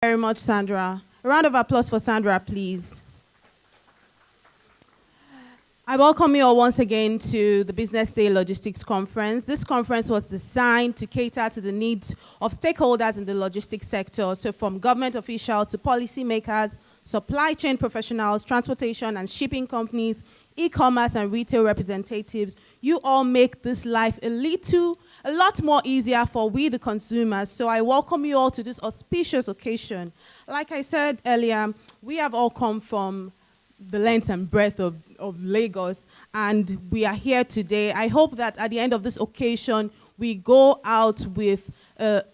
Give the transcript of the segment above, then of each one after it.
Very much, Sandra. A round of applause for Sandra, please. I welcome you all once again to the Business Day Logistics Conference. This conference was designed to cater to the needs of stakeholders in the logistics sector, so from government officials to policymakers, supply chain professionals, transportation and shipping companies, e-commerce and retail representatives. You all make this life a lot more easier for we, the consumers. So I welcome you all to this auspicious occasion. Like I said earlier, we have all come from the length and breadth of Lagos, and we are here today. I hope that at the end of this occasion, we go out with a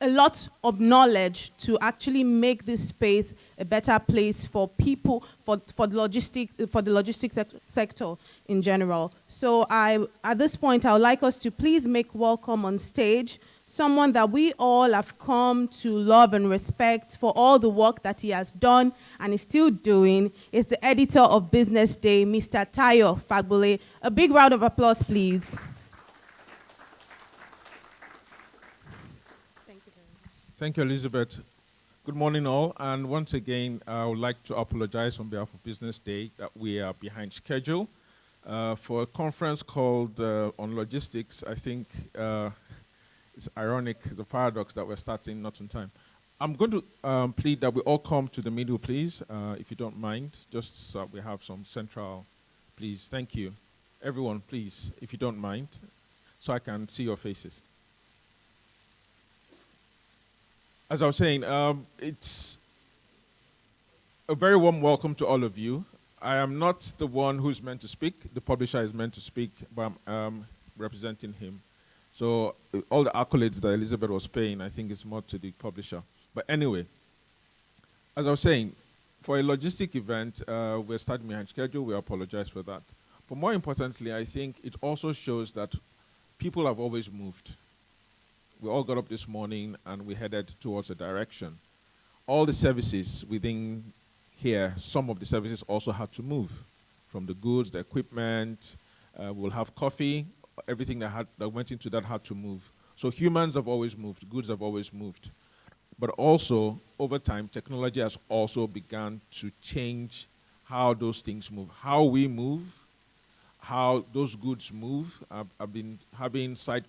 lot of knowledge to actually make this space a better place for people, for the logistics sector in general. So at this point, I would like us to please make welcome on stage someone that we all have come to love and respect for all the work that he has done and is still doing. Is the editor of Business Day, Mr. Tayo Fagbole. A big round of applause, please. Thank you, Elizabeth. Good morning, all. And once again, I would like to apologize on behalf of Business Day that we are behind schedule. For a conference called on logistics, I think it's ironic, it's a paradox that we're starting not on time. I'm going to plead that we all come to the middle, please, if you don't mind, just so we have some central, please. Thank you. Everyone, please, if you don't mind, so I can see your faces. As I was saying, it's a very warm welcome to all of you. I am not the one who's meant to speak. The publisher is meant to speak, but I'm representing him. So all the accolades that Elizabeth was paying, I think is more to the publisher. But anyway, as I was saying, for a logistic event, we're starting behind schedule. We apologize for that. But more importantly, I think it also shows that people have always moved. We all got up this morning and we headed towards a direction. All the services within here, some of the services also had to move. From the goods, the equipment, we'll have coffee, everything that went into that had to move. So humans have always moved, goods have always moved. But also, over time, technology has also begun to change how those things move, how we move, how those goods move. I've been having side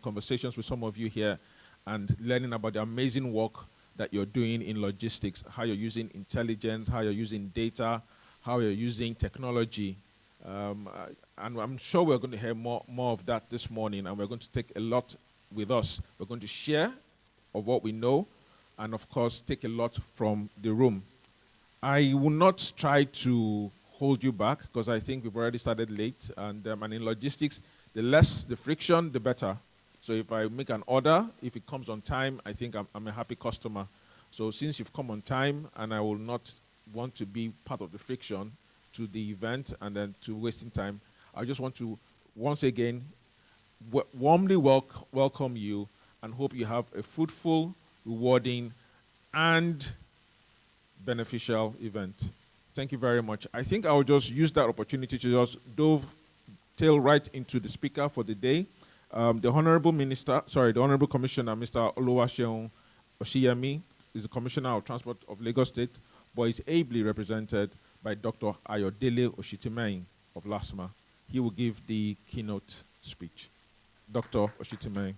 conversations with some of you here and learning about the amazing work that you're doing in logistics, how you're using intelligence, how you're using data, how you're using technology. And I'm sure we're going to hear more of that this morning, and we're going to take a lot with us. We're going to share of what we know, and of course, take a lot from the room. I will not try to hold you back, because I think we've already started late, and in logistics, the less the friction, the better. So if I make an order, if it comes on time, I think I'm a happy customer. So since you've come on time, and I will not want to be part of the friction to the event and then to wasting time, I just want to, once again, warmly welcome you and hope you have a fruitful, rewarding, and beneficial event. Thank you very much. I think I will just use that opportunity to just dovetail right into the speaker for the day. The Honorable Commissioner, Mr. Oluwaseun Oshiyemi, is the Commissioner of Transport of Lagos State, but is ably represented by Dr. Ayodele Oshitimehin of LASMA. He will give the keynote speech. Dr. Oshitimehin.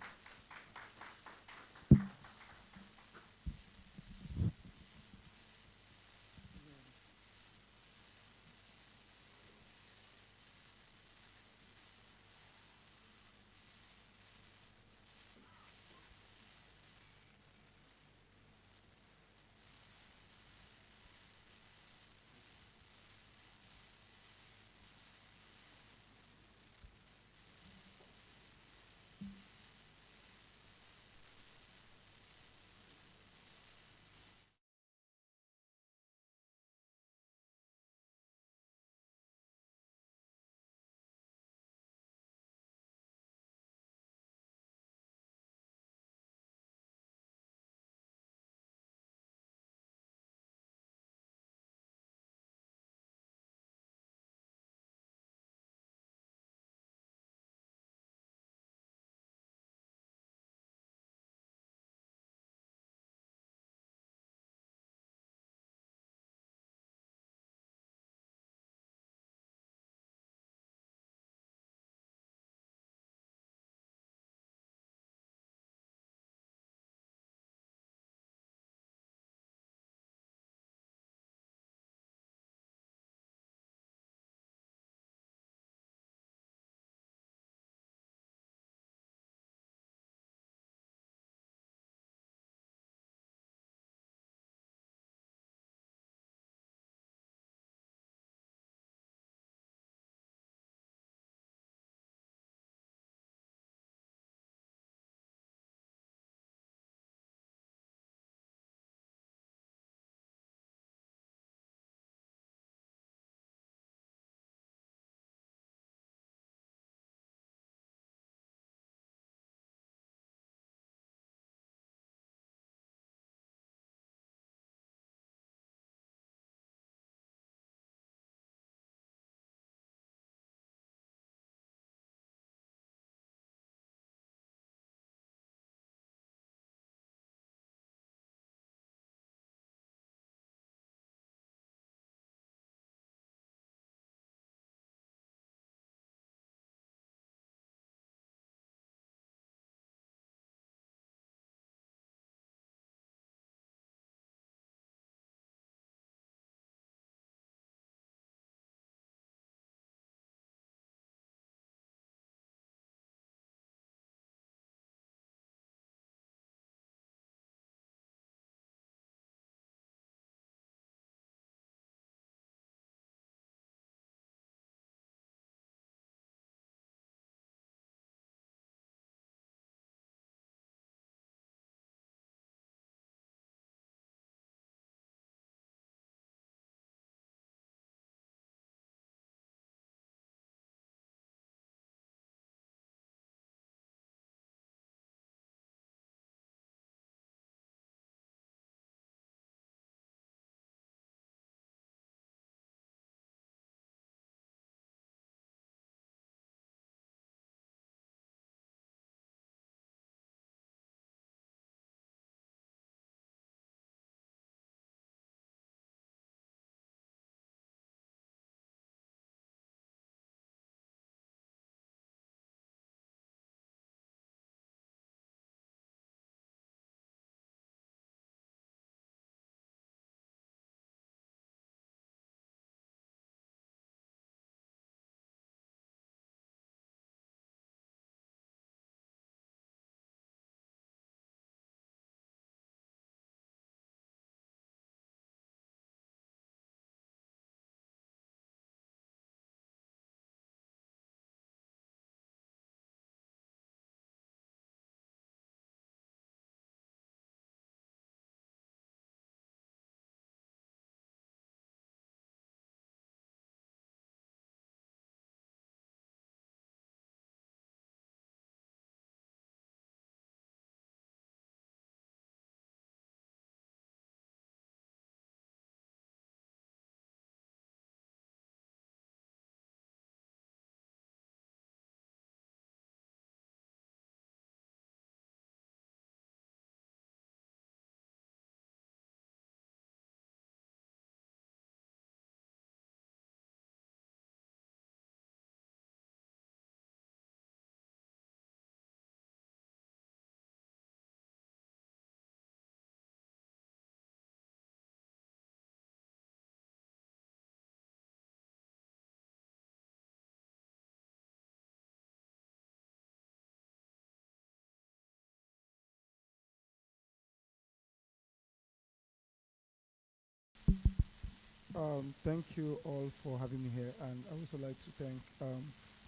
Thank you all for having me here, and I also like to thank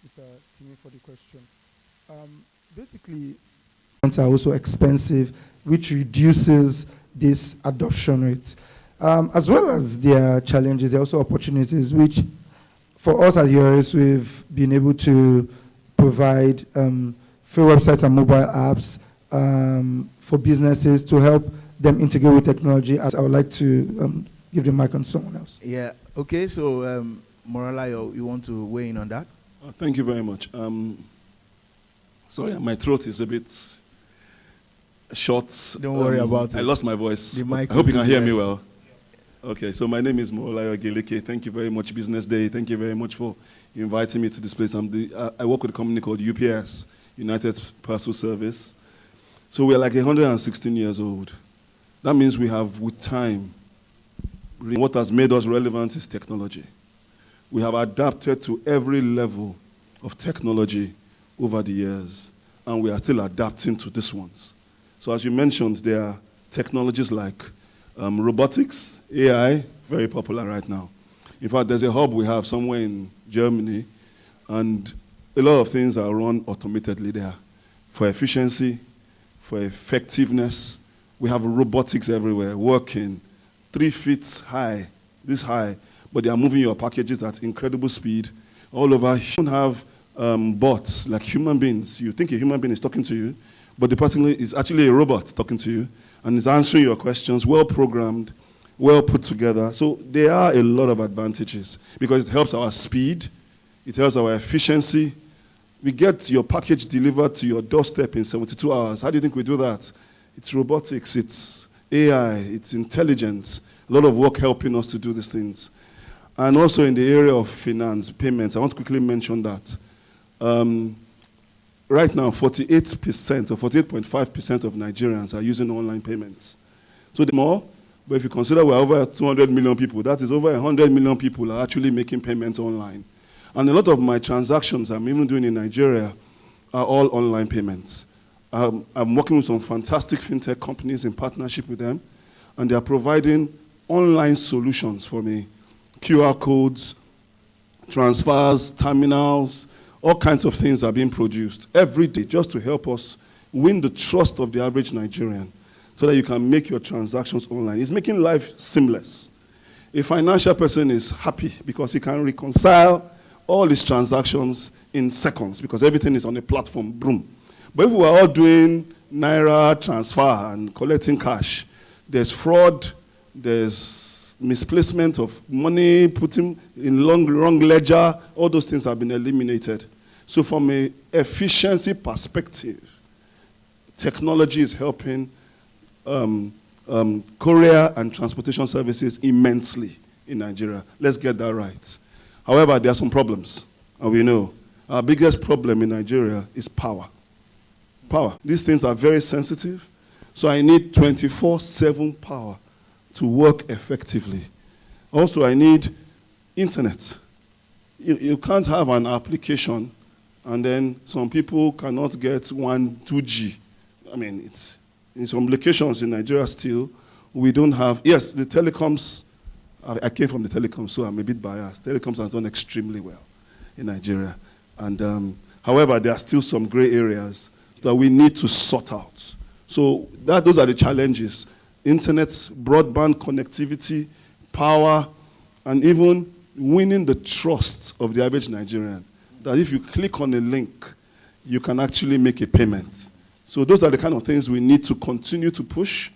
Mr. Timmy for the question. Basically, are also expensive, which reduces this adoption rate. As well as their challenges, there are also opportunities, which for us at URS, we've been able to provide free websites and mobile apps for businesses to help them integrate with technology. As I would like to give the mic on someone else. Yeah, okay, so Morala, you want to weigh in on that? Thank you very much. Sorry, my throat is a bit short. Don't worry about it. I lost my voice. I hope you can hear me well. Okay, so my name is Morala Geleke. Thank you very much, Business Day. Thank you very much for inviting me to this place. I work with a company called UPS, United Parcel Service. So we're like 116 years old. That means we have, with time, what has made us relevant is technology. We have adapted to every level of technology over the years, and we are still adapting to these ones. So as you mentioned, there are technologies like robotics, AI, very popular right now. In fact, there's a hub we have somewhere in Germany, and a lot of things are run automatically there. For efficiency, for effectiveness, we have robotics everywhere, working 3 feet high, this high, but they are moving your packages at incredible speed all over. You don't have bots like human beings. You think a human being is talking to you, but the person is actually a robot talking to you and is answering your questions, well programmed, well put together. So there are a lot of advantages because it helps our speed, it helps our efficiency. We get your package delivered to your doorstep in 72 hours. How do you think we do that? It's robotics, it's AI, it's intelligence, a lot of work helping us to do these things. And also in the area of finance, payments, I want to quickly mention that. Right now, 48% or 48.5% of Nigerians are using online payments. So there's more, but if you consider we're over 200 million people, that is over 100 million people are actually making payments online. And a lot of my transactions I'm even doing in Nigeria are all online payments. I'm working with some fantastic fintech companies in partnership with them, and they are providing online solutions for me. QR codes, transfers, terminals, all kinds of things are being produced every day just to help us win the trust of the average Nigerian so that you can make your transactions online. It's making life seamless. A financial person is happy because he can reconcile all his transactions in seconds because everything is on a platform, boom. But if we are all doing Naira transfer and collecting cash, there's fraud, there's misplacement of money, putting in wrong ledger, all those things have been eliminated. So from an efficiency perspective, technology is helping courier and transportation services immensely in Nigeria. Let's get that right. However, there are some problems, and we know. Our biggest problem in Nigeria is power. Power. These things are very sensitive, so I need 24/7 power to work effectively. Also, I need internet. You can't have an application and then some people cannot get 2G. I mean, it's in some locations in Nigeria still, we don't have, yes, the telecoms, I came from the telecoms, so I'm a bit biased. Telecoms have done extremely well in Nigeria. And however, there are still some gray areas that we need to sort out. So those are the challenges. Internet, broadband connectivity, power, and even winning the trust of the average Nigerian. That if you click on a link, you can actually make a payment. So those are the kind of things we need to continue to push.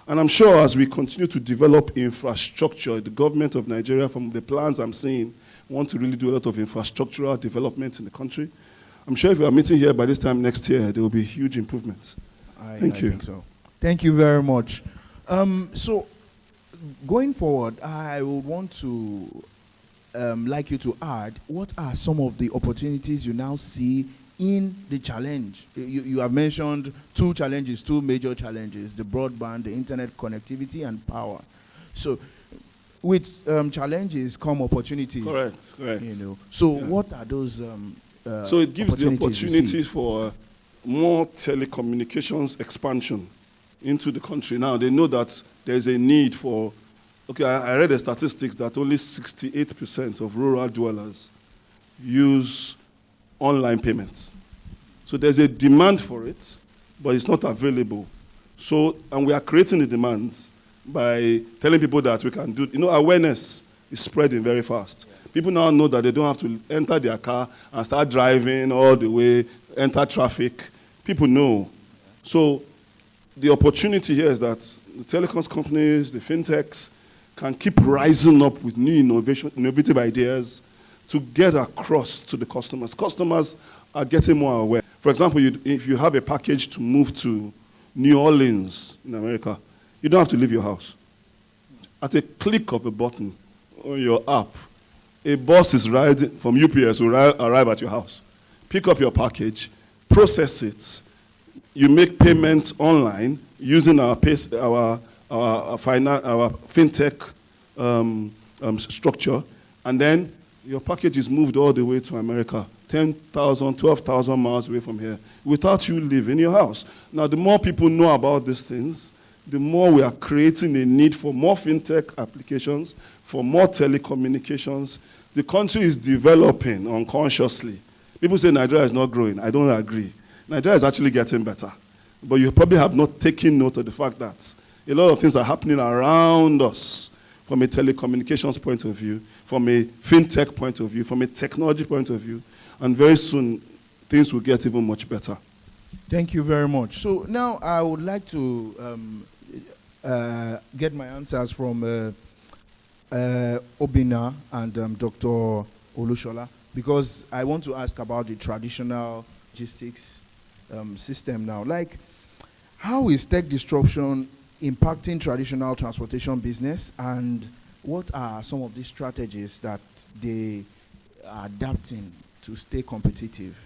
And I'm sure as we continue to develop infrastructure, the government of Nigeria, from the plans I'm seeing, want to really do a lot of infrastructural development in the country. I'm sure if we are meeting here by this time next year, there will be huge improvements. Thank you. I think so. Thank you very much. So going forward, I would want to like you to add, what are some of the opportunities you now see in the challenge? You have mentioned two major challenges, the broadband, the internet connectivity, and power. So with challenges come opportunities. Correct. You know. So yeah. What are those so it gives the opportunity for more telecommunications expansion into the country. Now they know that there's a need for Okay, I read the statistics that only 68% of rural dwellers use online payments. So there's a demand for it, but it's not available. So, and we are creating the demands by telling people that we can do, awareness is spreading very fast. People now know that they don't have to enter their car and start driving all the way, enter traffic. People know. So the opportunity here is that the telecoms companies, the fintechs, can keep rising up with new innovative ideas to get across to the customers. Customers are getting more aware. For example, if you have a package to move to New Orleans in America, you don't have to leave your house. At a click of a button on your app, a bus is riding from UPS will arrive at your house, pick up your package, process it. You make payments online using our fintech structure, and then your package is moved all the way to America, 10,000, 12,000 miles away from here, without you leaving your house. Now, the more people know about these things, the more we are creating a need for more fintech applications, for more telecommunications. The country is developing unconsciously. People say Nigeria is not growing. I don't agree. Nigeria is actually getting better. But you probably have not taken note of the fact that a lot of things are happening around us from a telecommunications point of view, from a fintech point of view, from a technology point of view, and very soon things will get even much better. Thank you very much. So now I would like to get my answers from Obina and Dr. Olushola, because I want to ask about the traditional logistics system now. Like, how is tech disruption impacting traditional transportation business, and what are some of the strategies that they are adapting to stay competitive?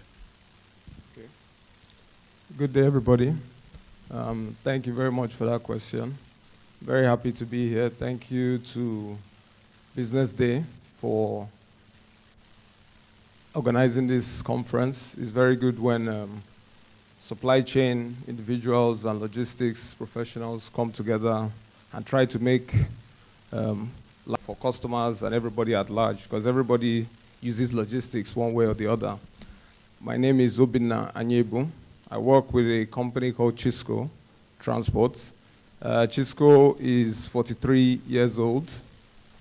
Okay. Good day, everybody. Thank you very much for that question. Very happy to be here. Thank you to Business Day for organizing this conference. It's very good when supply chain individuals and logistics professionals come together and try to make life for customers and everybody at large, because everybody uses logistics one way or the other. My name is Obina Anyebu. I work with a company called Chisco Transport. Chisco is 43 years old,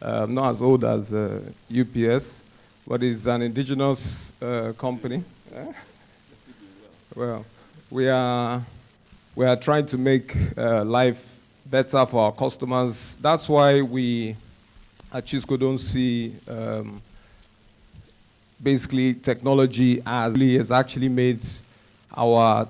not as old as UPS, but it's an indigenous company. Well, we are trying to make life better for our customers. That's why we at Chisco don't see basically technology as really has actually made our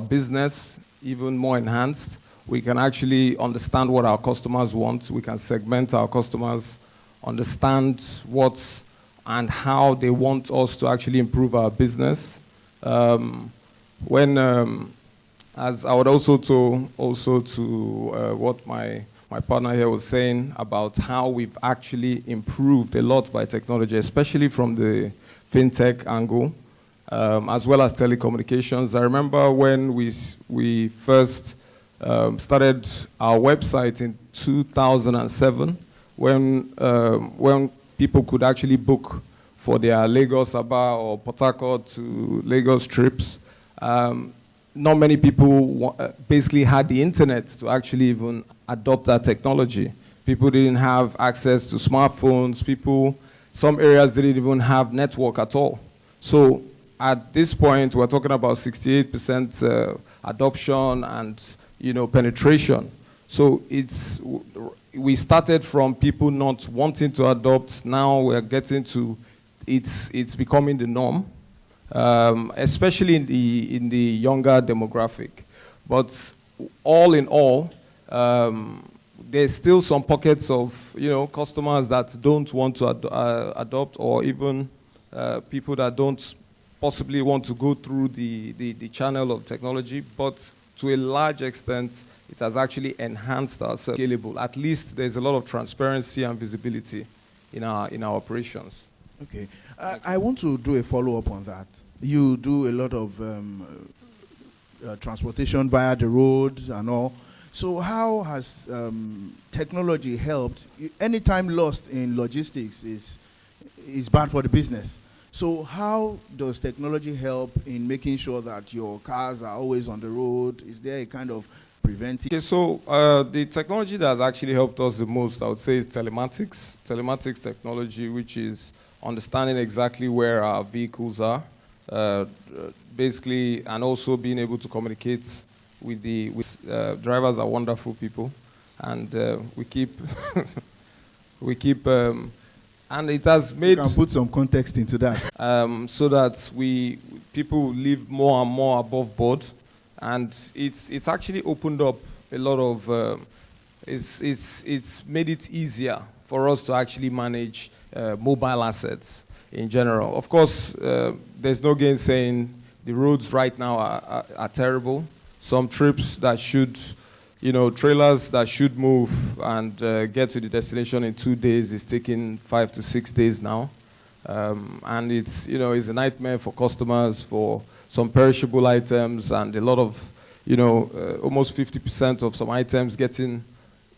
business even more enhanced. We can actually understand what our customers want. We can segment our customers, understand what and how they want us to actually improve our business. As I would also to what my partner here was saying about how we've actually improved a lot by technology, especially from the fintech angle, as well as telecommunications. I remember when we first started our website in 2007, when people could actually book for their Lagos, Aba, or Port Harcourt to Lagos trips. Not many people basically had the internet to actually even adopt that technology. People didn't have access to smartphones. Some areas didn't even have network at all. So at this point, we're talking about 68% adoption and penetration. So we started from people not wanting to adopt. Now we're getting to it's becoming the norm. Especially in the younger demographic. But all in all, there's still some pockets of customers that don't want to adopt, or even people that don't possibly want to go through the channel of technology. But to a large extent, it has actually enhanced our scalable. At least there's a lot of transparency and visibility in our operations. Okay. I want to do a follow-up on that. You do a lot of transportation via the roads and all. So how has technology helped? Any time lost in logistics is bad for the business. So how does technology help in making sure that your cars are always on the road? Is there a kind of preventive? Okay, so the technology that has actually helped us the most, I would say, is telematics. Telematics technology, which is understanding exactly where our vehicles are, basically, and also being able to communicate with drivers are wonderful people, and we keep and it has made You can put some context into that. so that people live more and more above board, and it's actually opened up a lot of it's made it easier for us to actually manage mobile assets in general. Of course, there's no gainsaying the roads right now are terrible. Some trips that should, trailers that should move and get to the destination in 2 days is taking 5 to 6 days now. And it's a nightmare for customers for some perishable items, and a lot of, almost 50% of some items getting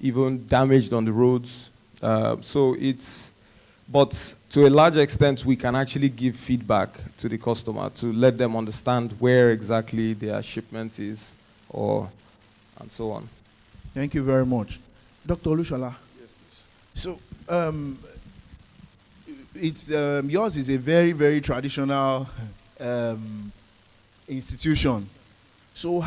even damaged on the roads. But to a large extent, we can actually give feedback to the customer to let them understand where exactly their shipment is, and so on. Thank you very much. Dr. Olushola. Yes, please. So, yours is a very, very traditional institution. So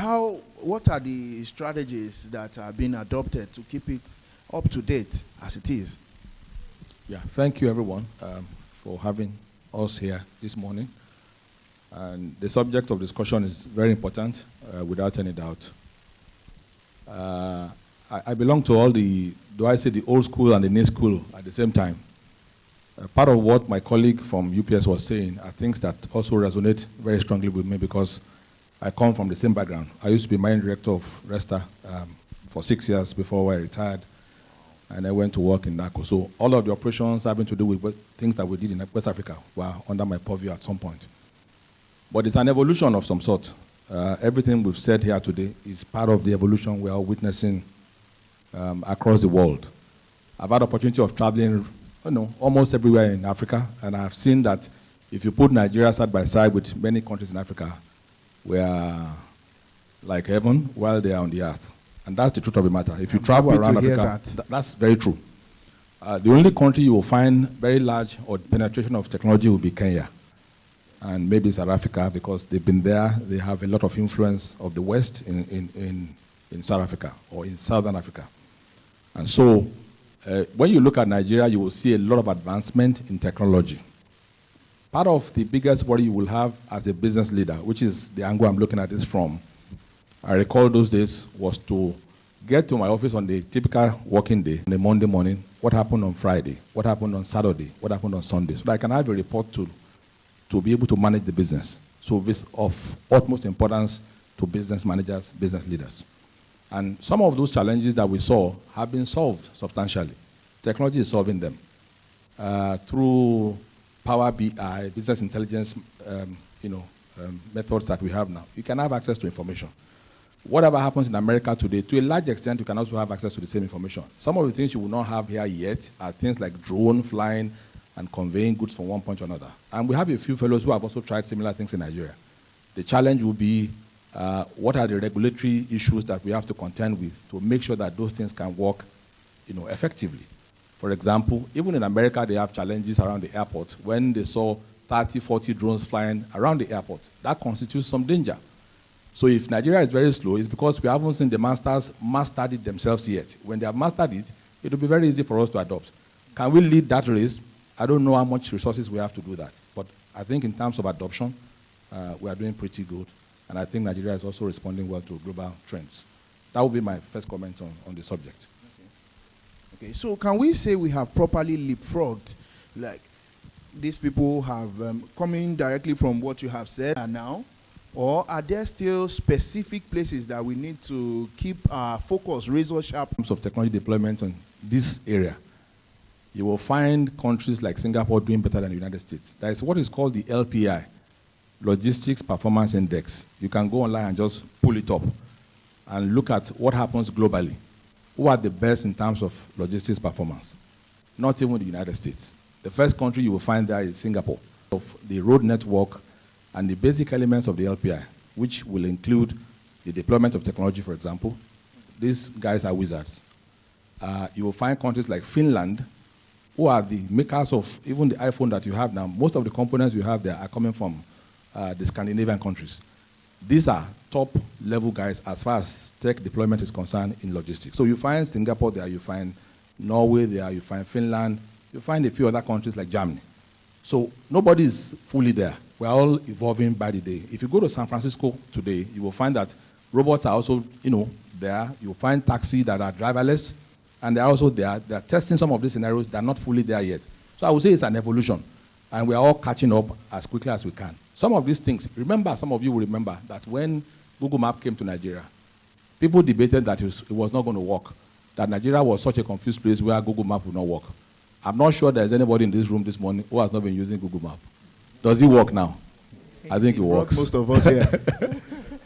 what are the strategies that are being adopted to keep it up to date as it is? Yeah, thank you everyone for having us here this morning. And the subject of discussion is very important, without any doubt. I belong to all the old school and the new school at the same time. Part of what my colleague from UPS was saying are things that also resonate very strongly with me because I come from the same background. I used to be managing director of Resta for 6 years before I retired, and I went to work in NACO. So all of the operations having to do with things that we did in West Africa were under my purview at some point. But it's an evolution of some sort. Everything we've said here today is part of the evolution we are witnessing across the world. I've had the opportunity of traveling almost everywhere in Africa, and I've seen that if you put Nigeria side by side with many countries in Africa, we are like heaven while they are on the earth. And that's the truth of the matter. If you travel around Africa, that's very true. The only country you will find very large or penetration of technology will be Kenya. And maybe South Africa, because they've been there, they have a lot of influence of the West in South Africa or in Southern Africa. And so when you look at Nigeria, you will see a lot of advancement in technology. Part of the biggest worry you will have as a business leader, which is the angle I'm looking at this from, I recall those days, was to get to my office on the typical working day, on a Monday morning, what happened on Friday, what happened on Saturday, what happened on Sunday, so that I can have a report to be able to manage the business. So this of utmost importance to business managers, business leaders. And some of those challenges that we saw have been solved substantially. Technology is solving them. Through Power BI, business intelligence, methods that we have now, you can have access to information. Whatever happens in America today, to a large extent, you can also have access to the same information. Some of the things you will not have here yet are things like drone flying and conveying goods from one point to another. And we have a few fellows who have also tried similar things in Nigeria. The challenge will be, what are the regulatory issues that we have to contend with to make sure that those things can work, effectively. For example, even in America, they have challenges around the airport. When they saw 30, 40 drones flying around the airport, that constitutes some danger. So if Nigeria is very slow, it's because we haven't seen the masters mastered it themselves yet. When they have mastered it, it will be very easy for us to adopt. Can we lead that race? I don't know how much resources we have to do that. But I think in terms of adoption, we are doing pretty good. And I think Nigeria is also responding well to global trends. That would be my first comment on the subject. Okay, so can we say we have properly leapfrogged, like these people have coming directly from what you have said and now, or are there still specific places that we need to keep our focus razor sharp? In terms of technology deployment in this area, you will find countries like Singapore doing better than the United States. There is what is called the LPI, Logistics Performance Index. You can go online and just pull it up. and look at what happens globally, who are the best in terms of logistics performance? Not even the United States. The first country you will find there is Singapore. Of the road network and the basic elements of the LPI, which will include the deployment of technology, for example. These guys are wizards. You will find countries like Finland, who are the makers of even the iPhone that you have now. Most of the components you have there are coming from the Scandinavian countries. These are top-level guys as far as tech deployment is concerned in logistics. So you find Singapore there, you find Norway there, you find Finland, you find a few other countries like Germany. So nobody is fully there. We're all evolving by the day. If you go to San Francisco today, you will find that robots are also, there. You'll find taxis that are driverless, and they're also there. They're testing some of these scenarios. They're not fully there yet. So I would say it's an evolution, and we're all catching up as quickly as we can. Some of these things, remember, some of you will remember that when Google Maps came to Nigeria, people debated that it was not going to work, that Nigeria was such a confused place where Google Maps would not work. I'm not sure there's anybody in this room this morning who has not been using Google Maps. Does it work now? I think it works. Most of us here.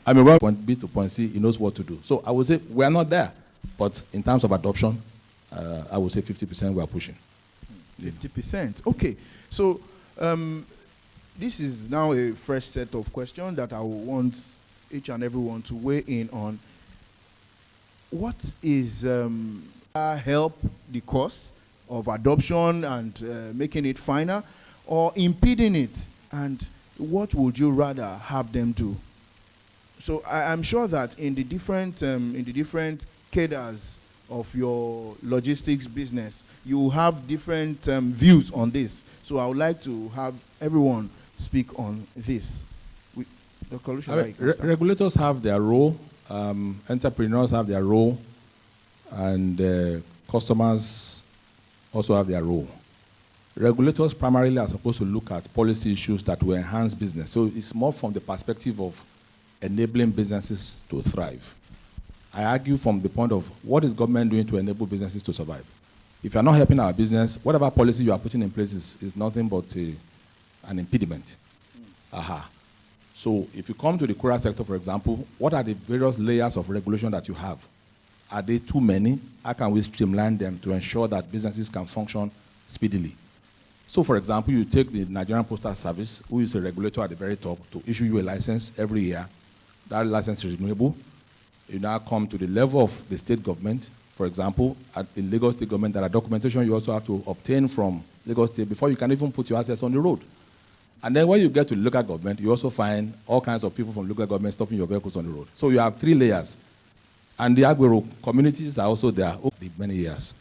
I mean, well, point B to point C, he knows what to do. So I would say we're not there. But in terms of adoption, I would say 50% we are pushing. 50%. Okay. So this is now a fresh set of questions that I want each and everyone to weigh in on. What is help the course of adoption and making it finer, or impeding it? And what would you rather have them do? So I'm sure that in the different cadres of your logistics business, you have different views on this. So I would like to have everyone speak on this. Regulators have their role, entrepreneurs have their role, and customers also have their role. Regulators primarily are supposed to look at policy issues that will enhance business. So it's more from the perspective of enabling businesses to thrive. I argue from the point of what is government doing to enable businesses to survive. If you're not helping our business, whatever policy you are putting in place is nothing but an impediment. Aha. So if you come to the courier sector, for example, what are the various layers of regulation that you have? Are they too many? How can we streamline them to ensure that businesses can function speedily? So, for example, you take the Nigerian Postal Service, who is a regulator at the very top, to issue you a license every year. That license is renewable. You now come to the level of the state government. For example, at the Lagos State government, there are documentation you also have to obtain from Lagos State before you can even put your assets on the road. And then when you get to local government, you also find all kinds of people from local government stopping your vehicles on the road. So you have 3 layers. And the agro communities are also there over many years.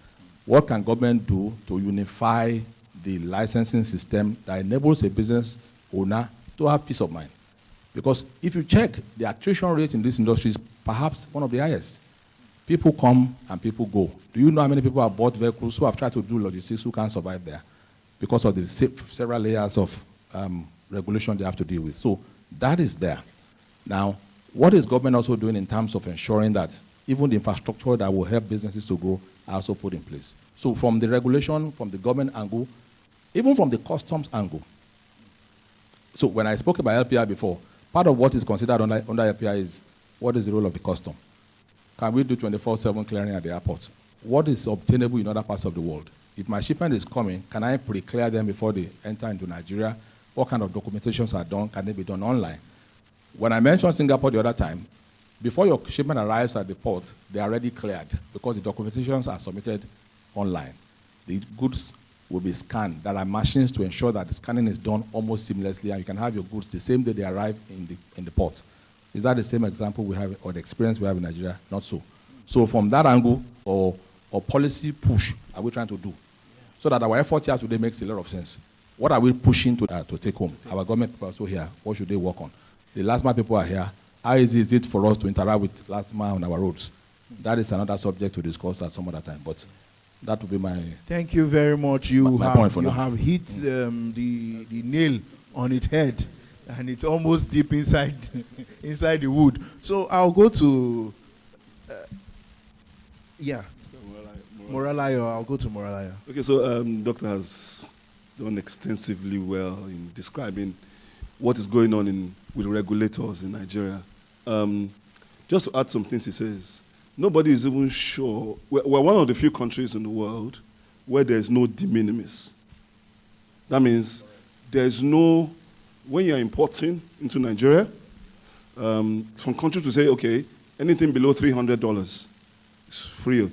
What can government do to unify the licensing system that enables a business owner to have peace of mind? Because if you check, the attrition rate in this industry is perhaps one of the highest. People come and people go. Do you know how many people have bought vehicles who have tried to do logistics who can't survive there because of the several layers of regulation they have to deal with? So that is there. Now, what is government also doing in terms of ensuring that even the infrastructure that will help businesses to grow are also put in place? So from the regulation, from the government angle, even from the customs angle. So when I spoke about LPI before, part of what is considered under LPI is what is the role of the custom? Can we do 24/7 clearing at the airport? What is obtainable in other parts of the world? If my shipment is coming, can I pre-clear them before they enter into Nigeria? What kind of documentations are done? Can they be done online? When I mentioned Singapore the other time, before your shipment arrives at the port, they are already cleared because the documentations are submitted online. The goods will be scanned. There are machines to ensure that the scanning is done almost seamlessly, and you can have your goods the same day they arrive in the port. Is that the same example we have, or the experience we have in Nigeria? Not so. So from that angle, or policy push are we trying to do? So that our effort here today makes a lot of sense. What are we pushing to take home? Our government people are also here. What should they work on? The last mile people are here. How easy is it for us to interact with last mile on our roads? That is another subject to discuss at some other time. But that would be my... Thank you very much. You have hit the nail on its head, and it's almost deep inside inside the wood. So I'll go to Moralayo. I'll go to Moralayo. Okay, so Doctor has done extensively well in describing what is going on with regulators in Nigeria. just to add some things he says, nobody is even sure. We're one of the few countries in the world where there's no de minimis. That means there's no, when you're importing into Nigeria, from countries to say, okay, anything below $300 is free.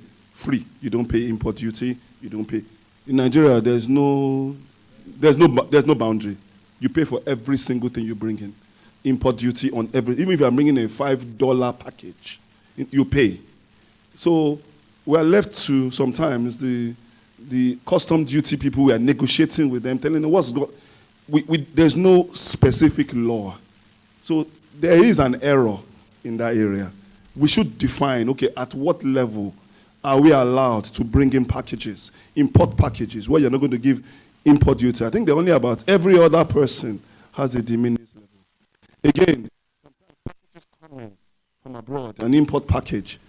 You don't pay import duty. You don't pay. In Nigeria, there's no boundary. You pay for every single thing you bring in. Import duty on every, even if you're bringing a $5 package, you pay. So we're left to sometimes the custom duty people, we are negotiating with them, telling them there's no specific law. So there is an error in that area. We should define, okay, at what level are we allowed to bring in packages, import packages, where you're not going to give import duty. I think they're only about every other person has a de minimis level. Again, sometimes packages come in from abroad, an import package,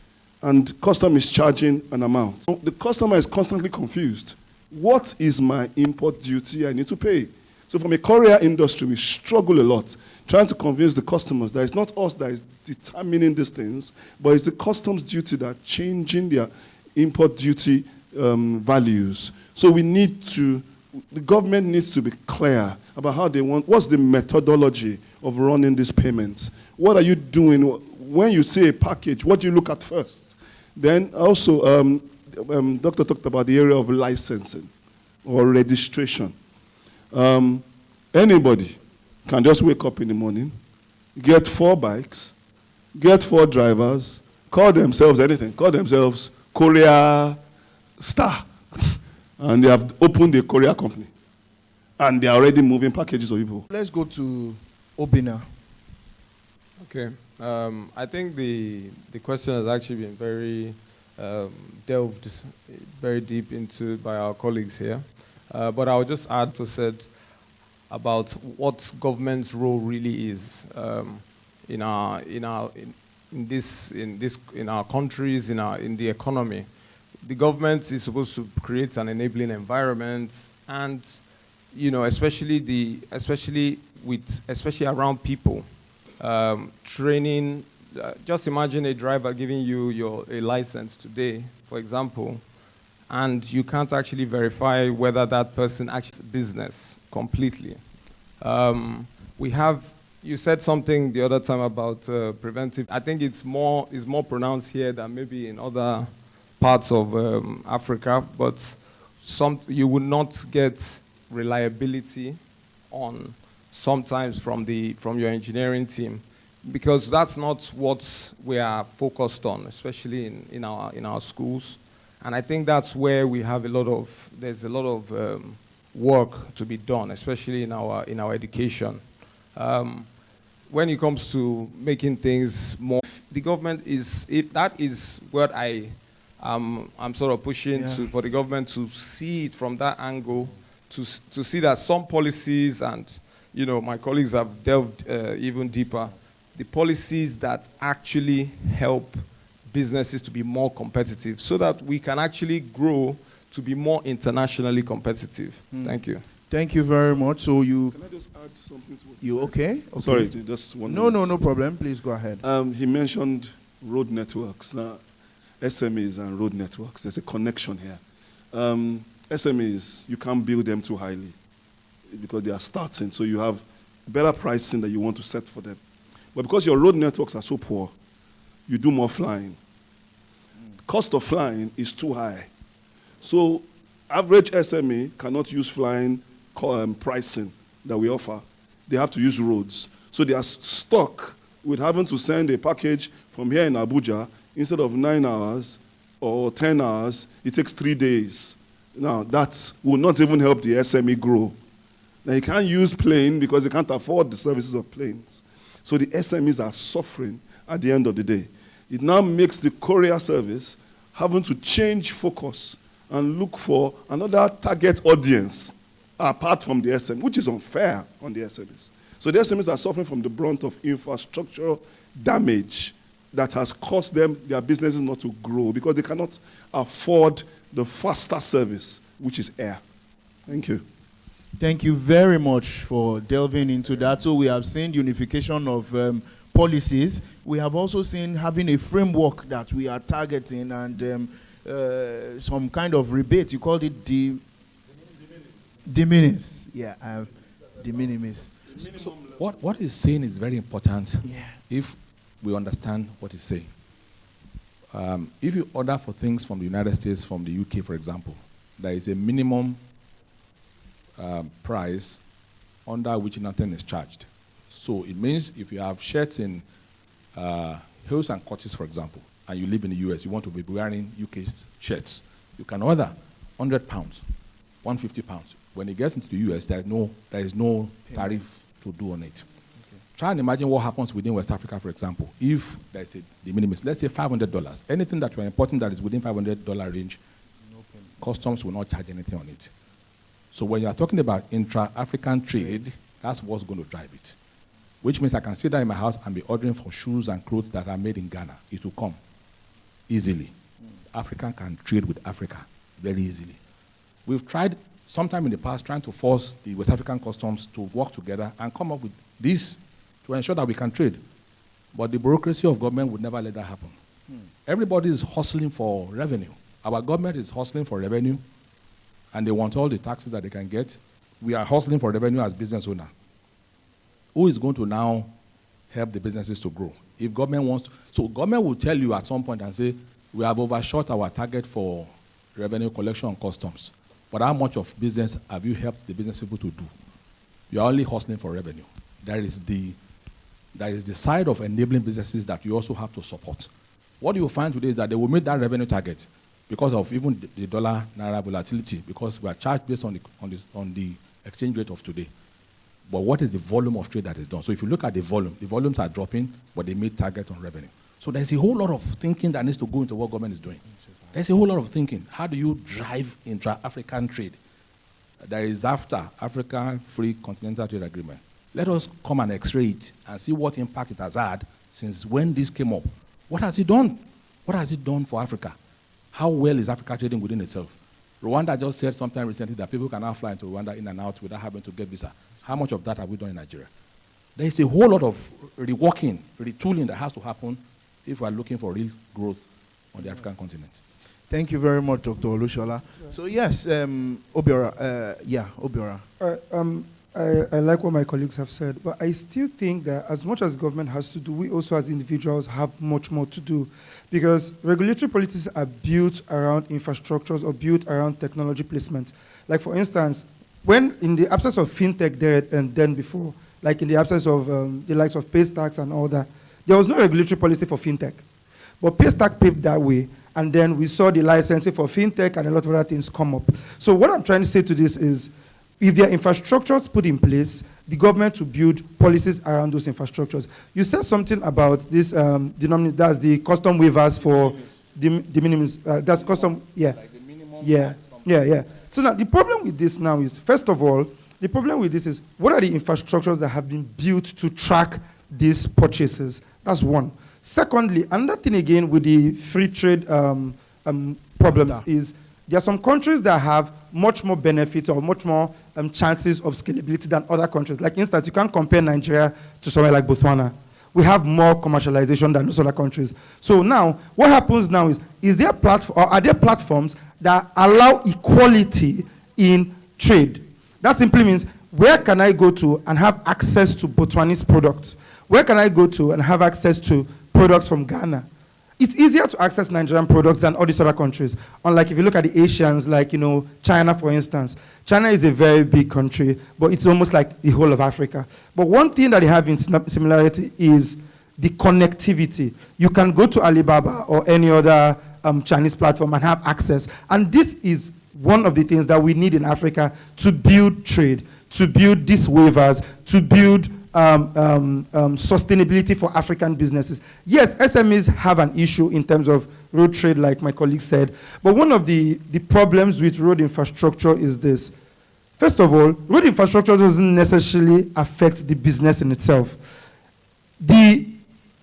and custom is charging an amount. So the customer is constantly confused. What is my import duty I need to pay? So from a courier industry, we struggle a lot trying to convince the customers that it's not us that is determining these things, but it's the customs duty that are changing their import duty values. So the government needs to be clear about how they want, what's the methodology of running these payments? What are you doing? When you see a package, what do you look at first? Then also, Doctor talked about the area of licensing or registration. Anybody can just wake up in the morning, get 4 bikes, get 4 drivers, call themselves anything, call themselves Courier Star, and they have opened a courier company. And they are already moving packages of people. Let's go to Obina. Okay. I think the question has actually been very delved very deep into by our colleagues here. But I'll just add to said about what government's role really is in our countries, in the economy. The government is supposed to create an enabling environment, and especially around people, training. Just imagine a driver giving you a license today, for example, and you can't actually verify whether that person actually business completely. You said something the other time about preventive. I think it's more pronounced here than maybe in other parts of Africa, but you would not get reliability on sometimes from your engineering team, because that's not what we are focused on, especially in our schools. And I think that's where there's a lot of work to be done, especially in our education. When it comes to making things more, the government that is what I'm sort of pushing for the government to see it from that angle, to see that some policies, and my colleagues have delved even deeper, the policies that actually help businesses to be more competitive, so that we can actually grow to be more internationally competitive. Thank you. Thank you very much. So Can I just add something to what you said? okay? Sorry, just one No, minute. no problem. Please go ahead. He mentioned road networks. Now, SMEs and road networks, there's a connection here. SMEs, you can't build them too highly because they are starting, so you have better pricing that you want to set for them. But because your road networks are so poor, you do more flying. Cost of flying is too high. So average SME cannot use flying pricing that we offer. They have to use roads. So they are stuck with having to send a package from here in Abuja. Instead of 9 hours or 10 hours, it takes 3 days. Now, that will not even help the SME grow. Now, you can't use plane because they can't afford the services of planes. So the SMEs are suffering at the end of the day. It now makes the courier service having to change focus and look for another target audience apart from the SME, which is unfair on the SMEs. So the SMEs are suffering from the brunt of infrastructural damage that has caused them, their businesses not to grow because they cannot afford the faster service, which is air. Thank you. Thank you very much for delving into that. So we have seen unification of policies. We have also seen having a framework that we are targeting and some kind of rebate. You called it de minimis. Yeah, de minimis. So what he's saying is very important. Yeah. If we understand what he's saying. If you order for things from the United States, from the UK, for example, there is a minimum price under which nothing is charged. So it means if you have shirts in Hills and Curtis, for example, and you live in the US, you want to be wearing UK shirts, you can order £100, £150. When it gets into the US, there is no tariff to do on it. Try and imagine what happens within West Africa, for example. If there's a de minimis, let's say $500, anything that you're importing that is within $500 range, customs will not charge anything on it. So when you're talking about intra-African trade, that's what's going to drive it. Which means I can sit there in my house and be ordering for shoes and clothes that are made in Ghana. It will come easily. Africa can trade with Africa very easily. We've tried sometime in the past trying to force the West African customs to work together and come up with this to ensure that we can trade. But the bureaucracy of government would never let that happen. Everybody is hustling for revenue. Our government is hustling for revenue, and they want all the taxes that they can get. We are hustling for revenue as business owner. Who is going to now help the businesses to grow? If government wants to, so government will tell you at some point and say, we have overshot our target for revenue collection and customs. But how much of business have you helped the business people to do? You're only hustling for revenue. There is the side of enabling businesses that you also have to support. What you will find today is that they will meet that revenue target because of even the dollar naira volatility, because we are charged based on the exchange rate of today. But what is the volume of trade that is done? So if you look at the volumes are dropping, but they meet target on revenue. So there's a whole lot of thinking that needs to go into what government is doing. There's a whole lot of thinking. How do you drive intra-African trade? There is after Africa Free Continental Trade Agreement. Let us come and x-ray it and see what impact it has had since when this came up. What has it done? What has it done for Africa? How well is Africa trading within itself? Rwanda just said sometime recently that people can now fly into Rwanda in and out without having to get visa. How much of that have we done in Nigeria? There is a whole lot of reworking, retooling that has to happen if we are looking for real growth on the African continent. Thank you very much, Dr. Olushola. So yes, Obiora, Obiora. I like what my colleagues have said, but I still think that as much as government has to do, we also as individuals have much more to do, because regulatory policies are built around infrastructures or built around technology placements. Like for instance, when in the absence of fintech there and then before, like in the absence of the likes of Paystack and all that, there was no regulatory policy for fintech. But Paystack paved that way, and then we saw the licensing for fintech and a lot of other things come up. So what I'm trying to say to this is, if there are infrastructures put in place, the government will build policies around those infrastructures. You said something about this, that's the custom waivers for de minimis, that's custom, yeah. Like the minimum Yeah. So now the problem with this now is, first of all, the problem with this is, what are the infrastructures that have been built to track these purchases? That's one. Secondly, another thing again with the free trade problems is, there are some countries that have much more benefits or much more chances of scalability than other countries. Like, instance, you can't compare Nigeria to somewhere like Botswana. We have more commercialization than those other countries. So now, what happens now is there are there platforms that allow equality in trade? That simply means, where can I go to and have access to Botswanese products? Where can I go to and have access to products from Ghana? It's easier to access Nigerian products than all these other countries. Unlike if you look at the Asians, like, China, for instance. China is a very big country, but it's almost like the whole of Africa. But one thing that they have in similarity is the connectivity. You can go to Alibaba or any other Chinese platform and have access. And this is one of the things that we need in Africa to build trade, to build these waivers, to build sustainability for African businesses. Yes, SMEs have an issue in terms of road trade, like my colleague said, but one of the problems with road infrastructure is this. First of all, road infrastructure doesn't necessarily affect the business in itself. The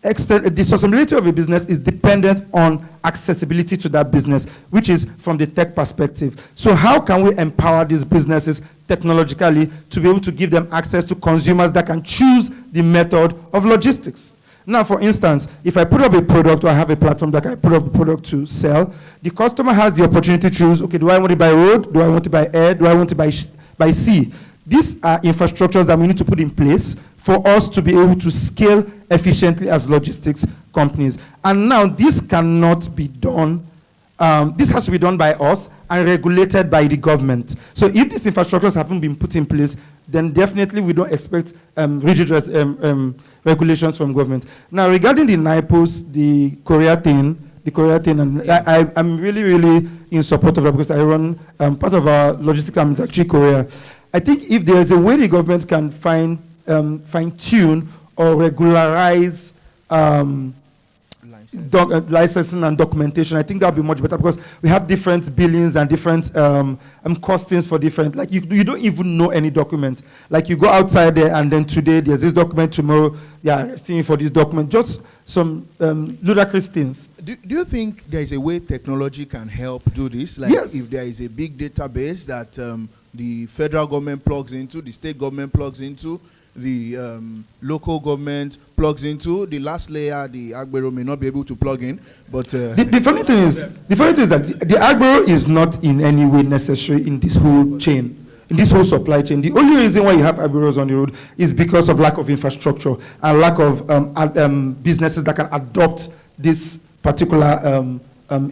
sustainability of a business is dependent on accessibility to that business, which is from the tech perspective. So how can we empower these businesses technologically to be able to give them access to consumers that can choose the method of logistics? Now, for instance, if I put up a product or I have a platform that I put up a product to sell, the customer has the opportunity to choose, okay, do I want it by road? Do I want it by air? Do I want it by sea? These are infrastructures that we need to put in place for us to be able to scale efficiently as logistics companies. And now this cannot be done. This has to be done by us and regulated by the government. So if these infrastructures haven't been put in place, then definitely we don't expect rigid regulations from government. Now, regarding the NIPOS, the Korea thing, and I'm really, really in support of that because I run part of our logistics arm is actually Korea. I think if there is a way the government can fine-tune or regularize licensing and documentation, I think that would be much better because we have different billings and different costings for different, like you don't even know any documents. Like you go outside there and then today there's this document, tomorrow they are arresting you for this document. Just some ludicrous things. Do you think there is a way technology can help do this? Like yes. If there is a big database that the federal government plugs into, the state government plugs into, the local government plugs into, the last layer, the Agbero may not be able to plug in, but... the funny thing is that the Agbero is not in any way necessary in this whole chain, in this whole supply chain. The only reason why you have Agberos on the road is because of lack of infrastructure and lack of businesses that can adopt this particular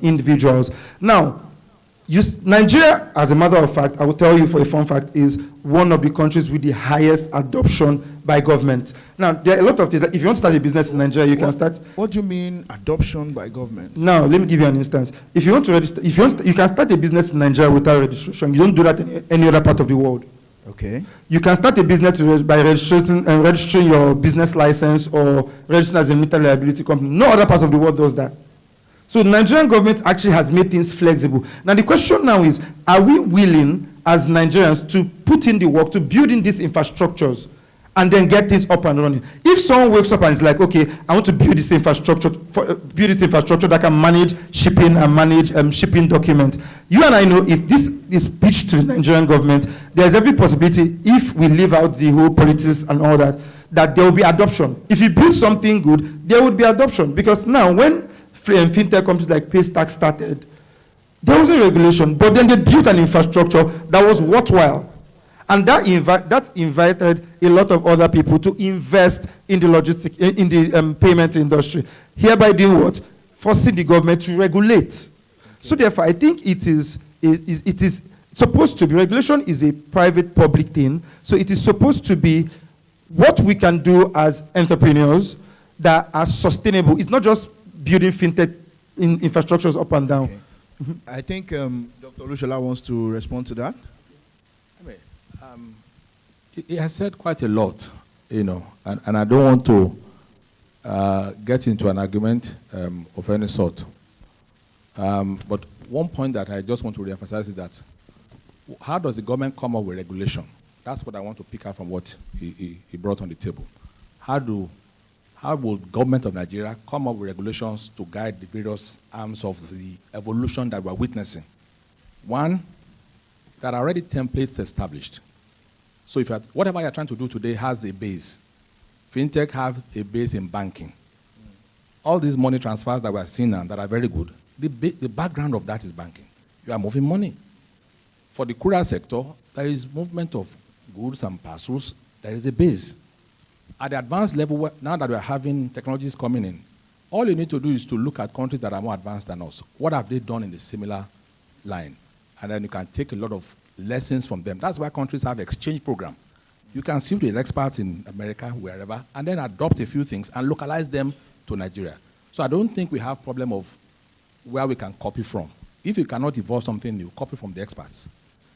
individuals. Now, Nigeria, as a matter of fact, I will tell you for a fun fact, is one of the countries with the highest adoption by government. Now, there are a lot of things. If you want to start a business in Nigeria, you can start. What do you mean adoption by government? Now, let me give you an instance. If you want to register, you can start a business in Nigeria without registration. You don't do that in any other part of the world. Okay. You can start a business by registering your business license or registering as a limited liability company. No other part of the world does that. So the Nigerian government actually has made things flexible. Now the question now is, are we willing as Nigerians to put in the work to build in these infrastructures and then get things up and running? If someone wakes up and is like, okay, I want to build this infrastructure, that can manage shipping and manage shipping documents. You and I know if this is pitched to the Nigerian government, there's every possibility, if we leave out the whole politics and all that, that there will be adoption. If you build something good, there would be adoption. Because now when fintech companies like Paystack started, there was a regulation, but then they built an infrastructure that was worthwhile. And that invited a lot of other people to invest in the logistics, in the payment industry. Hereby doing what? Forcing the government to regulate. Okay. So therefore, I think it is supposed to be, regulation is a private-public thing, so it is supposed to be what we can do as entrepreneurs that are sustainable. It's not just building fintech infrastructures up and down. Okay. I think Dr. Lushola wants to respond to that. He has said quite a lot, and I don't want to get into an argument of any sort. But one point that I just want to reemphasize is that how does the government come up with regulation? That's what I want to pick up from what he brought on the table. How will government of Nigeria come up with regulations to guide the various arms of the evolution that we're witnessing? One, there are already templates established. So if whatever you're trying to do today has a base. Fintech have a base in banking. All these money transfers that we're seeing now that are very good, the background of that is banking. You are moving money. For the courier sector, there is movement of goods and parcels. There is a base. At the advanced level, now that we're having technologies coming in, all you need to do is to look at countries that are more advanced than us. What have they done in the similar line? And then you can take a lot of lessons from them. That's why countries have exchange program. You can see with experts in America, wherever, and then adopt a few things and localize them to Nigeria. So I don't think we have problem of where we can copy from. If you cannot evolve something new, copy from the experts.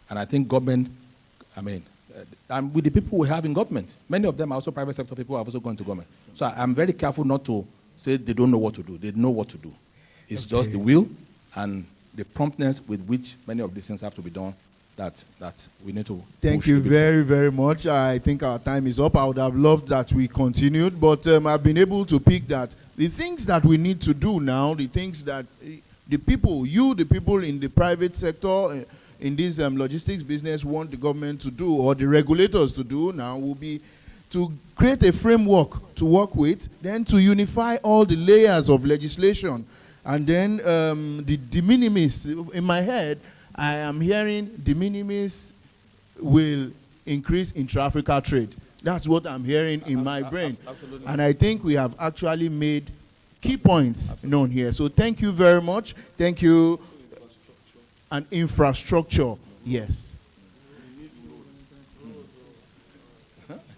And I think government, and with the people we have in government, many of them are also private sector people who have also gone to government. So I'm very careful not to say they don't know what to do. They know what to do. It's just the will and the promptness with which many of these things have to be done that we need to. Thank you very, very much. I think our time is up. I would have loved that we continued, but I've been able to pick that the things that we need to do now, the things that the people in the private sector, in this logistics business want the government to do or the regulators to do now will be to create a framework to work with, then to unify all the layers of legislation. And then the de minimis, in my head, I am hearing de minimis will increase intra-Africa trade. That's what I'm hearing in my brain. Absolutely. And I think we have actually made key points known here. So thank you very much. Thank you. And infrastructure, yes.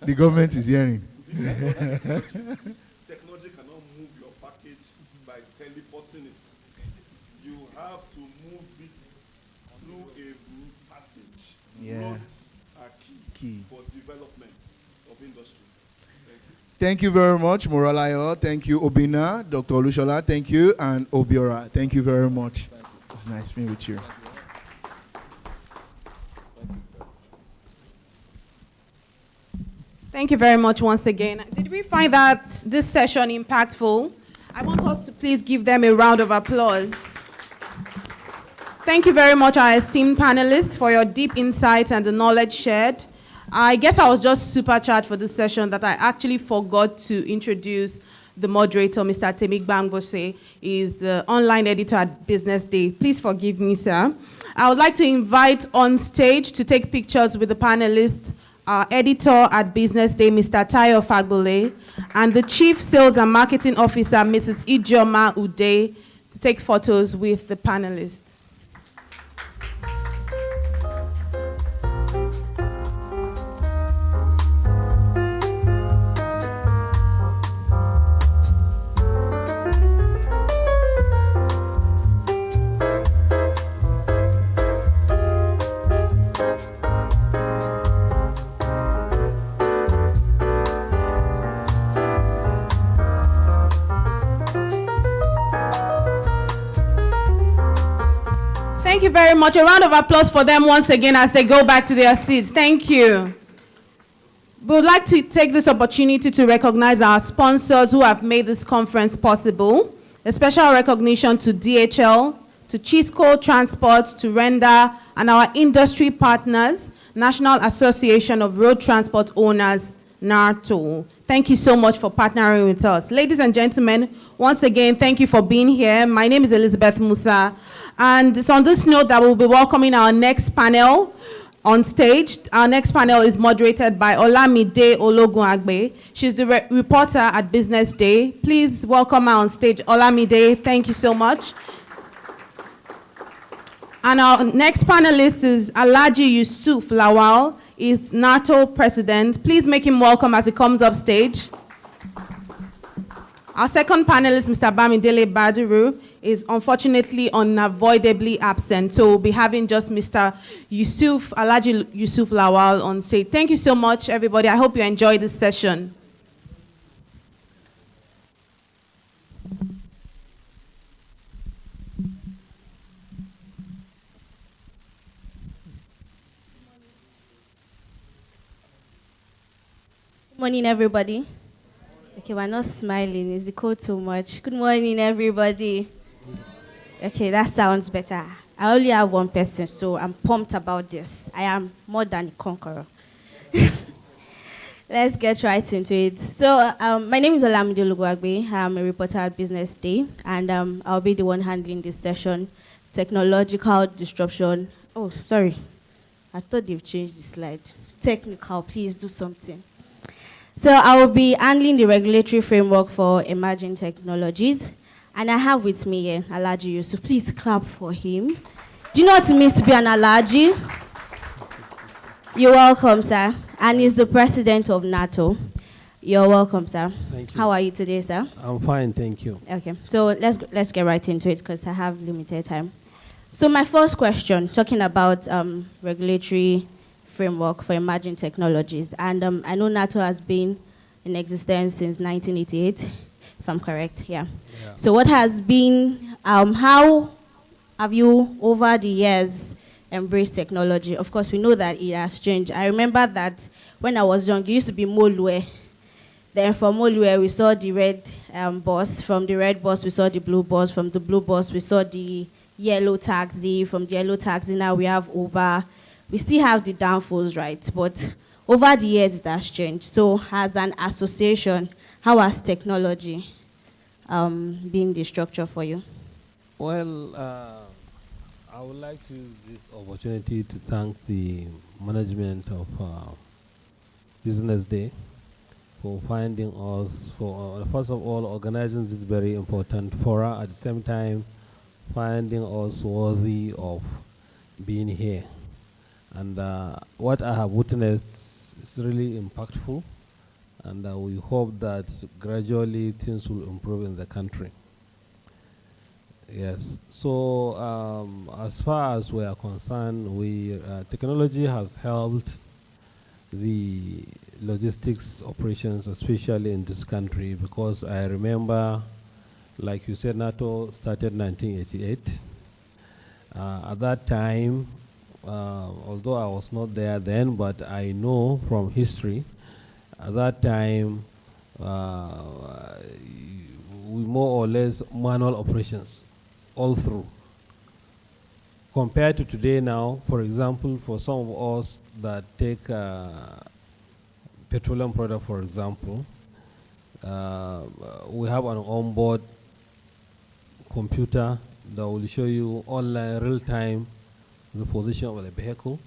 The government is hearing. Technology cannot move your package by teleporting it. You have to move it through a passage. Yeah. Roads are key for development of industry. Thank you very much, Moralayo. Thank you, Obina, Dr. Olushola. Thank you, and Obiora. Thank you very much. It's nice being with you. Thank you very much once again. Did we find that this session impactful? I want us to please give them a round of applause. Thank you very much, our esteemed panelists, for your deep insight and the knowledge shared. I guess I was just supercharged for this session that I actually forgot to introduce the moderator, Mr. Temik Bangbose, is the online editor at Business Day. Please forgive me, sir. I would like to invite on stage to take pictures with the panelists, our editor at Business Day, Mr. Tayo Fagbole, and the Chief Sales and Marketing Officer, Mrs. Ijoma Ude, to take photos with the panelists. Thank you very much. A round of applause for them once again as they go back to their seats. Thank you. We would like to take this opportunity to recognize our sponsors who have made this conference possible. A special recognition to DHL, to Chisco Transport, to Render, and our industry partners, National Association of Road Transport Owners, NARTO. Thank you so much for partnering with us. Ladies and gentlemen, once again, thank you for being here. My name is Elizabeth Musa. And it's on this note that we'll be welcoming our next panel on stage. Our next panel is moderated by Olamide Ologunagbe. She's the reporter at Business Day. Please welcome her on stage, Olamide. Thank you so much. And our next panelist is Alhaji Yusuf Lawal, is NATO president. Please make him welcome as he comes up stage. Our second panelist, Mr. Bamidele Badiru, is unfortunately unavoidably absent. So we'll be having just Mr. Alhaji Yusuf Lawal on stage. Thank you so much, everybody. I hope you enjoyed this session. Good morning, everybody. Okay, we're not smiling. Is the cold too much? Good morning, everybody. Okay, that sounds better. I only have one person, so I'm pumped about this. I am more than a conqueror. Let's get right into it. So, my name is Olamide Ologunagbe. I'm a reporter at Business Day, and I'll be the one handling this session, technological disruption. Oh, sorry. I thought they've changed the slide. Technical, please do something. So I will be handling the regulatory framework for emerging technologies. And I have with me here Alhaji Yusuf. Please clap for him. Do you know what it means to be an Alhaji? You're welcome, sir. And he's the president of NATO. You're welcome, sir. Thank you. How are you today, sir? I'm fine, thank you. Okay, so let's get right into it because I have limited time. So my first question, talking about regulatory framework for emerging technologies. And I know NATO has been in existence since 1988, if I'm correct, yeah. So what has been, how have you, over the years, embraced technology? Of course, we know that it has changed. I remember that when I was young, it used to be Molue. Then from Molue, we saw the red bus. From the red bus, we saw the blue bus. From the blue bus, we saw the yellow taxi. From the yellow taxi, now we have Uber. We still have the downfalls, right? But Over the years, it has changed. So as an association, how has technology been the structure for you? Well, I would like to use this opportunity to thank the management of Business Day for finding us, for first of all, organizing this very important forum, at the same time, finding us worthy of being here. And what I have witnessed is really impactful, and we hope that gradually things will improve in the country. Yes. So as far as we are concerned, technology has helped the logistics operations, especially in this country, because I remember, like you said, NATO started 1988. At that time, although I was not there then, but I know from history, at that time, we more or less manual operations all through. Compared to today now, for example, for some of us that take petroleum product, for example, we have an onboard computer that will show you online, real time, the position of the vehicle,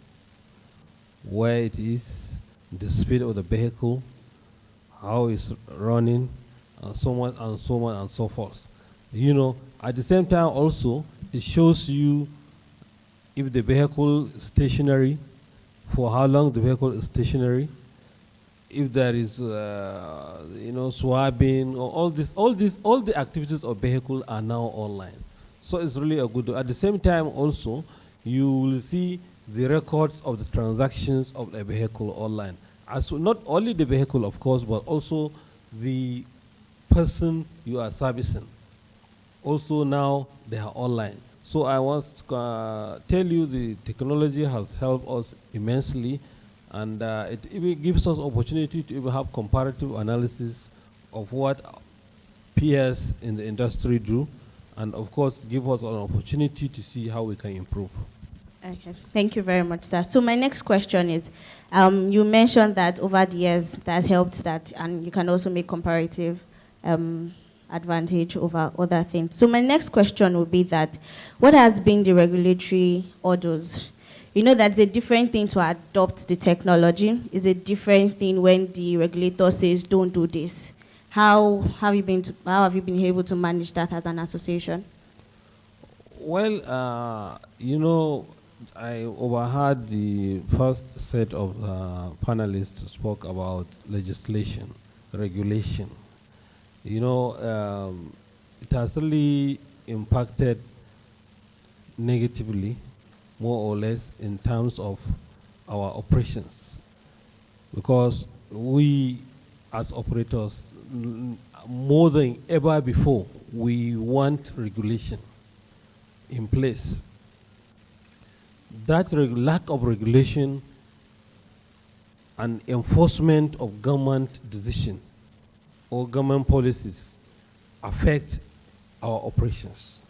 where it is, the speed of the vehicle, how it's running, and so on and so on and so forth. You know, at the same time also, it shows you if the vehicle is stationary, for how long the vehicle is stationary, if there is, swabbing, or all the activities of vehicle are now online. So it's really a good. At the same time also, you will see the records of the transactions of the vehicle online. As not only the vehicle, of course, but also the person you are servicing. Also now they are online. So I want to tell you the technology has helped us immensely, and it even gives us opportunity to even have comparative analysis of what peers in the industry do, and of course give us an opportunity to see how we can improve. Okay, thank you very much, sir. So my next question is, you mentioned that over the years that has helped that, and you can also make comparative advantage over other things. So my next question would be that, what has been the regulatory orders? You know that's a different thing to adopt the technology. It's a different thing when the regulator says don't do this. How have you been able to manage that as an association? Well, I overheard the first set of panelists who spoke about legislation, regulation. It has really impacted negatively, more or less, in terms of our operations. Because we, as operators, more than ever before, we want regulation in place. That lack of regulation and enforcement of government decision or government policies affect our operations.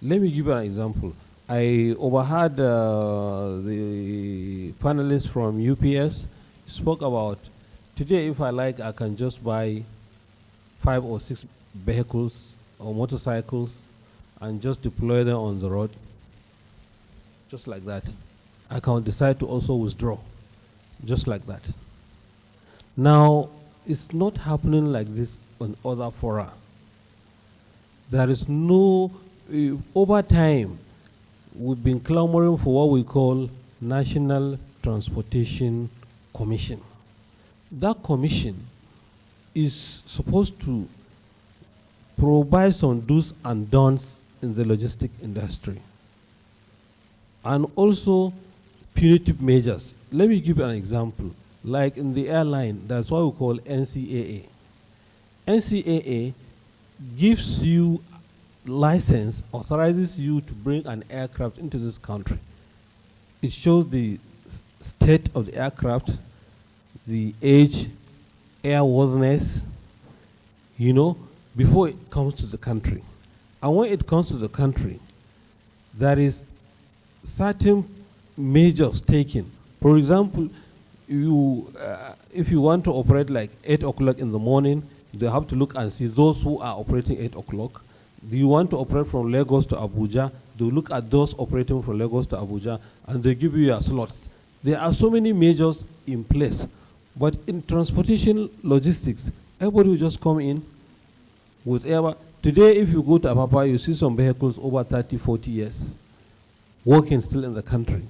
Let me give you an example. I overheard the panelists from UPS spoke about, today if I like, I can just buy 5 or 6 vehicles or motorcycles and just deploy them on the road, just like that. I can decide to also withdraw, just like that. Now, it's not happening like this on other fora. There is no, over time, we've been clamoring for what we call National Transportation Commission. That commission is supposed to provide some do's and don'ts in the logistic industry, and also punitive measures. Let me give you an example. Like in the airline, that's what we call NCAA. NCAA gives you license, authorizes you to bring an aircraft into this country. It shows the state of the aircraft, the age, airworthiness, before it comes to the country. And when it comes to the country, there is certain measures taken. For example, if you want to operate like 8 o'clock in the morning, they have to look and see those who are operating 8 o'clock. Do you want to operate from Lagos to Abuja? They look at those operating from Lagos to Abuja, and they give you your slots. There are so many measures in place. But in transportation logistics, everybody will just come in with ever. Today, if you go to Apapa, you see some vehicles over 30, 40 years working still in the country.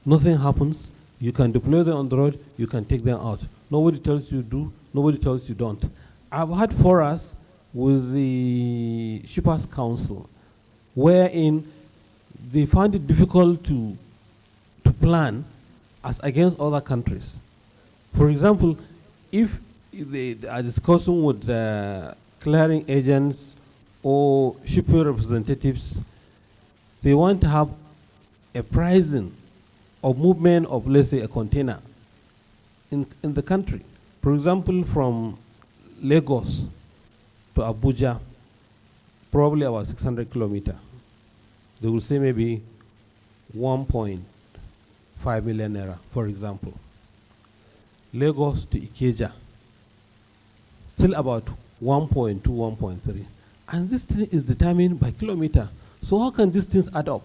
Nothing happens. You can deploy them on the road, you can take them out. Nobody tells you do, nobody tells you don't. I've had forums with the Shippers Council, wherein they find it difficult to plan as against other countries. For example, if they are discussing with clearing agents or shipping representatives, they want to have a pricing of movement of, let's say, a container in the country. For example, from Lagos to Abuja, probably about 600 kilometers. They will say maybe 1.5 million naira, for example. Lagos to Ikeja, still about 1.2, 1.3. And this thing is determined by kilometer. So how can these things add up?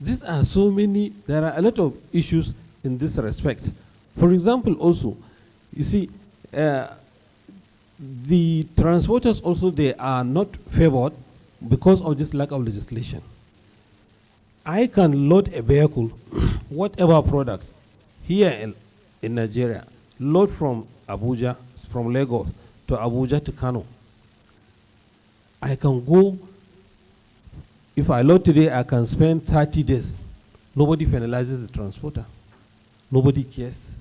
These are so many, there are a lot of issues in this respect. For example, also, you see, the transporters also, they are not favored because of this lack of legislation. I can load a vehicle, whatever product, here in Nigeria, load from Abuja, from Lagos to Abuja to Kano. I can go, if I load today, I can spend 30 days. Nobody penalizes the transporter. Nobody cares.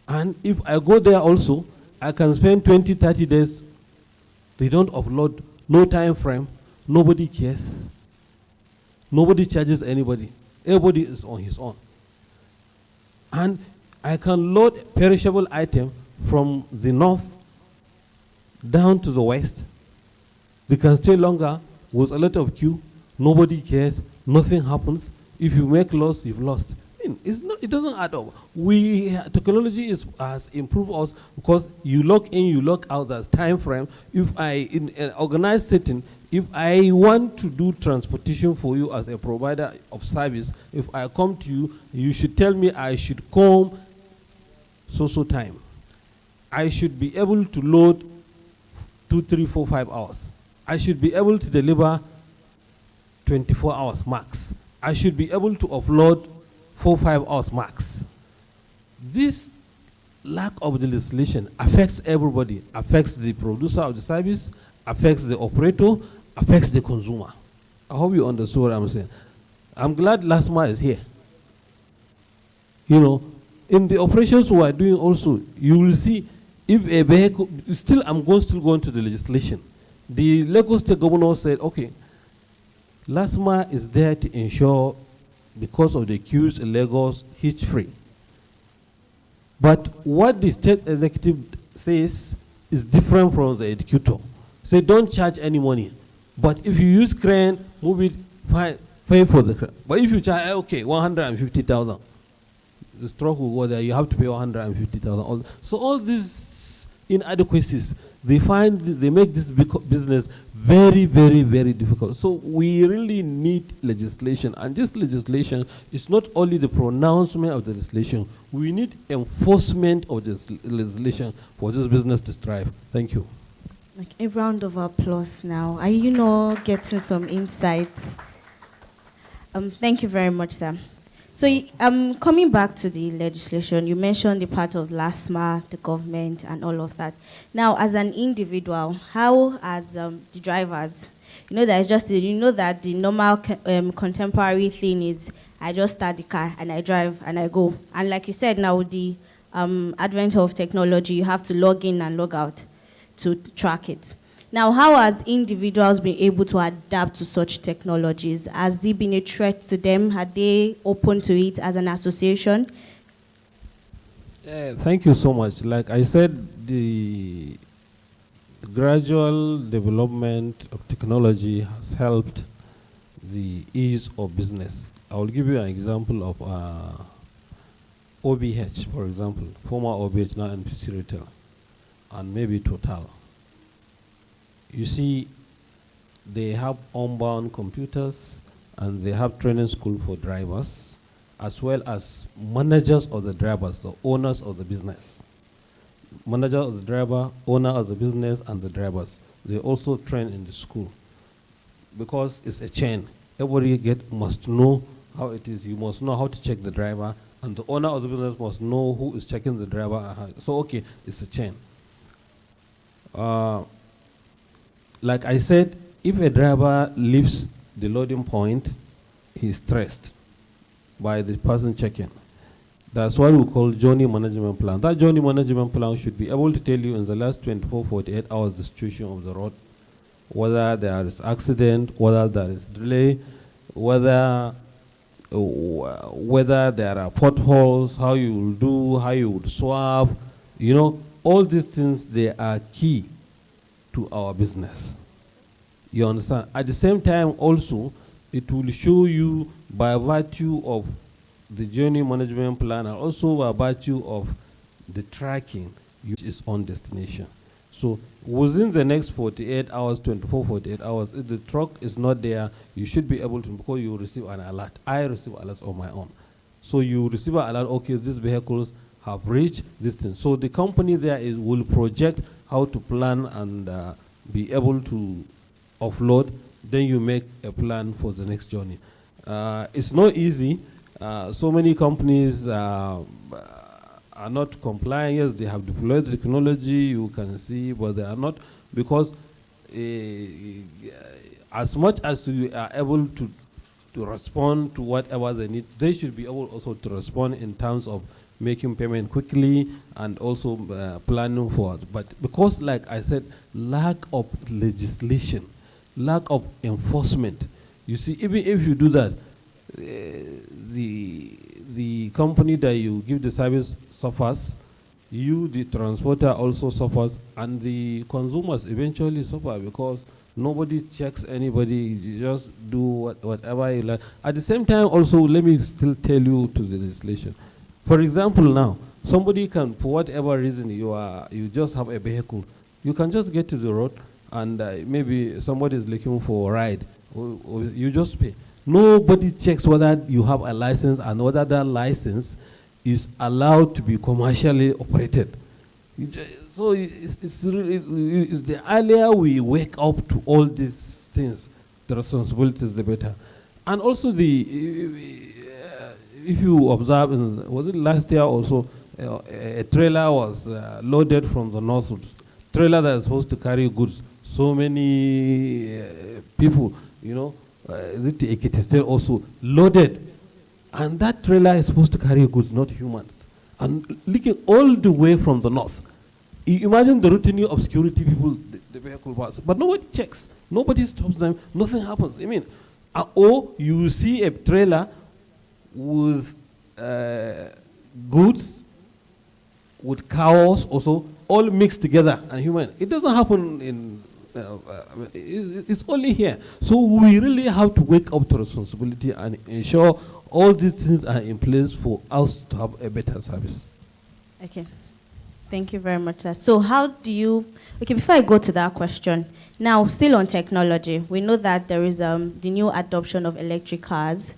And if I go there also, I can spend 20, 30 days. They don't offload, no time frame. Nobody cares. Nobody charges anybody. Everybody is on his own. And I can load perishable item from the north down to the west. They can stay longer with a lot of queue. Nobody cares. Nothing happens. If you make loss, you've lost. It doesn't add up. Technology has improved us because you log in, you log out. There's time frame. If in an organized setting, if I want to do transportation for you as a provider of service, if I come to you, you should tell me I should come so time. I should be able to load 2, 3, 4, 5 hours. I should be able to deliver 24 hours max. I should be able to offload 4, 5 hours max. This lack of the legislation affects everybody, affects the producer of the service, affects the operator, affects the consumer. I hope you understood what I'm saying. I'm glad LASMA is here. You know, in the operations we are doing also, you will see if a vehicle, I'm still going to the legislation. The Lagos State Governor said, okay, LASMA is there to ensure, because of the queues in Lagos, hitch-free. But what the state executive says is different from the executor. Say, don't charge any money. But if you use crane, move it, pay for the crane. But if you charge, okay, 150,000, the stroke will go there, you have to pay 150,000. So all these inadequacies, they make this business very, very, very difficult. So we really need legislation. And this legislation is not only the pronouncement of the legislation, we need enforcement of this legislation for this business to thrive. Thank you. Like a round of applause now. Are you not getting some insights? Thank you very much, sir. So coming back to the legislation, you mentioned the part of LASMA, the government, and all of that. Now, as an individual, how as the drivers, that the normal contemporary thing is I just start the car and I drive and I go. And like you said, now with the advent of technology, you have to log in and log out to track it. Now, how has individuals been able to adapt to such technologies? Has it been a threat to them? Are they open to it as an association? Thank you so much. Like I said, the gradual development of technology has helped the ease of business. I will give you an example of OBH, for example, former OBH, now NPC Retail, and maybe Total. You see, they have on-bound computers, and they have training school for drivers, as well as managers of the drivers, the owners of the business. Manager of the driver, owner of the business, and the drivers. They also train in the school because it's a chain. Everybody must know how it is. You must know how to check the driver, and the owner of the business must know who is checking the driver. So, okay, it's a chain. Like I said, if a driver leaves the loading point, he's stressed by the person checking. That's what we call journey management plan. That journey management plan should be able to tell you in the last 24, 48 hours the situation of the road, whether there is accident, whether there is delay, whether there are potholes, how you will do, how you would swap. You know, all these things, they are key to our business. You understand? At the same time also, it will show you by virtue of the journey management plan and also by virtue of the tracking, which is on destination. So within the next 48 hours, 24, 48 hours, if the truck is not there, you should be able to, because you receive an alert. I receive alerts on my own. So you receive an alert, okay, these vehicles have reached this thing. So the company there will project how to plan and be able to offload. Then you make a plan for the next journey. It's not easy. So many companies are not complying. Yes, they have deployed technology, you can see, but they are not, because as much as you are able to respond to whatever they need, they should be able also to respond in terms of making payment quickly and also planning for it. But because, like I said, lack of legislation, lack of enforcement, you see, even if you do that, the company that you give the service suffers, you, the transporter, also suffers, and the consumers eventually suffer because nobody checks anybody. You just do whatever you like. At the same time, also, let me still tell you to the legislation. For example, now, somebody can, for whatever reason, you just have a vehicle. You can just get to the road, and maybe somebody is looking for a ride, or you just pay. Nobody checks whether you have a license and whether that license is allowed to be commercially operated. So it's the earlier we wake up to all these things, the responsibilities, the better. And also if you observe, was it last year also, a trailer was loaded from the north. Trailer that is supposed to carry goods. So many people, you know, it is still also loaded. And that trailer is supposed to carry goods, not humans. And looking all the way from the north. You imagine the routine of security people, the vehicle pass. But nobody checks. Nobody stops them. Nothing happens. I mean, or you see a trailer with goods, with cows also, all mixed together and human. It doesn't happen in, it's only here. So we really have to wake up to responsibility and ensure all these things are in place for us to have a better service. Okay. Thank you very much, sir. So how do you, okay, before I go to that question, now still on technology, we know that there is the new adoption of electric cars,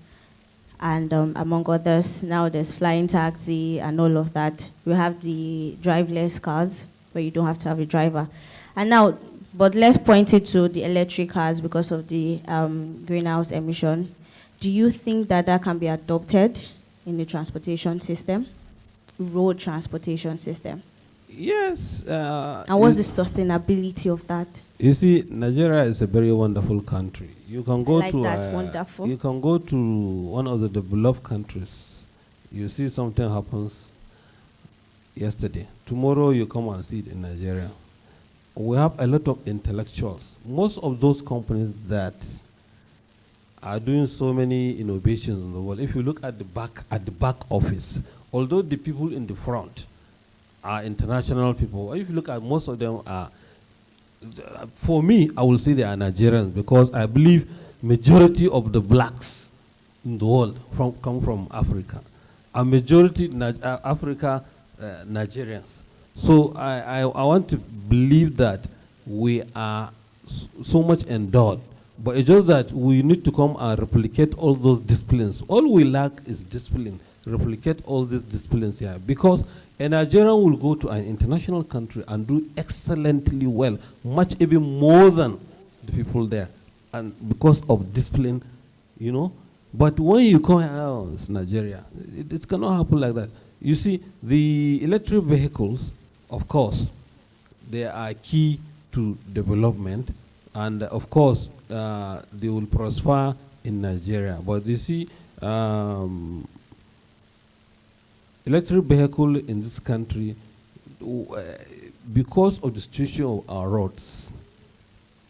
and among others, now there's flying taxi and all of that. We have the driverless cars where you don't have to have a driver. And now, but let's point it to the electric cars because of the greenhouse emission. Do you think that that can be adopted in the transportation system, road transportation system? Yes. And what's the sustainability of that? You see, Nigeria is a very wonderful country. You can go wonderful. You can go to one of the developed countries. You see something happens yesterday. Tomorrow you come and see it in Nigeria. We have a lot of intellectuals. Most of those companies that are doing so many innovations in the world, if you look at the back office, although the people in the front are international people, if you look at most of them are, for me, I will say they are Nigerians, because I believe majority of the blacks in the world come from Africa. A majority Africa Nigerians. So I want to believe that we are so much endowed, but it's just that we need to come and replicate all those disciplines. All we lack is discipline. Replicate all these disciplines here, because a Nigerian will go to an international country and do excellently well, much even more than the people there, and because of discipline, you know. But when you come out, it's Nigeria, it cannot happen like that. You see, the electric vehicles, of course, they are key to development, and of course, they will prosper in Nigeria. But you see, electric vehicle in this country, because of the situation of our roads,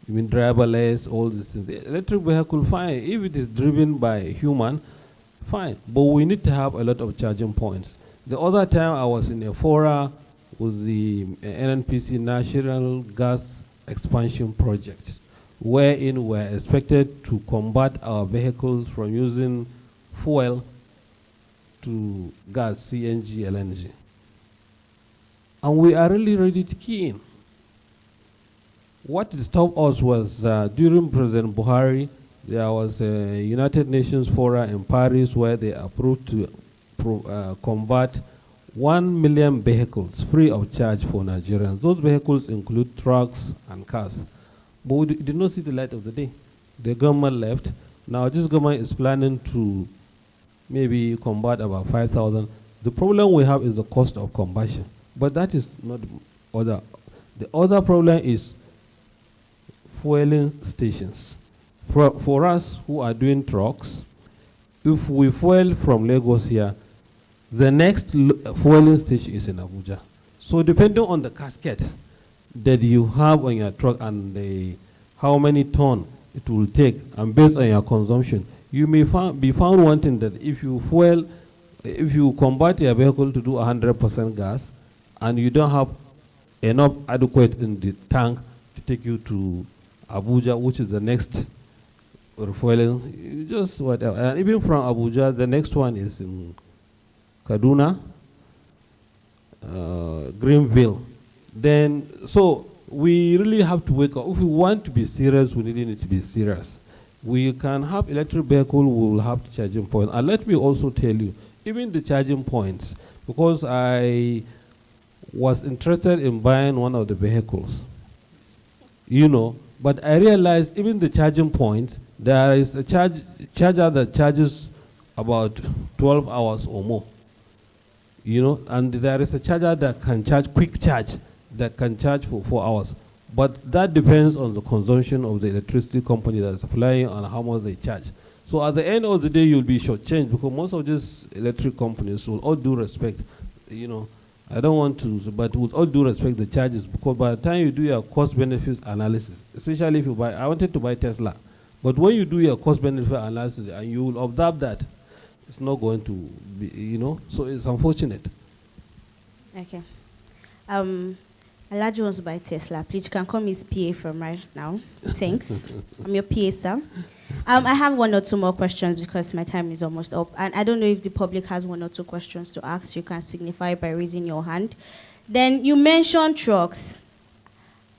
I mean driverless, all these things. The electric vehicle, fine. If it is driven by human, fine. But we need to have a lot of charging points. The other time I was in a fora with the NNPC National Gas Expansion Project, wherein we're expected to convert our vehicles from using fuel to gas, CNG, LNG. And we are really ready to key in. What stopped us was during President Buhari, there was a United Nations Forum in Paris where they approved to convert 1 million vehicles free of charge for Nigerians. Those vehicles include trucks and cars. But we did not see the light of the day. The government left. Now this government is planning to maybe convert about 5,000. The problem we have is the cost of combustion. But that is not the other. The other problem is fueling stations. For us who are doing trucks, if we fuel from Lagos here, the next fueling station is in Abuja. So depending on the casket that you have on your truck and how many ton it will take, and based on your consumption, you may be found wanting that if you convert your vehicle to do 100% gas, and you don't have enough adequate in the tank to take you to Abuja, which is the next refueling, you just whatever. And even from Abuja, the next one is in Kaduna, Greenville. Then, so we really have to wake up. If we want to be serious, we really need to be serious. We can have electric vehicle, we will have the charging point. And let me also tell you, even the charging points, because I was interested in buying one of the vehicles, you know, but I realized even the charging points, there is a charger that charges about 12 hours or more, you know, and there is a charger that can charge, quick charge, that can charge for 4 hours. But that depends on the consumption of the electricity company that is supplying and how much they charge. So at the end of the day, you'll be shortchanged, because most of these electric companies, with all due respect, you know, I don't want to, but with all due respect, the charges, because by the time you do your cost-benefits analysis, especially if you buy, I wanted to buy Tesla, but when you do your cost-benefit analysis, and you will observe that it's not going to be, you know, so it's unfortunate. Okay. Alaji wants to buy Tesla. Please, you can call me his PA from right now. Thanks. I'm your PA, sir. I have one or two more questions because my time is almost up. And I don't know if the public has one or two questions to ask. You can signify by raising your hand. Then you mentioned trucks.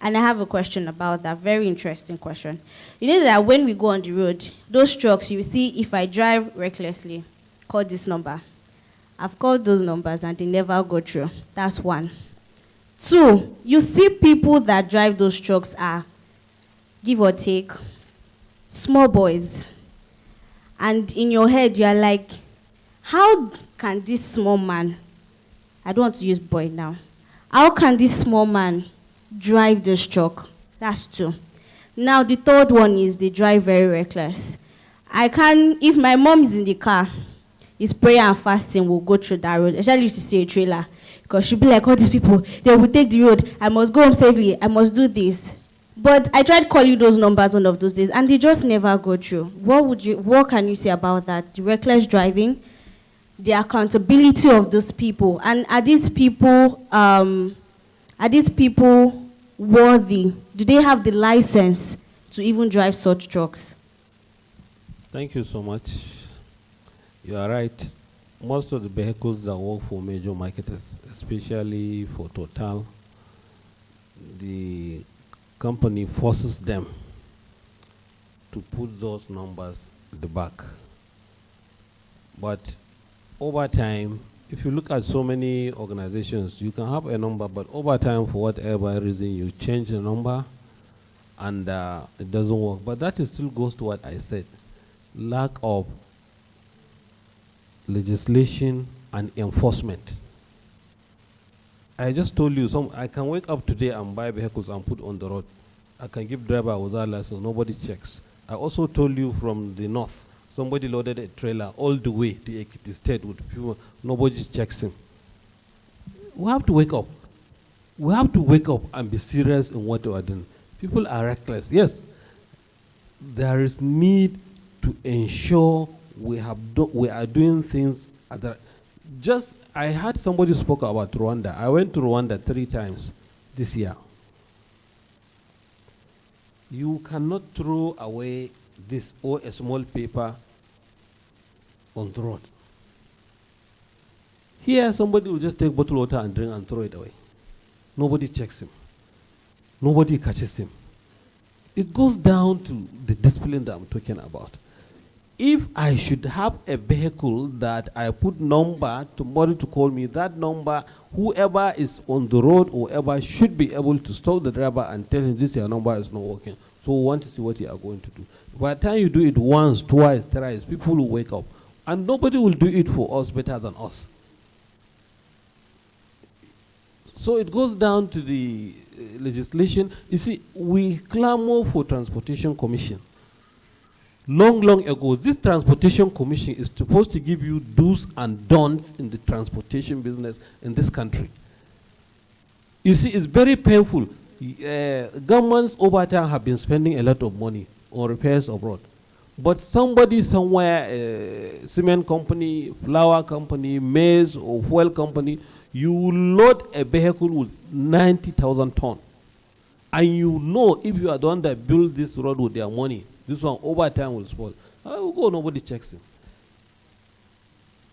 And I have a question about that. Very interesting question. You know that when we go on the road, those trucks, you see, if I drive recklessly, call this number. I've called those numbers and they never go through. That's one. Two, you see people that drive those trucks are, give or take, small boys. And in your head, you're like, how can this small man, I don't want to use boy now, how can this small man drive this truck? That's two. Now, the third one is they drive very reckless. I can, if my mom is in the car, it's prayer and fasting will go through that road. Especially used to see a trailer. Because she'll be like, all these people, they will take the road. I must go home safely. I must do this. But I tried calling you those numbers one of those days, and they just never go through. What can you say about that? The reckless driving, the accountability of those people, and are these people worthy? Do they have the license to even drive such trucks? Thank you so much. You are right. Most of the vehicles that work for major marketers, especially for Total, the company forces them to put those numbers at the back. But over time, if you look at so many organizations, you can have a number, but over time, for whatever reason, you change the number and it doesn't work. But that still goes to what I said, lack of legislation and enforcement. I just told you, I can wake up today and buy vehicles and put on the road. I can give driver without license, nobody checks. I also told you from the north, somebody loaded a trailer all the way to Ekiti State with people, nobody checks him. We have to wake up. We have to wake up and be serious in what we are doing. People are reckless. Yes, there is need to ensure we are doing things at the I heard somebody spoke about Rwanda. I went to Rwanda 3 times this year. You cannot throw away this or a small paper on the road. Here, somebody will just take bottled water and drink and throw it away. Nobody checks him. Nobody catches him. It goes down to the discipline that I'm talking about. If I should have a vehicle that I put number tomorrow to call me, that number, whoever is on the road or whoever should be able to stop the driver and tell him this your number is not working. So we want to see what you are going to do. By the time you do it once, twice, thrice, people will wake up. And nobody will do it for us better than us. So it goes down to the legislation. You see, we clamor for Transportation Commission. Long ago, this Transportation Commission is supposed to give you do's and don'ts in the transportation business in this country. You see, it's very painful. Governments over time have been spending a lot of money on repairs of road. But somebody somewhere, cement company, flour company, maize or fuel company, you load a vehicle with 90,000 tons. And you know if you are the one that built this road with their money, this one over time will spoil. I will go, nobody checks him.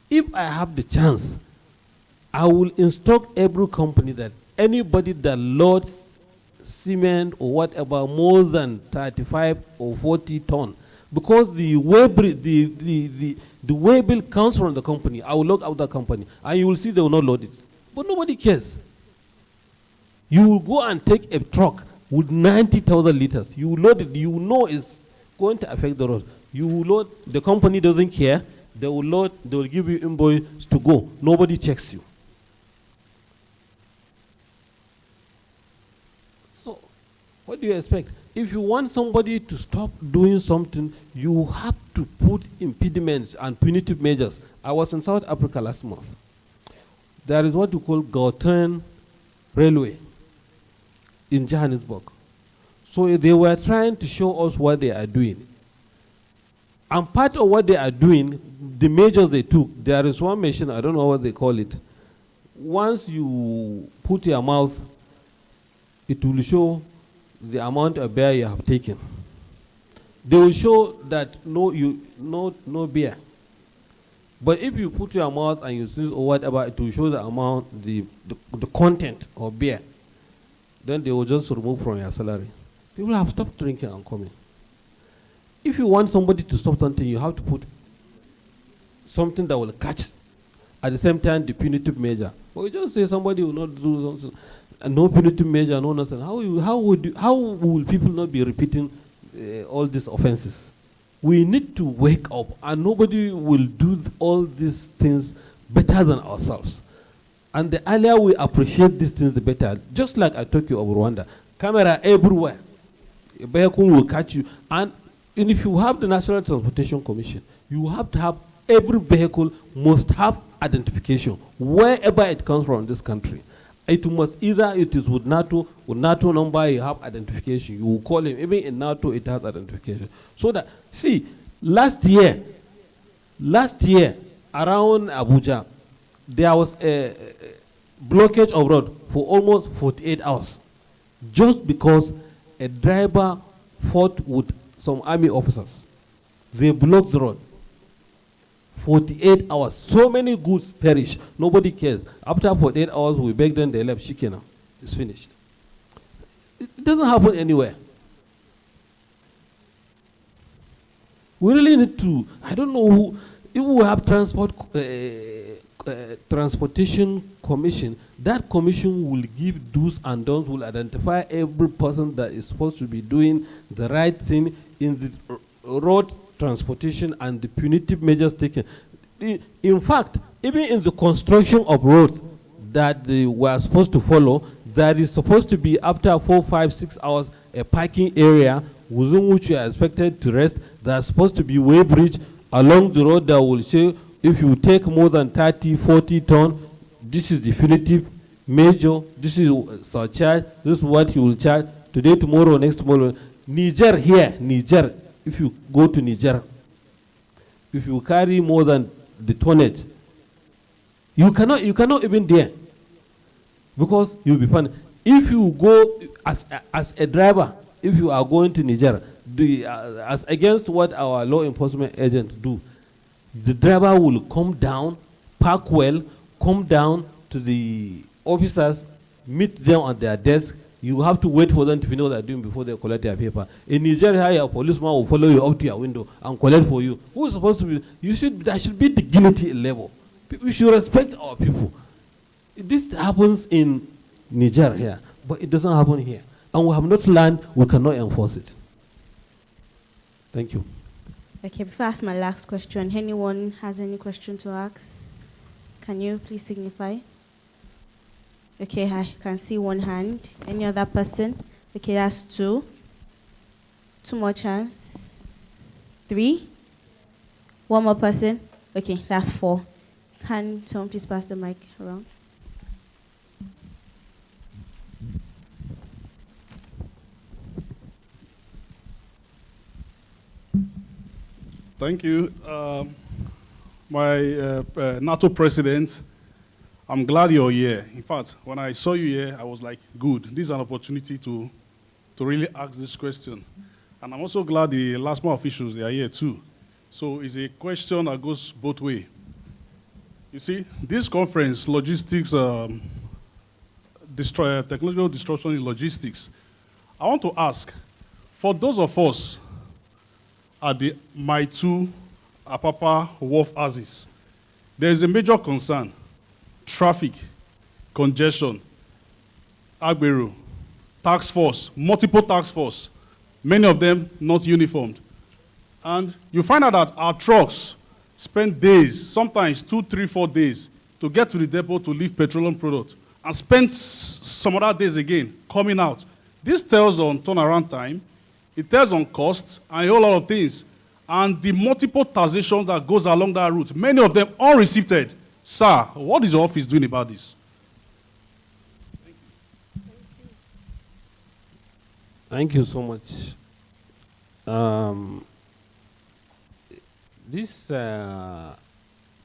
If I have the chance, I will instruct every company that anybody that loads cement or whatever more than 35 or 40 tons, because the way bill comes from the company, I will look out the company, and you will see they will not load it. But nobody cares. You will go and take a truck with 90,000 liters. You load it, you know it's going to affect the road. You load, the company doesn't care. They will load, they will give you invoice to go. Nobody checks you. So, what do you expect? If you want somebody to stop doing something, you have to put impediments and punitive measures. I was in South Africa last month. There is what you call Gauteng Railway in Johannesburg. So they were trying to show us what they are doing. And part of what they are doing, the measures they took, there is one machine, I don't know what they call it. Once you put your mouth, it will show the amount of beer you have taken. They will show that no beer. But if you put your mouth and you sneeze or whatever, it will show the amount, the content of beer. Then they will just remove from your salary. People have stopped drinking and coming. If you want somebody to stop something, you have to put something that will catch. At the same time, the punitive measure. But you just say somebody will not do something, and no punitive measure, no nothing. How will people not be repeating all these offenses? We need to wake up, and nobody will do all these things better than ourselves. And the earlier we appreciate these things, the better. Just like I told you of Rwanda, camera everywhere. A vehicle will catch you. And if you have the National Transportation Commission, you have to have every vehicle must have identification wherever it comes from in this country. It must either it is with NATO number, you have identification. You will call him. Even in NATO, it has identification. So that, see, last year, around Abuja, there was a blockage of road for almost 48 hours just because a driver fought with some army officers. They block the road. 48 hours. So many goods perish. Nobody cares. After 48 hours, we beg them, they left. Shikena. It's finished. It doesn't happen anywhere. We really need to, I don't know who, if we have transportation commission, that commission will give do's and don'ts, will identify every person that is supposed to be doing the right thing in the road transportation and the punitive measures taken. In fact, even in the construction of roads that they were supposed to follow, that is supposed to be after 4, 5, 6 hours a parking area within which you are expected to rest. There's supposed to be way bridge along the road that will say if you take more than 30, 40 tons, this is definitive measure, this is surcharge, this is what you will charge today, tomorrow, next tomorrow. Niger here, Niger, if you go to Niger, if you carry more than the tonnage, you cannot even dare, because you'll be punished. If you go as a driver, if you are going to Niger, as against what our law enforcement agents do, the driver will come down, park well, come down to the officers, meet them on their desk. You have to wait for them to finish what they're doing before they collect their paper. In Nigeria, a policeman will follow you up to your window and collect for you. Who is supposed to be? There should be dignity level. We should respect our people. This happens in Niger here, but it doesn't happen here. And we have not learned, we cannot enforce it. Thank you. Okay, before I ask my last question, anyone has any question to ask? Can you please signify? Okay, I can see one hand. Any other person? Okay, that's 2. 2 more chance. 3. 1 more person. Okay, that's 4. Can someone please pass the mic around? Thank you. My NATO president, I'm glad you're here. In fact, when I saw you here, I was like, good. This is an opportunity to really ask this question. And I'm also glad the LASMA officials, they are here too. So it's a question that goes both ways. You see, this conference, logistics, technological disruption in logistics, I want to ask, for those of us at the Maitu Apapa Wharf Axis, there is a major concern: traffic, congestion, Agbero, task force, multiple task force, many of them not uniformed. And you find out that our trucks spend days, sometimes 2, 3, 4 days, to get to the depot to lift petroleum products, and spend some other days again coming out. This tells on turnaround time, it tells on costs, and a whole lot of things. And the multiple taxations that goes along that route, many of them unreceipted. Sir, what is your office doing about this? Thank you so much. This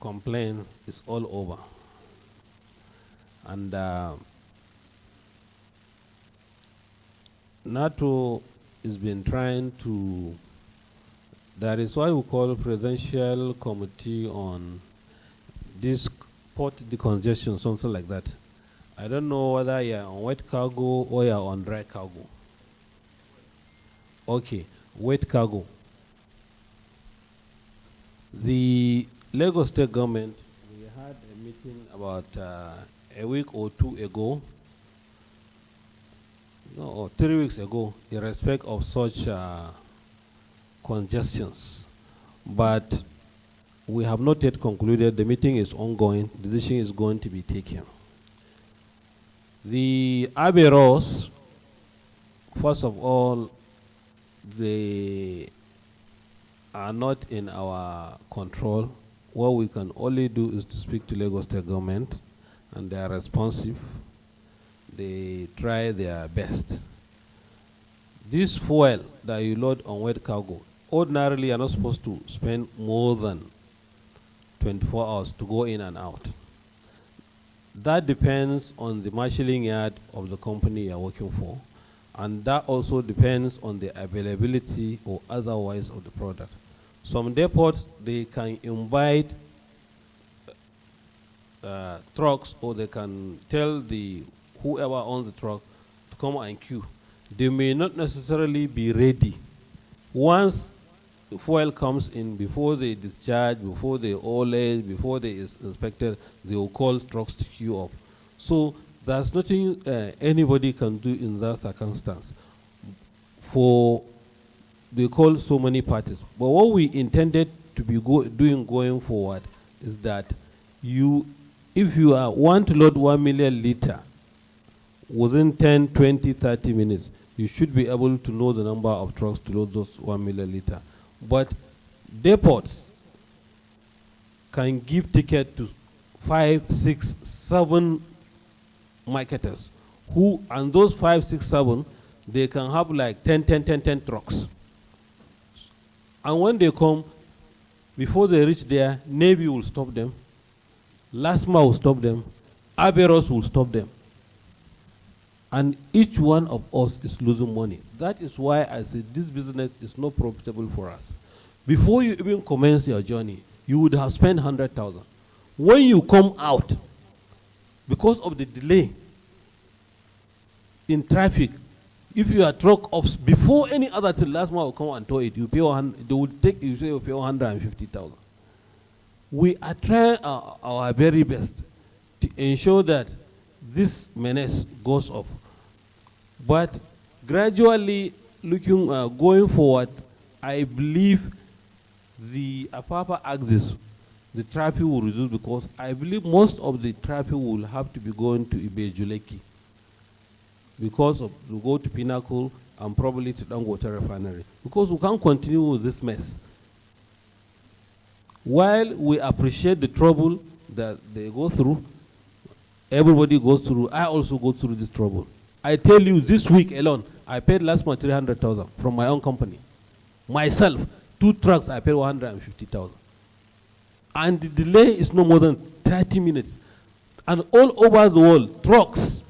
complaint is all over. And NATO has been trying to, that is why we call Presidential Committee on this port decongestion, something like that. I don't know whether you're on wet cargo or you're on dry cargo. Okay, wet cargo. The Lagos State government, we had a meeting about a week or 2 ago, no, or 3 weeks ago, in respect of such congestions. But we have not yet concluded. The meeting is ongoing. Decision is going to be taken. The Aberos, first of all, they are not in our control. What we can only do is to speak to Lagos State government, and they are responsive. They try their best. This fuel that you load on wet cargo, ordinarily you're not supposed to spend more than 24 hours to go in and out. That depends on the marshalling yard of the company you're working for, and that also depends on the availability or otherwise of the product. Some depots, they can invite trucks, or they can tell the whoever owns the truck to come and queue. They may not necessarily be ready. Once the fuel comes in, before they discharge, before they oil it, before they is inspected, they will call trucks to queue up. So there's nothing anybody can do in that circumstance. They call so many parties. But what we intended to be doing going forward is that if you want to load 1 million liter within 10, 20, 30 minutes, you should be able to know the number of trucks to load those 1 million liter. But depots can give ticket to 5, 6, 7 marketers and those 5, 6, 7, they can have like 10 trucks. And when they come, before they reach there, Navy will stop them, LASMA will stop them, Aberos will stop them. And each one of us is losing money. That is why I said this business is not profitable for us. Before you even commence your journey, you would have spent 100,000. When you come out, because of the delay in traffic, if you are truck ops, before any other thing, LASMA will come and tow it. You pay 100, they will take you, say you pay 150,000. We are trying our very best to ensure that this menace goes off. But gradually, going forward, I believe the Apapa axis, the traffic will reduce, because I believe most of the traffic will have to be going to Ibejuleki, because we go to Pinnacle and probably to Dangote refinery, because we can't continue with this mess. While we appreciate the trouble that they go through, everybody goes through, I also go through this trouble. I tell you, this week alone, I paid last month 300,000 from my own company. Myself, 2 trucks, I paid 150,000. And the delay is no more than 30 minutes. And all over the world, trucks,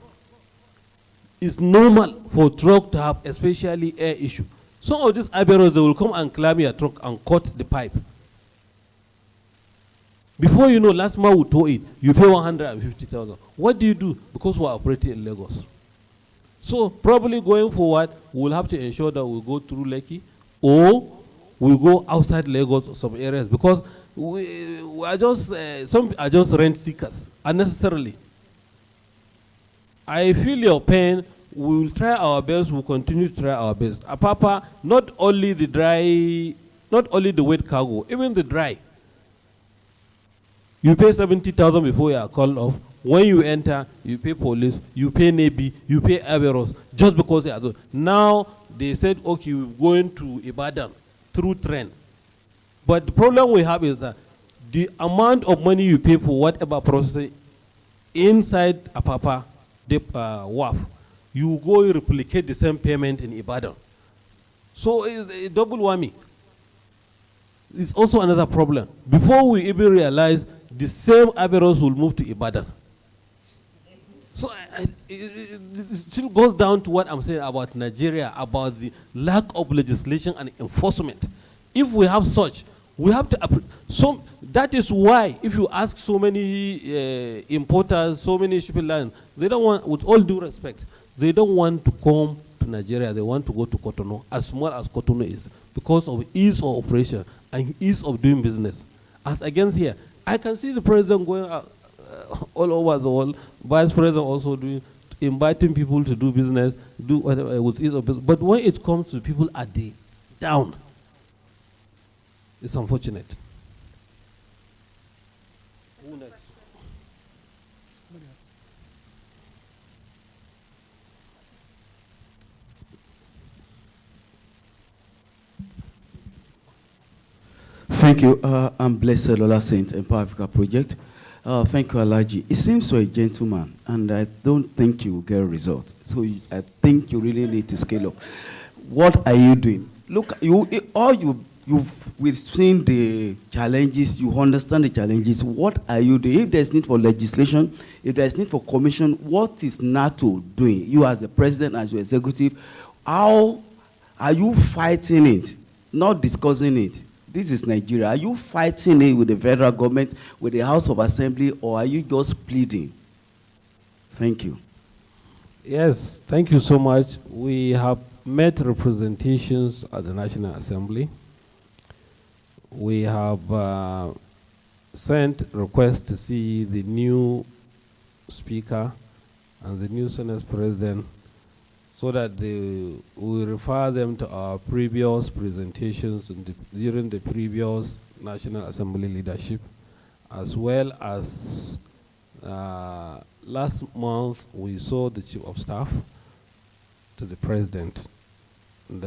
it's normal for truck to have especially air issue. Some of these Iberos, they will come and climb your truck and cut the pipe. Before you know, LASMA will tow it, you pay 150,000. What do you do? Because we're operating in Lagos. So probably going forward, we'll have to ensure that we go through Lekki, or we go outside Lagos or some areas, because we are just, some are just rent seekers, unnecessarily. I feel your pain. We will try our best. We'll continue to try our best. Apapa, not only the dry, not only the wet cargo, even the dry. You pay 70,000 before you are called off. When you enter, you pay police, you pay Navy, you pay Averos, just because they are those. Now they said, okay, we're going to Ibadan through train. But the problem we have is that the amount of money you pay for whatever processing inside Apapa, the WAF, you go replicate the same payment in Ibadan. So it's a double whammy. It's also another problem. Before we even realize, the same Aberos will move to Ibadan. So it still goes down to what I'm saying about Nigeria, about the lack of legislation and enforcement. If we have such, we have to, that is why, if you ask so many importers, so many shipping lines, they don't want, with all due respect, they don't want to come to Nigeria, they want to go to Cotonou, as small as Cotonou is, because of ease of operation and ease of doing business. As against here, I can see the president going all over the world, vice president also doing, inviting people to do business, do whatever with ease of business. But when it comes to people at the down, it's unfortunate. Who next? Thank you. I'm Blessed Lola Saint, Empower Africa Project. Thank you, Alaji. It seems you're a gentleman, and I don't think you will get a result. So I think you really need to scale up. What are you doing? Look, we've seen the challenges, you understand the challenges. What are you doing? If there's need for legislation, if there's need for commission, what is NATO doing? You as the president, as your executive, how are you fighting it, not discussing it? This is Nigeria. Are you fighting it with the federal government, with the House of Assembly, or are you just pleading? Thank you. Yes, thank you so much. We have met representations at the National Assembly. We have sent requests to see the new Speaker and the new Senate President so that we refer them to our previous presentations during the previous National Assembly leadership, as well as last month we saw the Chief of Staff to the President. And,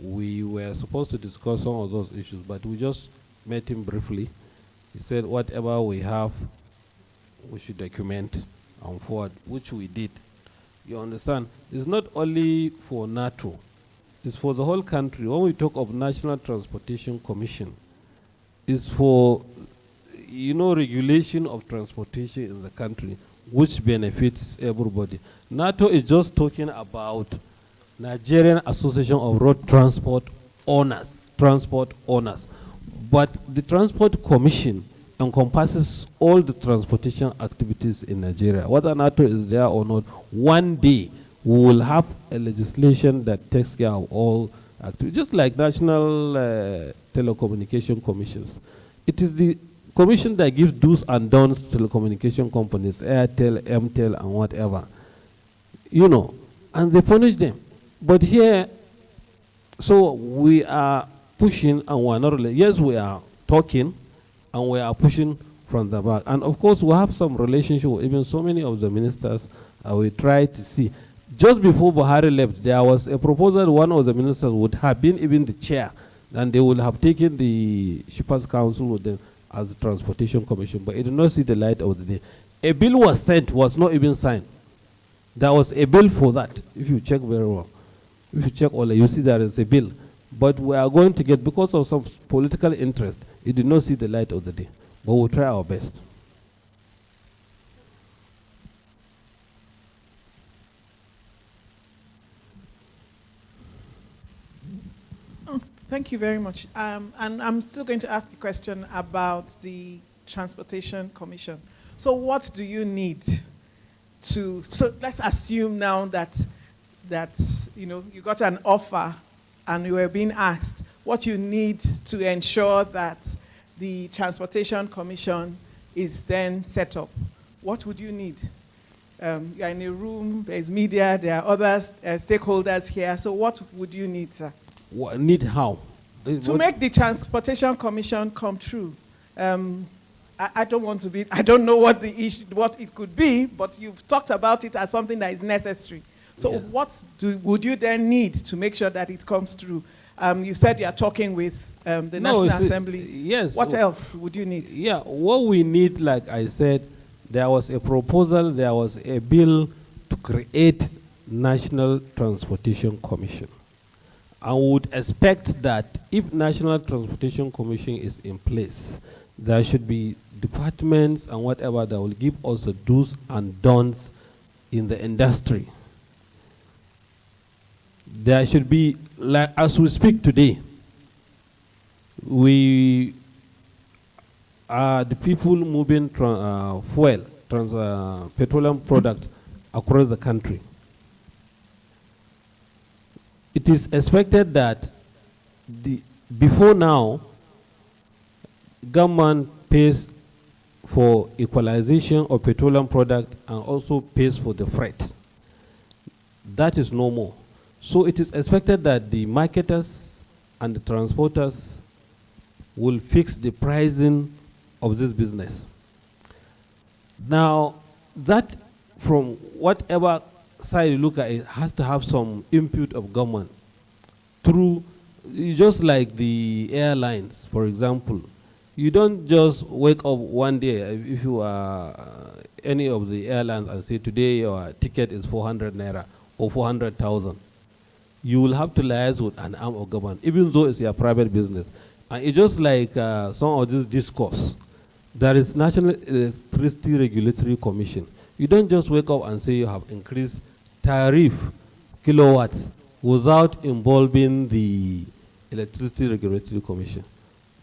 we were supposed to discuss some of those issues, but we just met him briefly. He said whatever we have, we should document and forward, which we did. You understand? It's not only for NATO, it's for the whole country. When we talk of National Transportation Commission, it's for, regulation of transportation in the country, which benefits everybody. NATO is just talking about Nigerian Association of Road Transport Owners. But the Transport Commission encompasses all the transportation activities in Nigeria. Whether NATO is there or not, one day we will have a legislation that takes care of all activities, just like National Telecommunication Commissions. It is the commission that gives do's and don'ts to telecommunication companies, Airtel, MTEL, and whatever. And they punish them. But here, so we are pushing and we're not, yes, we are talking and we are pushing from the back. And of course, we have some relationship with even so many of the ministers. We try to see. Just before Buhari left, there was a proposal one of the ministers would have been even the chair, and they would have taken the Shippers Council with them as the Transportation Commission, but it did not see the light of the day. A bill was sent, was not even signed. There was a bill for that, if you check very well. If you check all, you see there is a bill. But we are going to get, because of some political interest, it did not see the light of the day. But we'll try our best. Thank you very much. And I'm still going to ask a question about the Transportation Commission. So what do you need to, so let's assume now that you got an offer and you were being asked what you need to ensure that the Transportation Commission is then set up. What would you need? You're in a room, there's media, there are other stakeholders here. So what would you need, sir? What, need how? To make the Transportation Commission come true. I don't want to be, I don't know what the issue, what it could be, but you've talked about it as something that is necessary. So yes. What would you then need to make sure that it comes through? You said you are talking with the National Assembly. Yes. What else would you need? Yeah, what we need, like I said, there was a proposal, there was a bill to create National Transportation Commission. I would expect that if National Transportation Commission is in place, there should be departments and whatever that will give us the do's and don'ts in the industry. There should be, like as we speak today, we are the people moving petroleum product across the country. It is expected that before now, government pays for equalization of petroleum product and also pays for the freight. That is no more. So it is expected that the marketers and the transporters will fix the pricing of this business. Now, that from whatever side you look at, it has to have some input of government through, just like the airlines, for example. You don't just wake up one day, if you are any of the airlines, and say today your ticket is 400 naira or 400,000. You will have to liaise with an arm of government, even though it's your private business. And it's just like some of this discourse. There is National Electricity Regulatory Commission. You don't just wake up and say you have increased tariff kilowatts without involving the Electricity Regulatory Commission.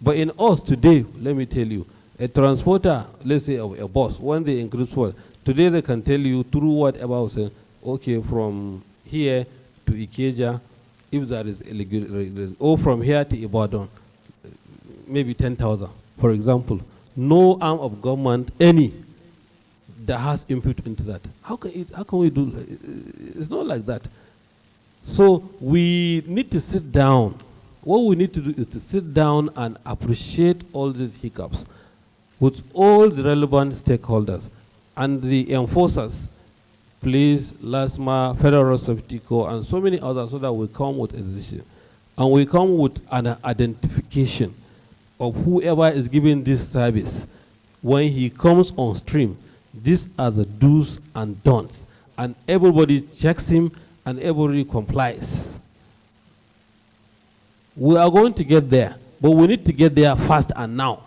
But in us today, let me tell you, a transporter, let's say a bus, when they increase fuel, today they can tell you through whatever I was saying, okay, from here to Ikeja, if there is illegal, or from here to Ibadan, maybe 10,000, for example. No arm of government, any, that has input into that. How can we do? It's not like that. So we need to sit down. What we need to do is to sit down and appreciate all these hiccups with all the relevant stakeholders and the enforcers, police, LASMA, Federal Safety Corps, and so many others, so that we come with a decision. And we come with an identification of whoever is giving this service. When he comes on stream, these are the do's and don'ts. And everybody checks him and everybody complies. We are going to get there, but we need to get there fast and now.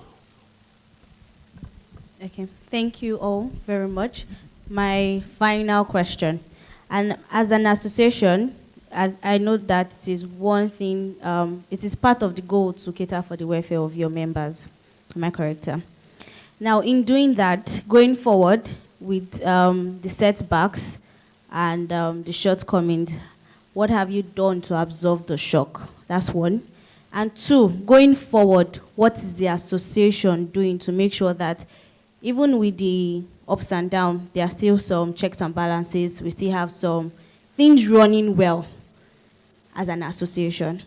Okay, thank you all very much. My final question, and as an association, I know that it is one thing, it is part of the goal to cater for the welfare of your members. Am I correct, sir? Now, in doing that, going forward with the setbacks and the shortcomings, what have you done to absorb the shock? That's one. And two, going forward, what is the association doing to make sure that even with the ups and downs, there are still some checks and balances, we still have some things running well as an association,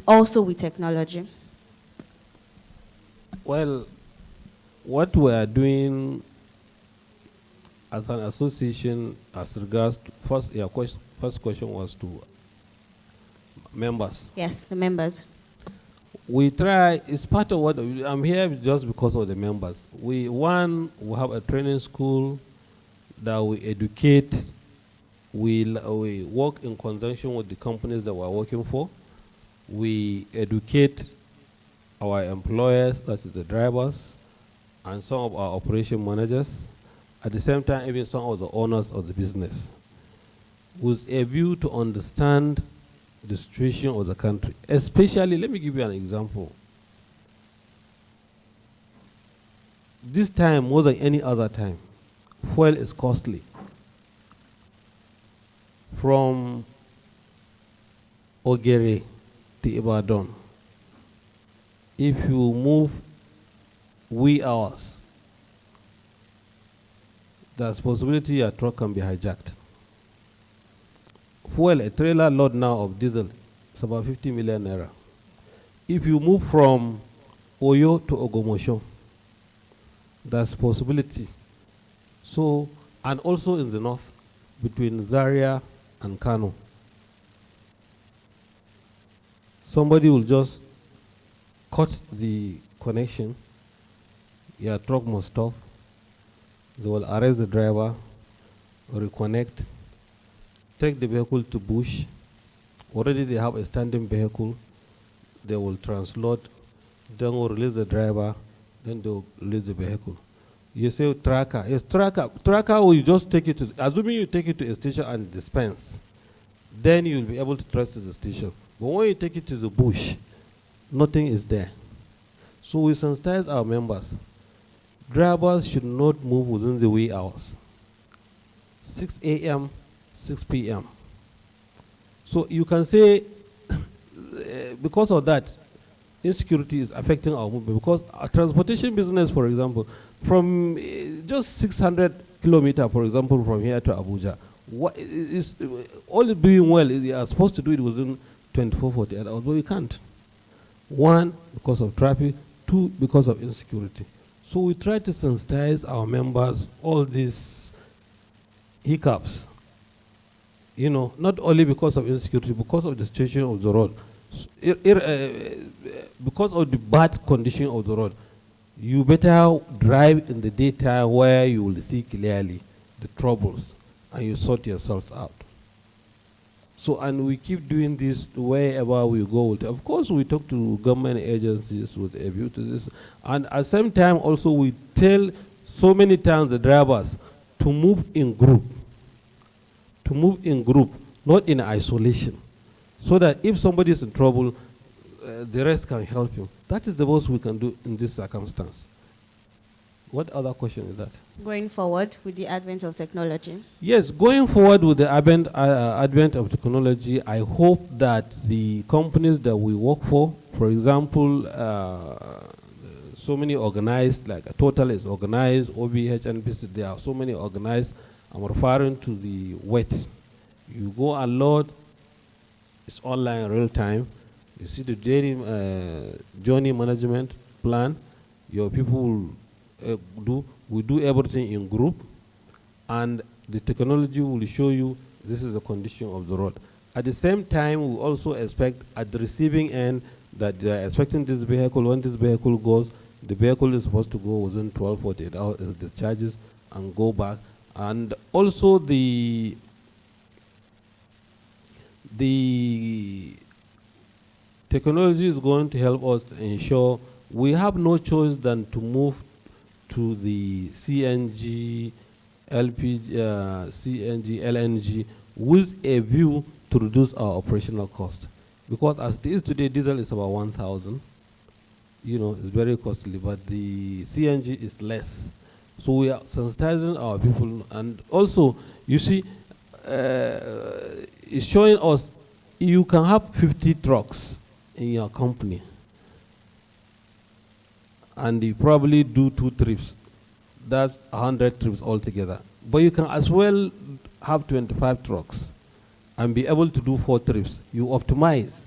also with technology? Well, what we are doing as an association as regards to, first question was to members. Yes, the members. We try, it's part of what, I'm here just because of the members. We have a training school that we educate. We work in conjunction with the companies that we're working for. We educate our employers, that is the drivers, and some of our operation managers. At the same time, even some of the owners of the business, with a view to understand the situation of the country. Especially, let me give you an example. This time, more than any other time, fuel is costly. From Ogere to Ibadan, if you move wee hours, there's possibility your truck can be hijacked. Fuel, a trailer load now of diesel, is about 50 million naira. If you move from Oyo to Ogomosho, there's possibility. So, and also in the north, between Zaria and Kano, somebody will just cut the connection, your truck must stop, they will arrest the driver, reconnect, take the vehicle to bush. Already they have a standing vehicle, they will transload, then will release the driver, then they'll release the vehicle. You say tracker. Yes, tracker. Tracker will just take it to, assuming you take it to a station and dispense, then you'll be able to trace to the station. But when you take it to the bush, nothing is there. So we sensitize our members. Drivers should not move within the wee hours. 6 a.m., 6 p.m. So you can say, because of that, insecurity is affecting our movement. Because our transportation business, for example, from just 600 kilometers, for example, from here to Abuja, what is all doing well is you are supposed to do it within 24, 48 hours, but we can't. One, because of traffic. Two, because of insecurity. So we try to sensitize our members all these hiccups. You know, not only because of insecurity, because of the situation of the road. Because of the bad condition of the road, you better drive in the daytime where you will see clearly the troubles and you sort yourselves out. So, and we keep doing this wherever we go. Of course, we talk to government agencies with a view to this. And at the same time, also, we tell so many times the drivers to move in group. To move in group, not in isolation. So that if somebody is in trouble, the rest can help you. That is the most we can do in this circumstance. What other question is that? Going forward with the advent of technology. Yes, going forward with the advent of technology, I hope that the companies that we work for example, so many organized, like Total is organized, OBH, NBC, there are so many organized. I'm referring to the wet. You go and load, it's online real time. You see the journey management plan, your people we do everything in group, and the technology will show you this is the condition of the road. At the same time, we also expect at the receiving end that they are expecting this vehicle, when this vehicle goes, the vehicle is supposed to go within 12, 48 hours, the charges, and go back. And also the technology is going to help us ensure we have no choice than to move to the CNG, LPG, CNG, LNG, with a view to reduce our operational cost. Because as it is today, diesel is about 1,000. You know, it's very costly, but the CNG is less. So we are sensitizing our people. And also, you see, it's showing us you can have 50 trucks in your company, and you probably do 2 trips. That's 100 trips altogether. But you can as well have 25 trucks and be able to do 4 trips. You optimize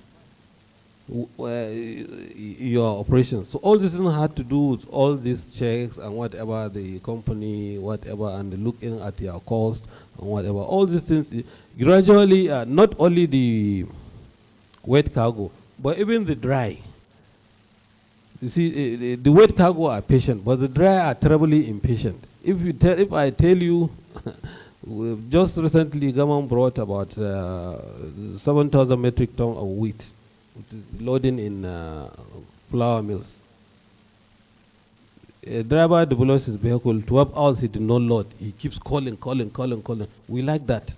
your operations. So all this had to do with all these checks and whatever the company, whatever, and looking at your cost and whatever. All these things gradually, not only the wet cargo, but even the dry. You see, the wet cargo are patient, but the dry are terribly impatient. If I tell you, just recently, government brought about 7,000 metric tons of wheat, loading in flour mills. A driver deploys his vehicle, 12 hours he did not load. He keeps calling. We like that.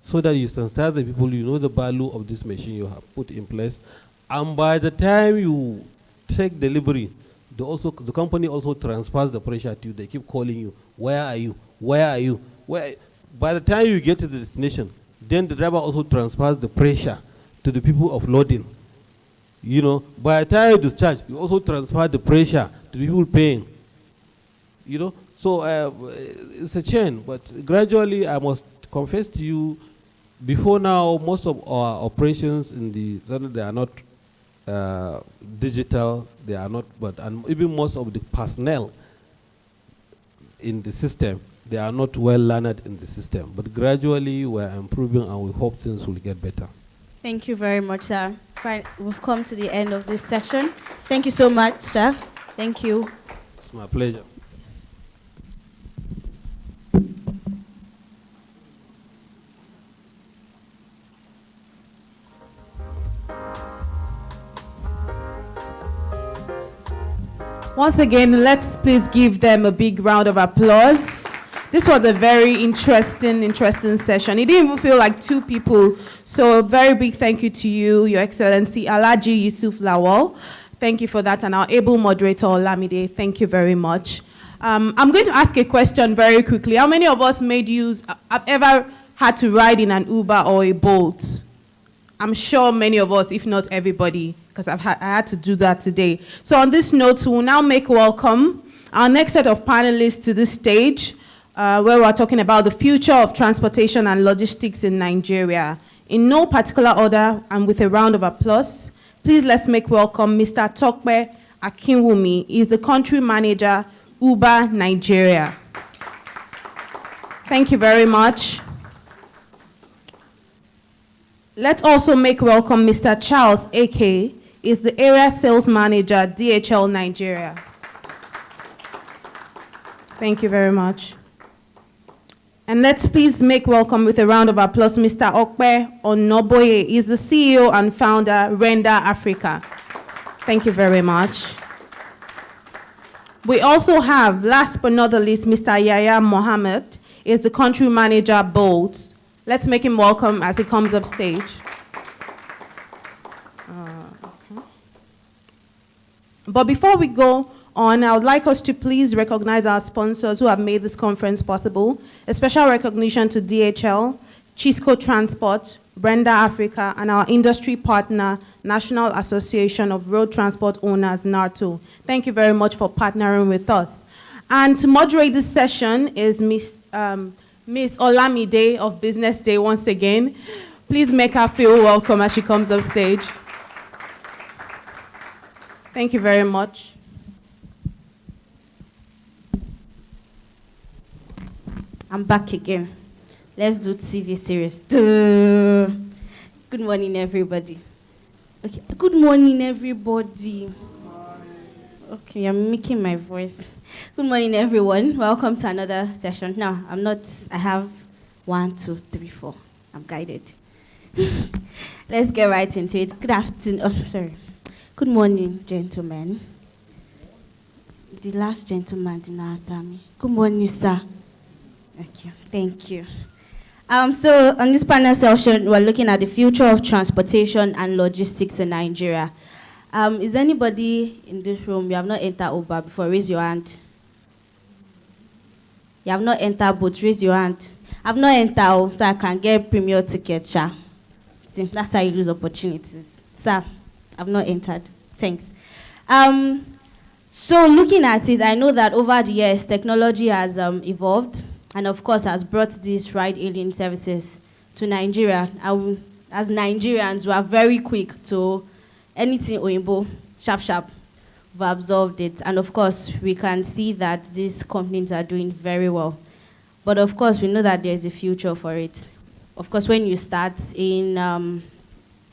So that you sensitize the people, you know the value of this machine you have put in place. And by the time you take delivery, the company also transfers the pressure to you. They keep calling you. Where are you? Where are you? By the time you get to the destination, then the driver also transfers the pressure to the people of loading. You know, by the time you discharge, you also transfer the pressure to the people paying. You know, so it's a chain. But gradually, I must confess to you, before now, most of our operations in the center, they are not digital, they are not, and even most of the personnel in the system, they are not well learned in the system. But gradually, we're improving, and we hope things will get better. Thank you very much, sir. Fine. We've come to the end of this session. Thank you so much, sir. Thank you. It's my pleasure. Once again, let's please give them a big round of applause. This was a very interesting session. It didn't even feel like 2 people. So a very big thank you to you, Your Excellency Alhaji Yusuf Lawal. Thank you for that. And our able moderator, Olamide, thank you very much. I'm going to ask a question very quickly. How many of us have ever had to ride in an Uber or a Bolt? I'm sure many of us, if not everybody, because I had to do that today. So on this note, we'll now make welcome our next set of panelists to this stage, where we're talking about the future of transportation and logistics in Nigeria. In no particular order, and with a round of applause, please let's make welcome Mr. Tokpe Akinwumi. He's the country manager, Uber Nigeria. Thank you very much. Let's also make welcome Mr. Charles Ake, is the area sales manager, DHL Nigeria. Thank you very much. And let's please make welcome with a round of applause Mr. Okpe Onoboye. He's the CEO and founder, Render Africa. Thank you very much. We also have, last but not the least, Mr. Yaya Mohammed, is the country manager, Bolt. Let's make him welcome as he comes up stage. Okay. But before we go on, I would like us to please recognize our sponsors who have made this conference possible. A special recognition to DHL, Chisco Transport, Brenda Africa, and our industry partner, National Association of Road Transport Owners, NARTO. Thank you very much for partnering with us. And to moderate this session is Miss Olamide of Business Day once again. Please make her feel welcome as she comes up stage. Thank you very much. I'm back again. Let's do TV series. Duh. Good morning, everybody. Okay. Good morning, everybody. Okay, I'm making my voice. Good morning, everyone. Welcome to another session. Now, I have 1, 2, 3, 4. I'm guided. Let's get right into it. Good afternoon. Oh, sorry. Good morning, gentlemen. The last gentleman did not answer me. Good morning, sir. Okay, thank you. So on this panel session, we're looking at the future of transportation and logistics in Nigeria. Is anybody in this room, you have not entered Uber before? Raise your hand. You have not entered boat, raise your hand. I've not entered, so I can get premium ticket, sha. See, that's how you lose opportunities. Sir, I've not entered. Thanks. So looking at it, I know that over the years, technology has evolved and, of course, has brought these ride-hailing services to Nigeria. And as Nigerians, we are very quick to anything Oyinbo, sharp, sharp. We've absorbed it. And, of course, we can see that these companies are doing very well. But, of course, we know that there's a future for it. Of course, when you start in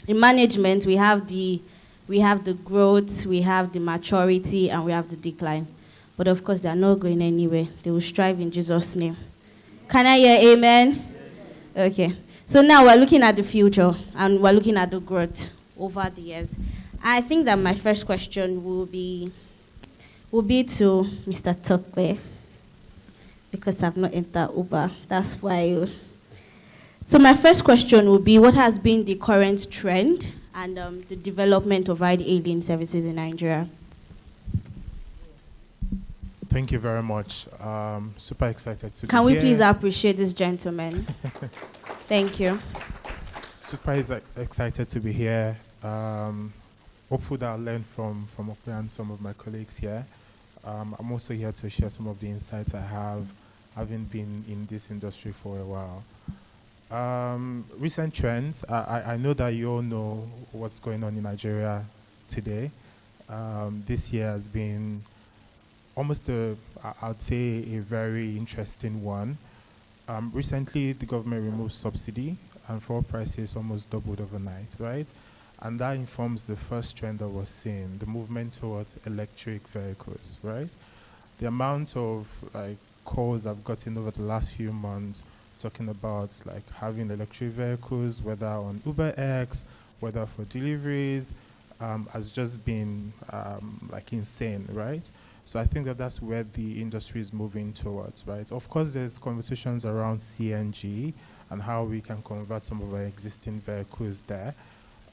management, we have the growth, we have the maturity, and we have the decline. But of course, they are not going anywhere. They will strive in Jesus' name. Can I hear amen? Okay. So now we're looking at the future, and we're looking at the growth over the years. I think that my first question will be to Mr. Tokwe, because I've not entered Uber. That's why. So my first question will be, what has been the current trend and the development of ride-hailing services in Nigeria? Thank you very much. Super excited to be here. Can we please appreciate this gentleman? Thank you. Super excited to be here. Hopefully that I'll learn from Okwe and some of my colleagues here. I'm also here to share some of the insights I have, having been in this industry for a while. Recent trends, I know that you all know what's going on in Nigeria today. This year has been almost I'd say a very interesting one. Recently, the government removed subsidy and fuel prices almost doubled overnight, right? And that informs the first trend that we're seeing, the movement towards electric vehicles, right? The amount of calls I've gotten over the last few months talking about having electric vehicles, whether on UberX, whether for deliveries, has just been insane, right? So I think that that's where the industry is moving towards, right? Of course, there's conversations around CNG and how we can convert some of our existing vehicles there.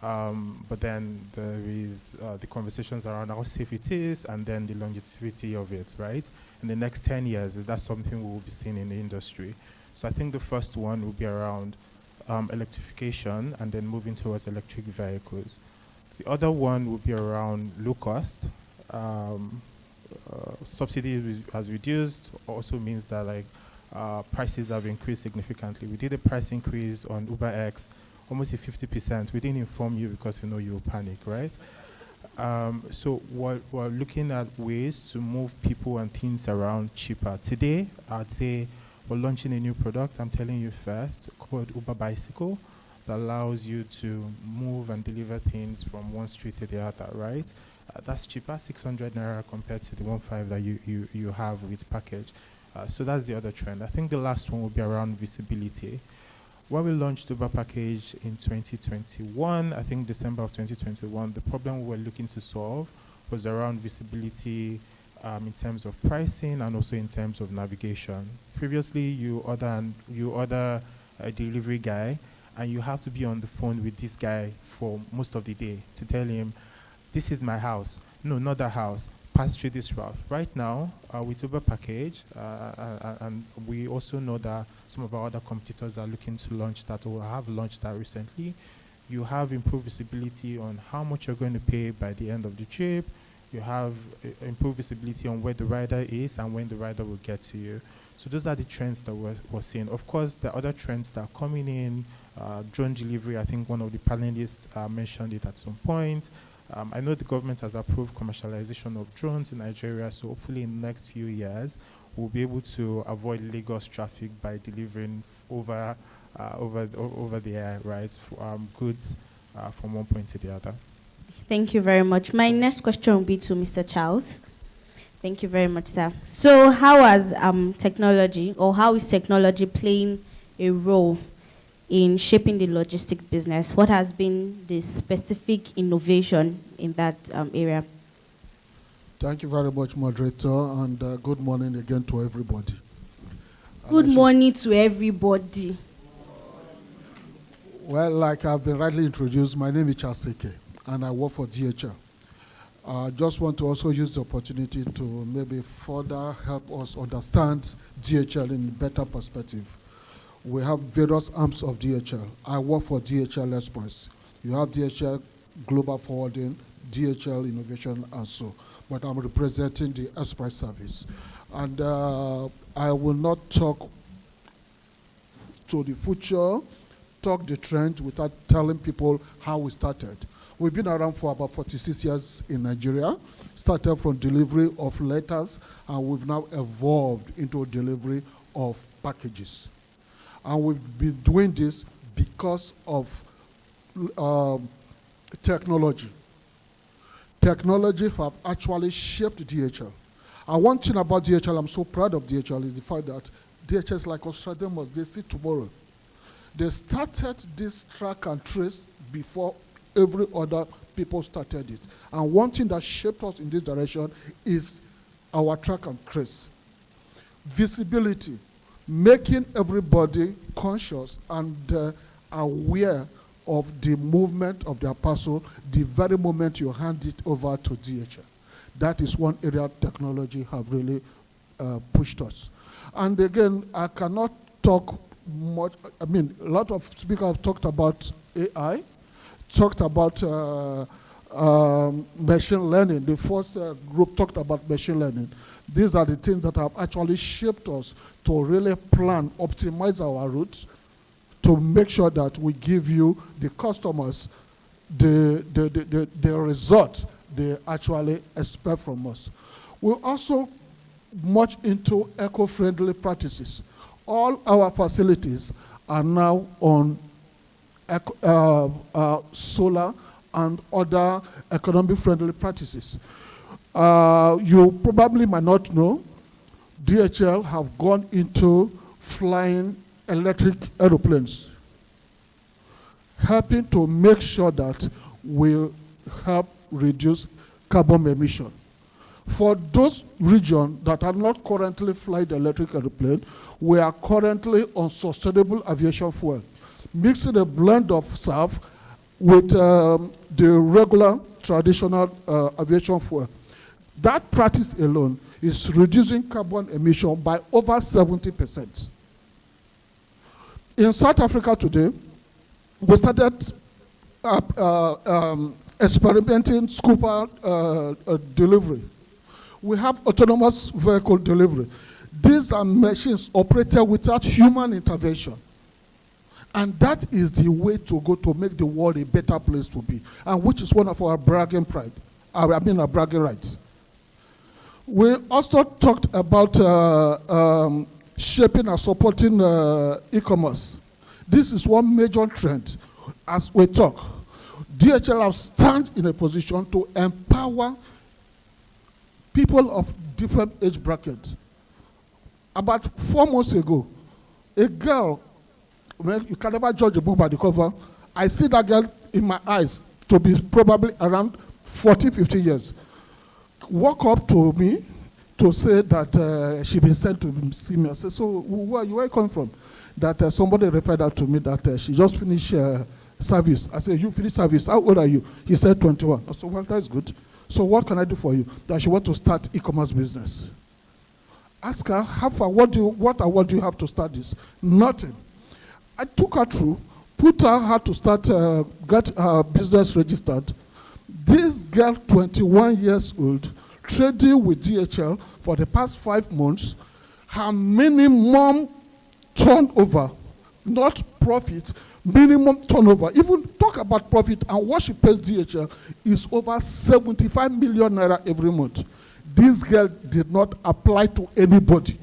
But then there is the conversations around how safe it is and then the longevity of it, right? In the next 10 years, is that something we will be seeing in the industry? So I think the first one will be around electrification and then moving towards electric vehicles. The other one will be around low cost. Subsidy has reduced, also means that prices have increased significantly. We did a price increase on UberX, almost a 50%. We didn't inform you because you will panic, right? So we're looking at ways to move people and things around cheaper. Today, I'd say we're launching a new product, I'm telling you first, called Uber Bicycle, that allows you to move and deliver things from one street to the other, right? That's cheaper, 600 Naira compared to the 1.5 that you have with package. So that's the other trend. I think the last one will be around visibility. When we launched Uber Package in 2021, I think December of 2021, the problem we were looking to solve was around visibility in terms of pricing and also in terms of navigation. Previously, you order a delivery guy, and you have to be on the phone with this guy for most of the day to tell him, this is my house. no, not that house, pass through this route. Right now, with Uber Package, and we also know that some of our other competitors are looking to launch that or have launched that recently. You have improved visibility on how much you're going to pay by the end of the trip. You have improved visibility on where the rider is and when the rider will get to you. So those are the trends that we're seeing. Of course, the other trends that are coming in, drone delivery, I think one of the panelists mentioned it at some point. I know the government has approved commercialization of drones in Nigeria, so hopefully in the next few years, we'll be able to avoid Lagos traffic by delivering over the air, right, goods from one point to the other. Thank you very much. My next question will be to Mr. Charles. Thank you very much, sir. So how has technology, or how is technology playing a role in shaping the logistics business? What has been the specific innovation in that area? Thank you very much, moderator, and good morning again to everybody. Good morning to everybody. Well, like I've been rightly introduced, my name is Charles Seke, and I work for DHL. I just want to also use the opportunity to maybe further help us understand DHL in a better perspective. We have various arms of DHL. I work for DHL Express. You have DHL Global Forwarding, DHL Innovation, and so. But I'm representing the Express service. And I will not talk to the future, talk the trend without telling people how we started. We've been around for about 46 years in Nigeria, started from delivery of letters, and we've now evolved into delivery of packages. And we've been doing this because of technology. Technology have actually shaped DHL. And one thing about DHL, I'm so proud of DHL, is the fact that DHL is like Australians, they see tomorrow. They started this track and trace before every other people started it. And one thing that shaped us in this direction is our track and trace. Visibility, making everybody conscious and aware of the movement of their parcel the very moment you hand it over to DHL. That is one area technology have really pushed us. And again, I cannot talk much. I mean, a lot of speakers have talked about AI, talked about machine learning. The first group talked about machine learning. These are the things that have actually shaped us to really plan, optimize our routes, to make sure that we give you, the customers, the result they actually expect from us. We're also much into eco-friendly practices. All our facilities are now on solar and other economic-friendly practices. You probably might not know, DHL have gone into flying electric aeroplanes, helping to make sure that we help reduce carbon emission. For those regions that are not currently flying the electric aeroplane, we are currently on sustainable aviation fuel, mixing a blend of SAF with the regular traditional aviation fuel. That practice alone is reducing carbon emission by over 70%. In South Africa today, we started experimenting scooper delivery. We have autonomous vehicle delivery. These are machines operated without human intervention. And that is the way to go to make the world a better place to be, and which is one of our bragging pride. our bragging rights. We also talked about shaping and supporting e-commerce. This is one major trend. As we talk, DHL have stand in a position to empower people of different age brackets. About 4 months ago, a girl, well, you can never judge a book by the cover. I see that girl in my eyes to be probably around 40, 50 years. Walk up to me to say that she been sent to see me. I said, so where are you coming from? That somebody referred out to me that she just finished service. I said, you finished service. How old are you? He said 21. I said, well, that's good. So what can I do for you? That she want to start e-commerce business. Ask her, how far, what do you have to start this? Nothing. I took her through, put her how to start, get her business registered. This girl, 21 years old, trading with DHL for the past 5 months, her minimum turnover, not profit, minimum turnover, even talk about profit and what she pays DHL is over 75 million naira every month. This girl did not apply to anybody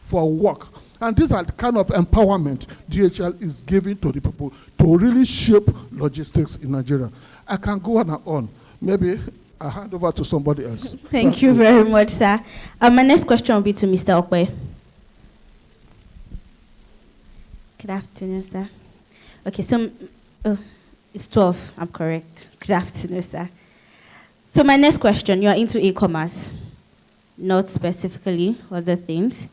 for work. And these are the kind of empowerment DHL is giving to the people to really shape logistics in Nigeria. I can go on and on. Maybe I hand over to somebody else. Thank you very much, sir. My next question will be to Mr. Okwe. Good afternoon, sir. Okay, so it's 12, I'm correct. Good afternoon, sir. So my next question, you are into e-commerce, not specifically other things,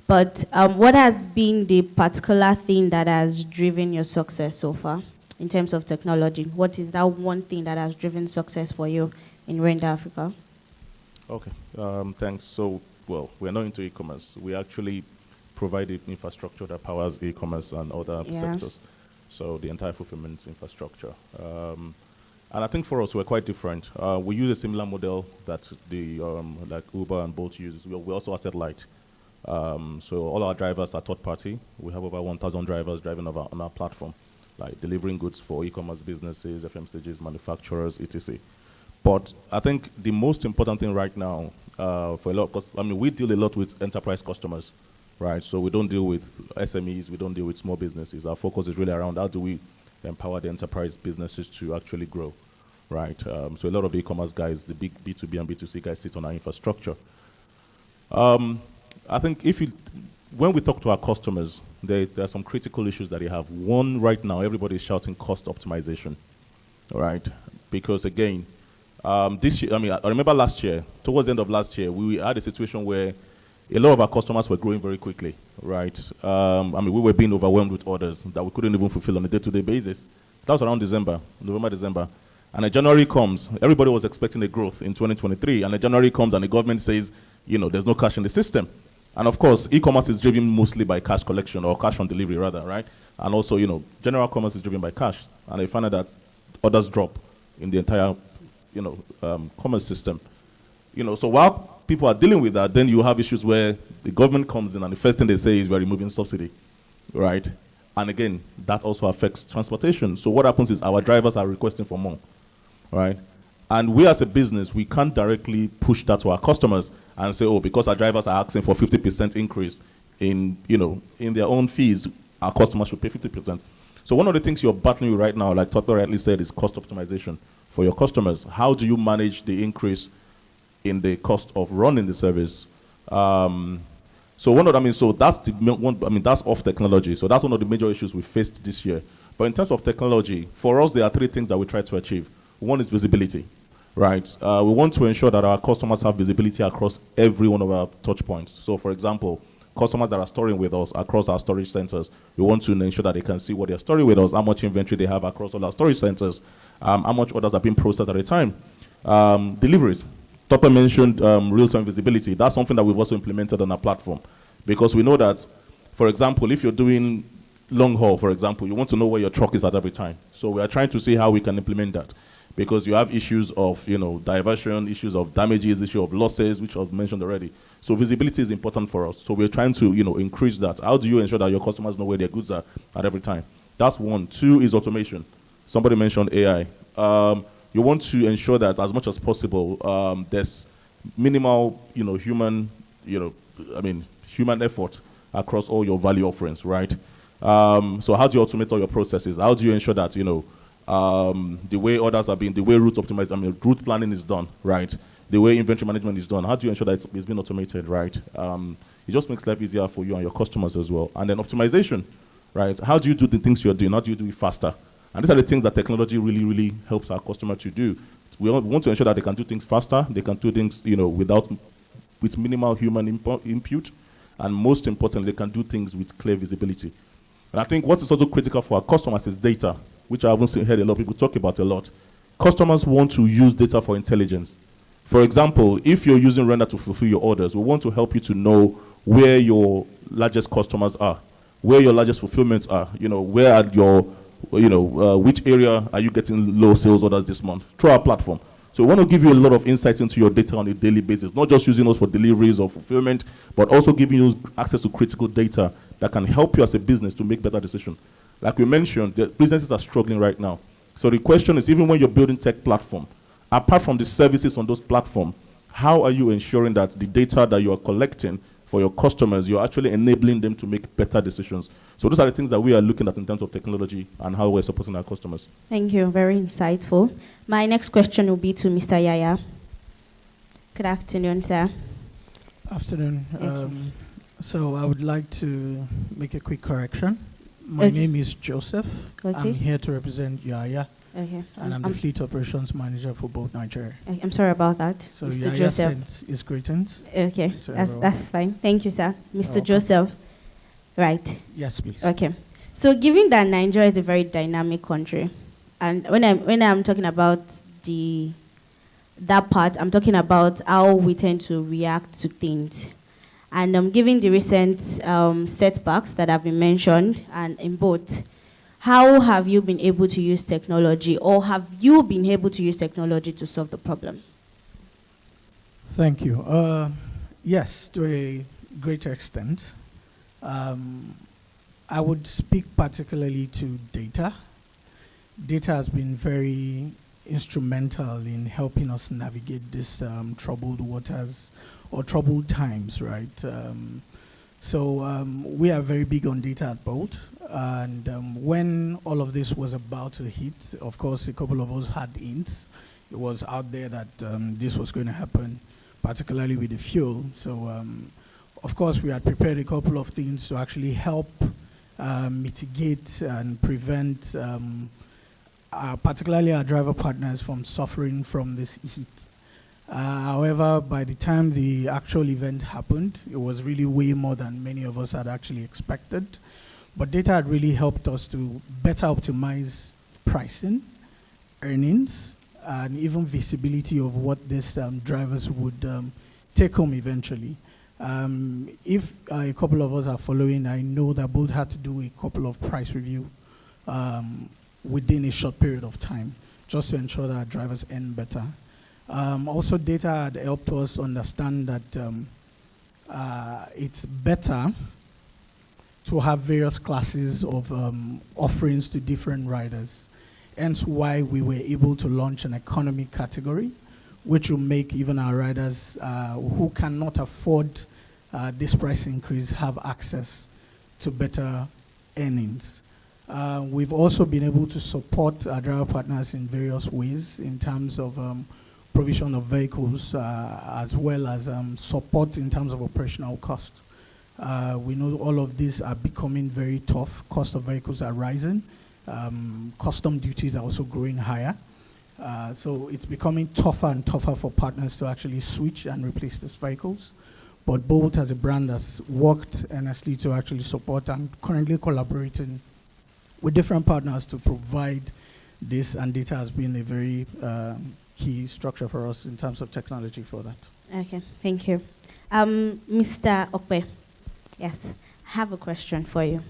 but what has been the particular thing that has driven your success so far in terms of technology? What is that one thing that has driven success for you in Rwanda, Africa? Okay, thanks. So, well, we're not into e-commerce. We actually provide the infrastructure that powers e-commerce and other sectors. So the entire fulfillment infrastructure. And I think for us, we're quite different. We use a similar model that the like Uber and Bolt use. We also asset light. So all our drivers are third party. We have over 1,000 drivers driving on our platform, like delivering goods for e-commerce businesses, FMCGs, manufacturers, etc. But I think the most important thing right now for a lot, because I mean we deal a lot with enterprise customers, right? So we don't deal with SMEs, we don't deal with small businesses. Our focus is really around how do we empower the enterprise businesses to actually grow, right? So a lot of e-commerce guys, the big B2B and B2C guys sit on our infrastructure. I think when we talk to our customers, there are some critical issues that they have. One, right now, everybody is shouting cost optimization, right? Because again, this year, I remember last year, towards the end of last year, we had a situation where a lot of our customers were growing very quickly, right? We were being overwhelmed with orders that we couldn't even fulfill on a day-to-day basis. That was around November, December. And then January comes, everybody was expecting a growth in 2023, and then January comes and the government says, there's no cash in the system. And of course, e-commerce is driven mostly by cash collection, or cash on delivery rather, right? And also, general commerce is driven by cash. And they find out that orders drop in the entire, commerce system. So while people are dealing with that, then you have issues where the government comes in and the first thing they say is we're removing subsidy, right? And again, that also affects transportation. So what happens is our drivers are requesting for more, right? And we as a business, we can't directly push that to our customers and say, oh, because our drivers are asking for 50% increase in their own fees, our customers should pay 50%. So one of the things you're battling with right now, like Toto rightly said, is cost optimization for your customers. How do you manage the increase in the cost of running the service? So that's off technology. So that's one of the major issues we faced this year. But in terms of technology, for us, there are 3 things that we try to achieve. One is visibility, right? We want to ensure that our customers have visibility across every one of our touch points. So for example, customers that are storing with us across our storage centers, we want to ensure that they can see what they're storing with us, how much inventory they have across all our storage centers, how much orders are being processed at a time. Deliveries. Topper mentioned real-time visibility. That's something that we've also implemented on our platform, because we know that, for example, if you're doing long haul, for example, you want to know where your truck is at every time. So we are trying to see how we can implement that, because you have issues of diversion, issues of damages, issue of losses, which I've mentioned already. So visibility is important for us. So we're trying to increase that. How do you ensure that your customers know where their goods are at every time? That's one. 2 is automation. Somebody mentioned AI. You want to ensure that as much as possible, there's minimal, human effort across all your value offerings, right? So how do you automate all your processes? How do you ensure that, the way orders are being, the way route route planning is done, right? The way inventory management is done, how do you ensure that it's being automated, right? It just makes life easier for you and your customers as well. And then optimization, right? How do you do the things you're doing? How do you do it faster? And these are the things that technology really, really helps our customer to do. We want to ensure that they can do things faster, they can do things, with minimal human input, and most importantly, they can do things with clear visibility. And I think what is also critical for our customers is data, which I haven't heard a lot of people talk about a lot. customers want to use data for intelligence. For example, if you're using Render to fulfill your orders, we want to help you to know where your largest customers are, where your largest fulfillments are, where are your, which area are you getting low sales orders this month through our platform. So we want to give you a lot of insights into your data on a daily basis, not just using us for deliveries or fulfillment, but also giving you access to critical data that can help you as a business to make better decisions. Like we mentioned, the businesses are struggling right now. So the question is, even when you're building tech platform, apart from the services on those platforms, how are you ensuring that the data that you are collecting for your customers, you're actually enabling them to make better decisions? So those are the things that we are looking at in terms of technology and how we're supporting our customers. Thank you. Very insightful. My next question will be to Mr. Yaya. Good afternoon, sir. Afternoon. So I would like to make a quick correction. My name is Joseph. I'm here to represent Yaya. Okay. And I'm the fleet operations manager for both Nigeria. I'm sorry about that. So Mr. Yaya Joseph sends his greetings. Okay, that's fine. Thank you, sir. Mr. Joseph. Right. Yes, please. Okay. So given that Nigeria is a very dynamic country, and when I'm talking about that part, I'm talking about how we tend to react to things. And given the recent setbacks that have been mentioned, and in both, how have you been able to use technology, or have you been able to use technology to solve the problem? Thank you. Yes, to a great extent. I would speak particularly to data. Data has been very instrumental in helping us navigate this troubled waters or troubled times, right? So we are very big on data at Bolt. And when all of this was about to hit, of course, a couple of us had hints. It was out there that this was going to happen, particularly with the fuel. So, of course, we had prepared a couple of things to actually help mitigate and prevent particularly our driver partners from suffering from this heat. However, by the time the actual event happened, it was really way more than many of us had actually expected. But data had really helped us to better optimize pricing, earnings, and even visibility of what these drivers would take home eventually. If a couple of us are following, I know that Bolt had to do a couple of price review within a short period of time, just to ensure that our drivers earn better. Also, data had helped us understand that it's better to have various classes of offerings to different riders. Hence why we were able to launch an economy category, which will make even our riders who cannot afford this price increase have access to better earnings. We've also been able to support our driver partners in various ways in terms of provision of vehicles, as well as support in terms of operational cost. We know all of these are becoming very tough. Cost of vehicles are rising. Custom duties are also growing higher. So it's becoming tougher and tougher for partners to actually switch and replace these vehicles. But Bolt as a brand has worked earnestly to actually support and currently collaborating with different partners to provide this, and data has been a very key structure for us in terms of technology for that. Okay, thank you. Mr. Okpe, yes, I have a question for you.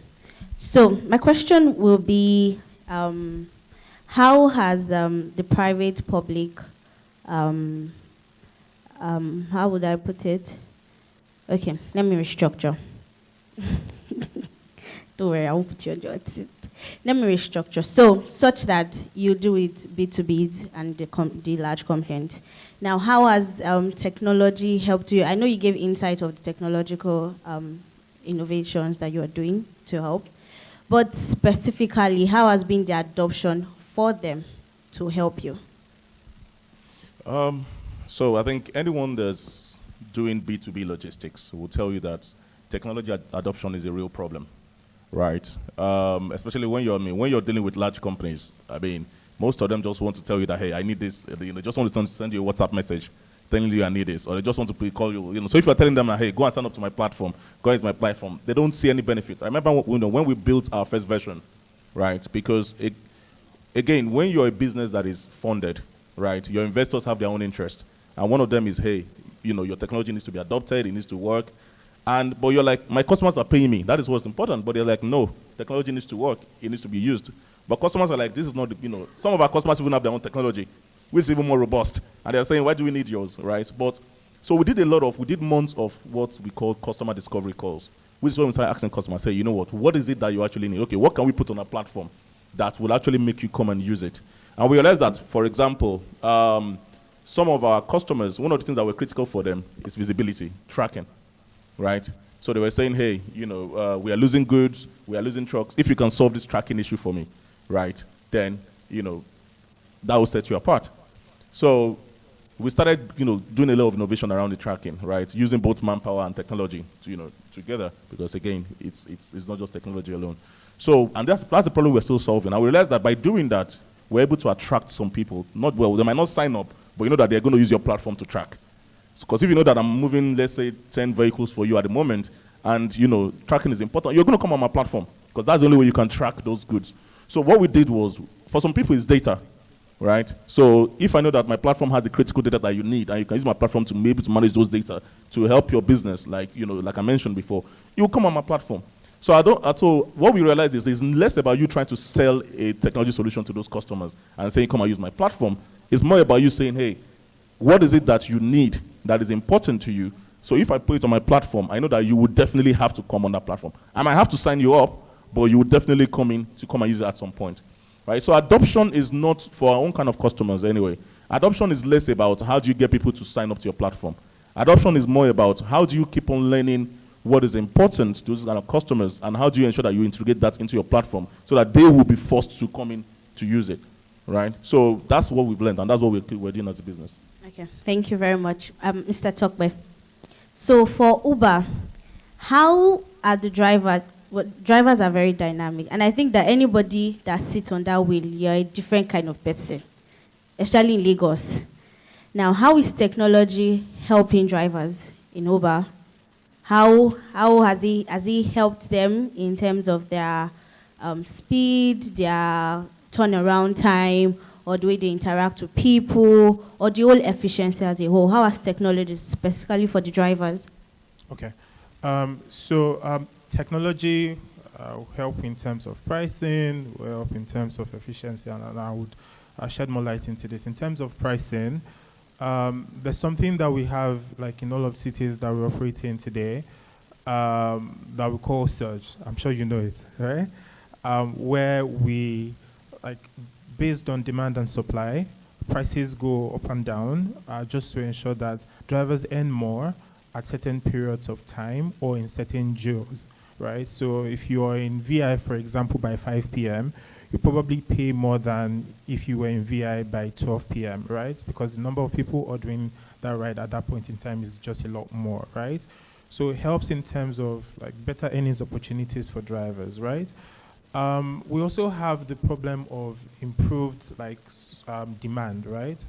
So my question will be, how has the private-public, how would I put it? Okay, let me restructure. Don't worry, I won't put you on your seat. Let me restructure. So, such that you do it B2B and the large complaint. Now, how has technology helped you? I know you gave insight of the technological innovations that you are doing to help, but specifically, how has been the adoption for them to help you? So I think anyone that's doing B2B logistics will tell you that technology adoption is a real problem, right? Especially when you're dealing with large companies. I mean, most of them just want to tell you that, hey, I need this. They just want to send you a WhatsApp message telling you I need this, or they just want to call you. So if you're telling them, hey, go and sign up to my platform, go use my platform, they don't see any benefit. I remember when we built our first version, right? Because again, when you're a business that is funded, right, your investors have their own interest. And one of them is, hey, your technology needs to be adopted, it needs to work. But you're like, my customers are paying me. That is what's important. But they're like, no, technology needs to work. It needs to be used. But customers are like, this is not, some of our customers even have their own technology, which is even more robust. And they're saying, why do we need yours, right? So we did months of what we call customer discovery calls, which is when we start asking customers, say, you know what is it that you actually need? Okay, what can we put on a platform that will actually make you come and use it? And we realized that, for example, some of our customers, one of the things that were critical for them is visibility, tracking, right? So they were saying, hey, we are losing goods, we are losing trucks. If you can solve this tracking issue for me, right, then, that will set you apart. So we started, doing a lot of innovation around the tracking, right, using both manpower and technology, together, because again, it's not just technology alone. So, and that's the problem we're still solving. And we realized that by doing that, we're able to attract some people. They might not sign up, but you know that they're going to use your platform to track. Because if you know that I'm moving, let's say, 10 vehicles for you at the moment, and tracking is important, you're going to come on my platform, because that's the only way you can track those goods. So what we did was, for some people, it's data, right? So if I know that my platform has the critical data that you need, and you can use my platform to maybe to manage those data to help your business, like I mentioned before, you will come on my platform. So what we realize is it's less about you trying to sell a technology solution to those customers and saying, come and use my platform. It's more about you saying, hey, what is it that you need that is important to you? So if I put it on my platform, I know that you would definitely have to come on that platform. I might have to sign you up, but you would definitely come and use it at some point. Right? So adoption is not for our own kind of customers anyway. Adoption is less about how do you get people to sign up to your platform. Adoption is more about how do you keep on learning what is important to those kind of customers, and how do you ensure that you integrate that into your platform so that they will be forced to come in to use it, right? So that's what we've learned, and that's what we're doing as a business. Okay, thank you very much. Mr. Tokbe. So for Uber, how are the drivers? Well, drivers are very dynamic, and I think that anybody that sits on that wheel, you're a different kind of person, especially in Lagos. Now, how is technology helping drivers in Uber? How has he helped them in terms of their speed, their turnaround time, or the way they interact with people, or the whole efficiency as a whole? How has technology specifically for the drivers? Okay. Technology will help in terms of pricing, will help in terms of efficiency, and I would shed more light into this. In terms of pricing, there's something that we have, like in all of the cities that we operate in today, that we call surge. I'm sure you know it, right? Where we, based on demand and supply, prices go up and down, just to ensure that drivers earn more at certain periods of time or in certain geos, right? So if you are in VI, for example, by 5 p.m., you probably pay more than if you were in VI by 12 p.m., right? Because the number of people ordering that ride at that point in time is just a lot more, right? So it helps in terms of better earnings opportunities for drivers, right? We also have the problem of improved demand, right?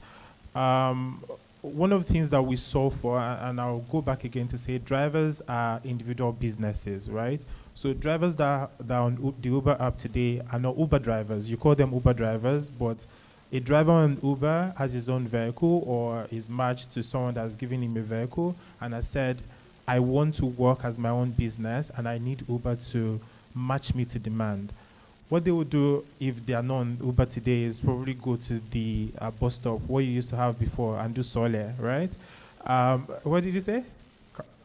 One of the things that we solve for, and I'll go back again to say, drivers are individual businesses, right? So drivers that are on the Uber app today are not Uber drivers. You call them Uber drivers, but a driver on Uber has his own vehicle or is matched to someone that's giving him a vehicle and has said, I want to work as my own business and I need Uber to match me to demand. What they would do if they are not on Uber today is probably go to the bus stop, what you used to have before, and do Sole, right? What did you say?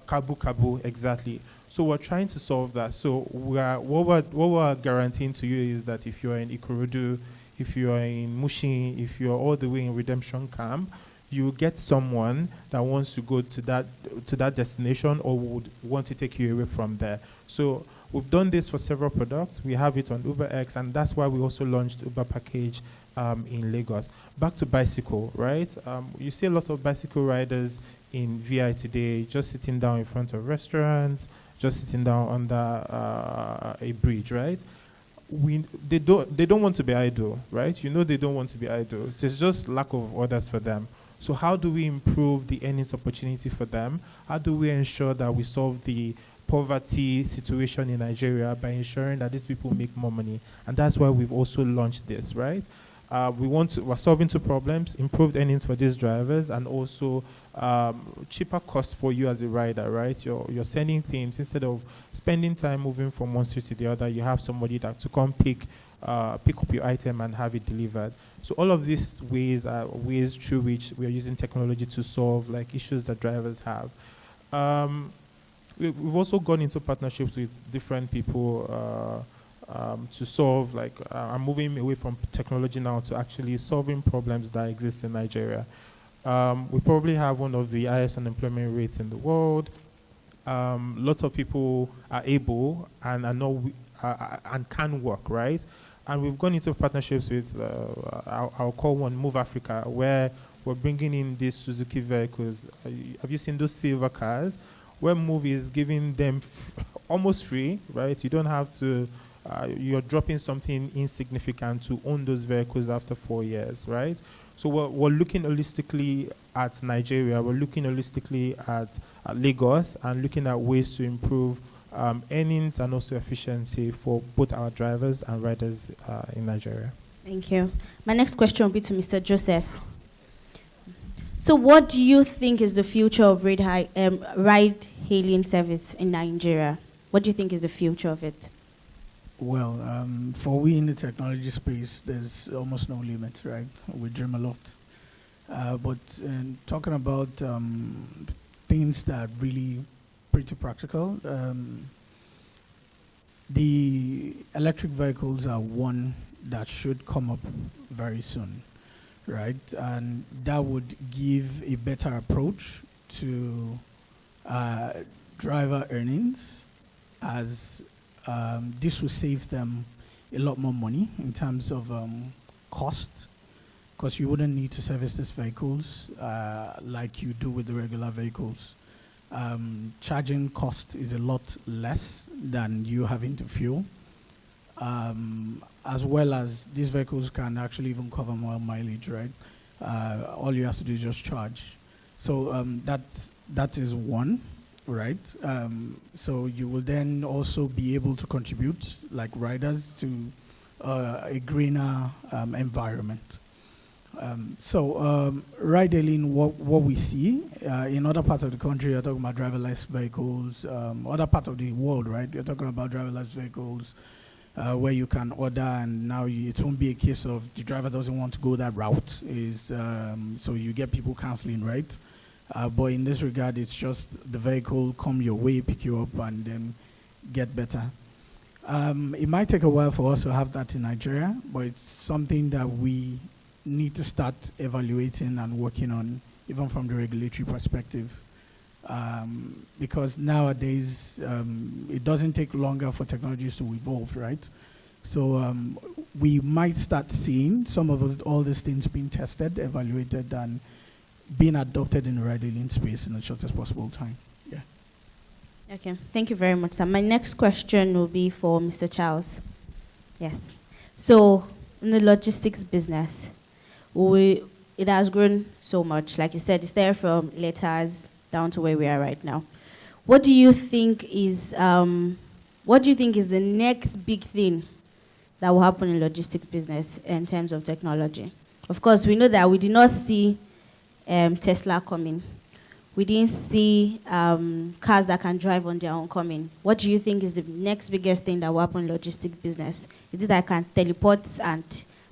Kabu, exactly. So we're trying to solve that. So what we're guaranteeing to you is that if you're in Ikorodu, if you're in Mushin, if you're all the way in Redemption Camp, you get someone that wants to go to that destination or would want to take you away from there. So we've done this for several products. We have it on UberX, and that's why we also launched Uber Package in Lagos. Back to bicycle, right? You see a lot of bicycle riders in VI today, just sitting down in front of restaurants, just sitting down under a bridge, right? They don't want to be idle, right? You know they don't want to be idle. There's just lack of orders for them. So how do we improve the earnings opportunity for them? How do we ensure that we solve the poverty situation in Nigeria by ensuring that these people make more money. And that's why we've also launched this, right? We're solving two problems: improved earnings for these drivers, and also cheaper costs for you as a rider, right? You're sending things instead of spending time moving from one street to the other. You have somebody that to come pick up your item and have it delivered. So all of these ways are ways through which we are using technology to solve like issues that drivers have. We've also gone into partnerships with different people to solve, like, I'm moving away from technology now to actually solving problems that exist in Nigeria. We probably have one of the highest unemployment rates in the world. Lots of people are able and and can work, right? And we've gone into partnerships with, I'll call one Move Africa, where we're bringing in these Suzuki vehicles. Have you seen those silver cars? Where Move is giving them almost free, right? You don't have to, you're dropping something insignificant to own those vehicles after 4 years, right? So we're looking holistically at Nigeria, we're looking holistically at Lagos, and looking at ways to improve earnings and also efficiency for both our drivers and riders in Nigeria. Thank you. My next question will be to Mr. Joseph. So what do you think is the future of ride-hailing service in Nigeria? What do you think is the future of it? Well, for we in the technology space, there's almost no limit, right? We dream a lot. But talking about things that are really pretty practical, the electric vehicles are one that should come up very soon, right? And that would give a better approach to driver earnings, as this will save them a lot more money in terms of cost, because you wouldn't need to service these vehicles like you do with the regular vehicles. Charging cost is a lot less than you having to fuel, as well as these vehicles can actually even cover more mileage, right? All you have to do is just charge. So that is one, right? So you will then also be able to contribute, like riders, to a greener environment. Ride-hailing, what we see in other parts of the country, you're talking about driverless vehicles. Other parts of the world, right? You're talking about driverless vehicles where you can order, and now it won't be a case of the driver doesn't want to go that route. So you get people canceling, right? But in this regard, it's just the vehicle come your way, pick you up, and then get better. It might take a while for us to have that in Nigeria, but it's something that we need to start evaluating and working on, even from the regulatory perspective. Because nowadays, it doesn't take longer for technologies to evolve, right? So we might start seeing some of all these things being tested, evaluated, and being adopted in the ride-hailing space in the shortest possible time. Yeah. Okay, thank you very much, sir. My next question will be for Mr. Charles. Yes. So, in the logistics business, it has grown so much. Like you said, it's there from letters down to where we are right now. What do you think is the next big thing that will happen in logistics business in terms of technology? Of course, we know that we did not see Tesla coming. We didn't see cars that can drive on their own coming. What do you think is the next biggest thing that will happen in logistics business? Is it that I can teleport and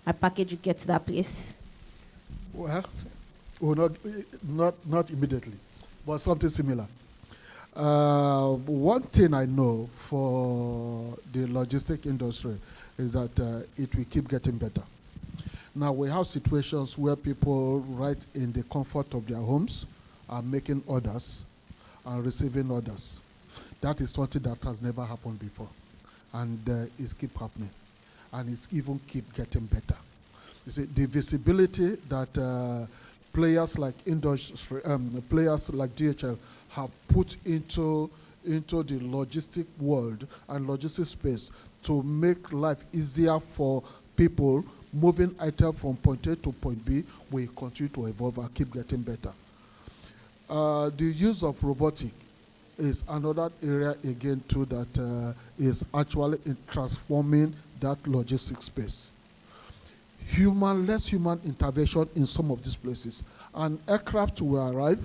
my package will get to that place? Well, not immediately, but something similar. One thing I know for the logistic industry is that it will keep getting better. Now, we have situations where people, right in the comfort of their homes, are making orders and receiving orders. That is something that has never happened before, and it's keep happening, and it's even keep getting better. You see, the visibility that players like players like DHL have put into the logistic world and logistic space to make life easier for people moving items from point A to point B will continue to evolve and keep getting better. The use of robotic is another area again too that is actually transforming that logistics space. Less human intervention in some of these places. An aircraft will arrive.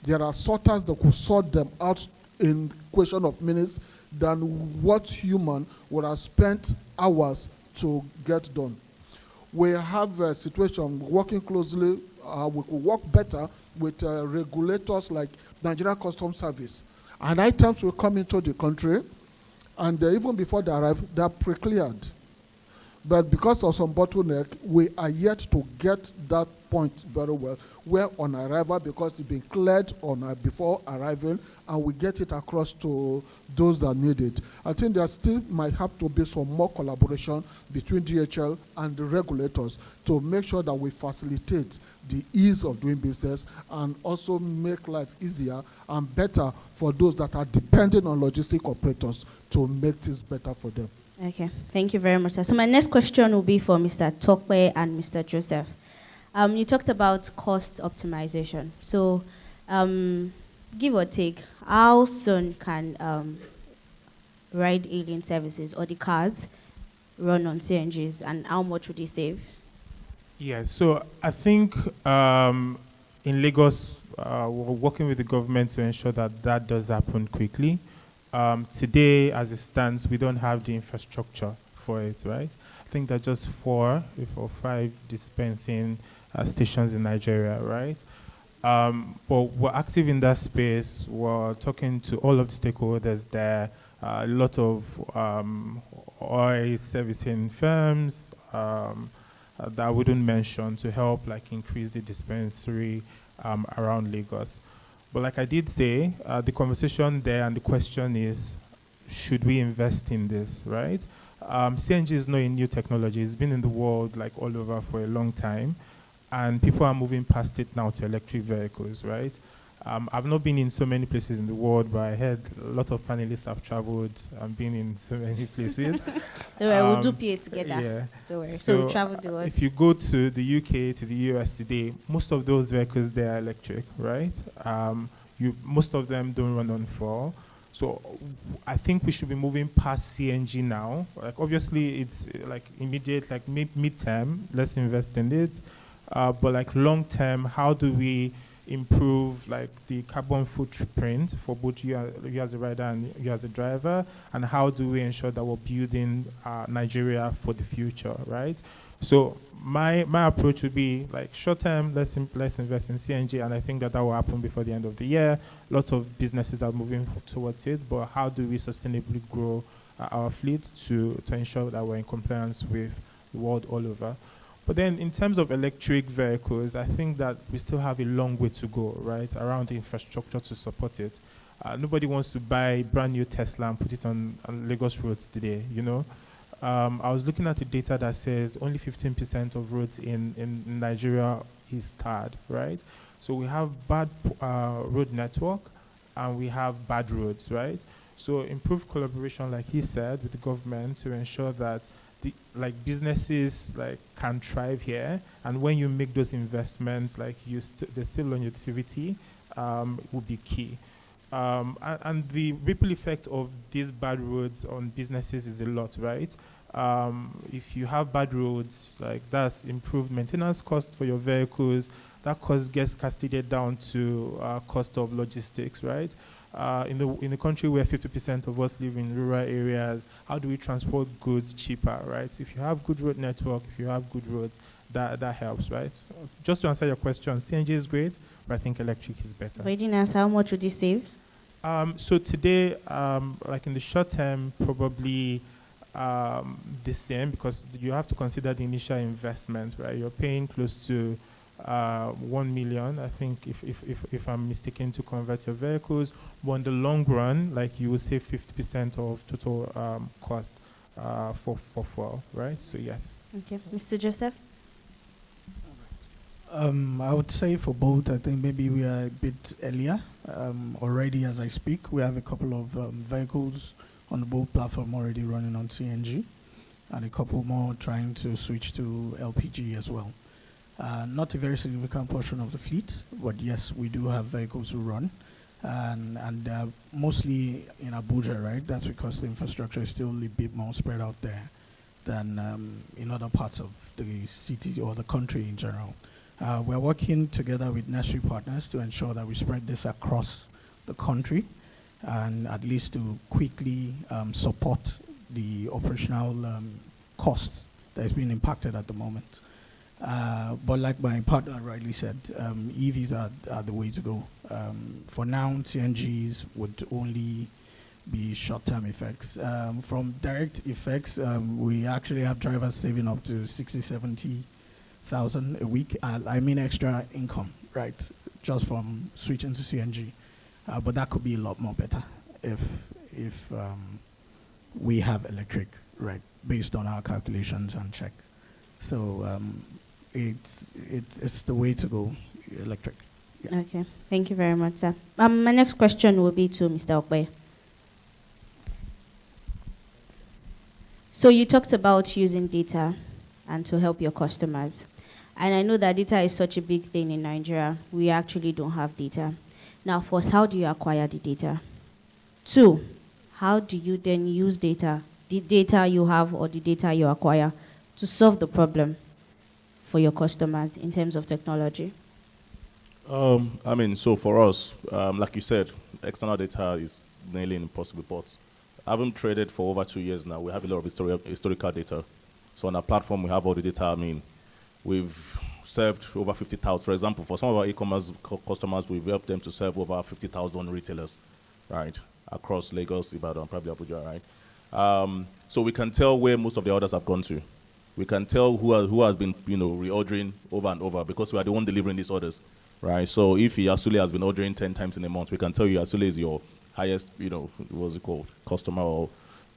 There are sorters that could sort them out in question of minutes than what human would have spent hours to get done. We have a situation working closely, we could work better with regulators like Nigerian Customs Service. And items will come into the country, and even before they arrive, they are pre-cleared. But because of some bottleneck, we are yet to get that point very well, where on arrival, because it's been cleared on before arriving, and we get it across to those that need it. I think there still might have to be some more collaboration between DHL and the regulators to make sure that we facilitate the ease of doing business and also make life easier and better for those that are dependent on logistic operators to make things better for them. Okay, thank you very much, sir. So my next question will be for Mr. Tokwe and Mr. Joseph. You talked about cost optimization. So give or take, how soon can ride-hailing services or the cars run on CNGs, and how much would they save? Yeah, so I think in Lagos, we're working with the government to ensure that that does happen quickly. Today, as it stands, we don't have the infrastructure for it, right? I think there are just 4 or 5 dispensing stations in Nigeria, right? But we're active in that space. We're talking to all of the stakeholders there, a lot of oil servicing firms that I wouldn't mention to help like increase the dispensary around Lagos. But like I did say, the conversation there and the question is, should we invest in this, right? CNG is not a new technology. It's been in the world like all over for a long time, and people are moving past it now to electric vehicles, right? I've not been in so many places in the world, but I heard a lot of panelists have traveled and been in so many places. Don't worry, we'll do PA together. Yeah. Don't worry. So we travel the world. If you go to the UK, to the US today, most of those vehicles, they are electric, right? Most of them don't run on fuel. So I think we should be moving past CNG now. Like obviously it's like immediate, like mid-term, let's invest in it. But like long-term, how do we improve like the carbon footprint for both you as a rider and you as a driver, and how do we ensure that we're building Nigeria for the future, right? So my approach would be like short-term, let's invest in CNG, and I think that will happen before the end of the year. Lots of businesses are moving towards it, but how do we sustainably grow our fleet to ensure that we're in compliance with the world all over? But then in terms of electric vehicles, I think that we still have a long way to go, right, around the infrastructure to support it. Nobody wants to buy a brand new Tesla and put it on Lagos roads today, you know. I was looking at the data that says only 15% of roads in Nigeria is tarred, right? So we have bad road network and we have bad roads, right? So improve collaboration, like he said, with the government to ensure that businesses can thrive here, and when you make those investments, there's still longevity will be key. And the ripple effect of these bad roads on businesses is a lot, right? If you have bad roads, that's improved maintenance cost for your vehicles. That cost gets cascaded down to cost of logistics, right? In the country where 50% of us live in rural areas, how do we transport goods cheaper, right? If you have good road network, if you have good roads, that helps, right? So just to answer your question, CNG is great, but I think electric is better. Wait, didn't answer, how much would you save? So today, in the short term, probably the same, because you have to consider the initial investment, right? You're paying close to 1 million, I think, if I'm mistaken, to convert your vehicles. But in the long run, you will save 50% of total cost for fuel, right? So yes. Okay, Mr. Joseph. I would say for both, I think maybe we are a bit earlier. Already, as I speak, we have a couple of vehicles on the boat platform already running on CNG, and a couple more trying to switch to LPG as well. Not a very significant portion of the fleet, but yes, we do have vehicles who run. and mostly in Abuja, right? That's because the infrastructure is still a bit more spread out there than in other parts of the city or the country in general. We're working together with nursery partners to ensure that we spread this across the country and at least to quickly support the operational costs that is being impacted at the moment. But like my partner rightly said, EVs are the way to go. For now, CNGs would only be short-term effects. From direct effects, we actually have drivers saving up to 60, 70,000 a week. I mean extra income, right, just from switching to CNG. But that could be a lot more better if we have electric, right, based on our calculations and check. So it's the way to go, electric. Yeah. Okay, thank you very much, sir. My next question will be to Mr. Okwe. So you talked about using data and to help your customers. And I know that data is such a big thing in Nigeria. We actually don't have data. Now, first, how do you acquire the data? 2, how do you then use data, the data you have or the data you acquire, to solve the problem for your customers in terms of technology? So for us, like you said, external data is nearly impossible, but having traded for over 2 years now, we have a lot of historical data. So on our platform, we have all the data. We've served over 50,000. For example, for some of our e-commerce customers, we've helped them to serve over 50,000 retailers, right, across Lagos, Ibadan, probably Abuja, right? So we can tell where most of the orders have gone to. We can tell who has been, reordering over and over because we are the one delivering these orders, right? So if Yasule has been ordering 10 times in a month, we can tell you Yasule is your highest, what's it called, customer or,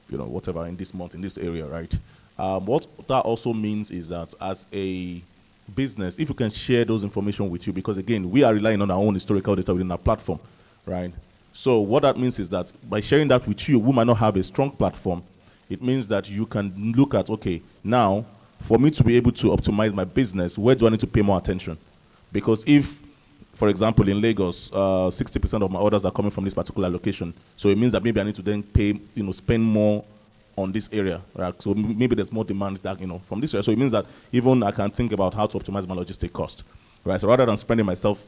whatever in this month, in this area, right? What that also means is that as a business, if you can share those information with you, because again, we are relying on our own historical data within our platform, right? So what that means is that by sharing that with you, we might not have a strong platform. It means that you can look at, okay, now, for me to be able to optimize my business, where do I need to pay more attention? Because if, for example, in Lagos, 60% of my orders are coming from this particular location, so it means that maybe I need to then pay, spend more on this area, right? So maybe there's more demand that, from this area. So it means that even I can think about how to optimize my logistic cost, right? So rather than spending myself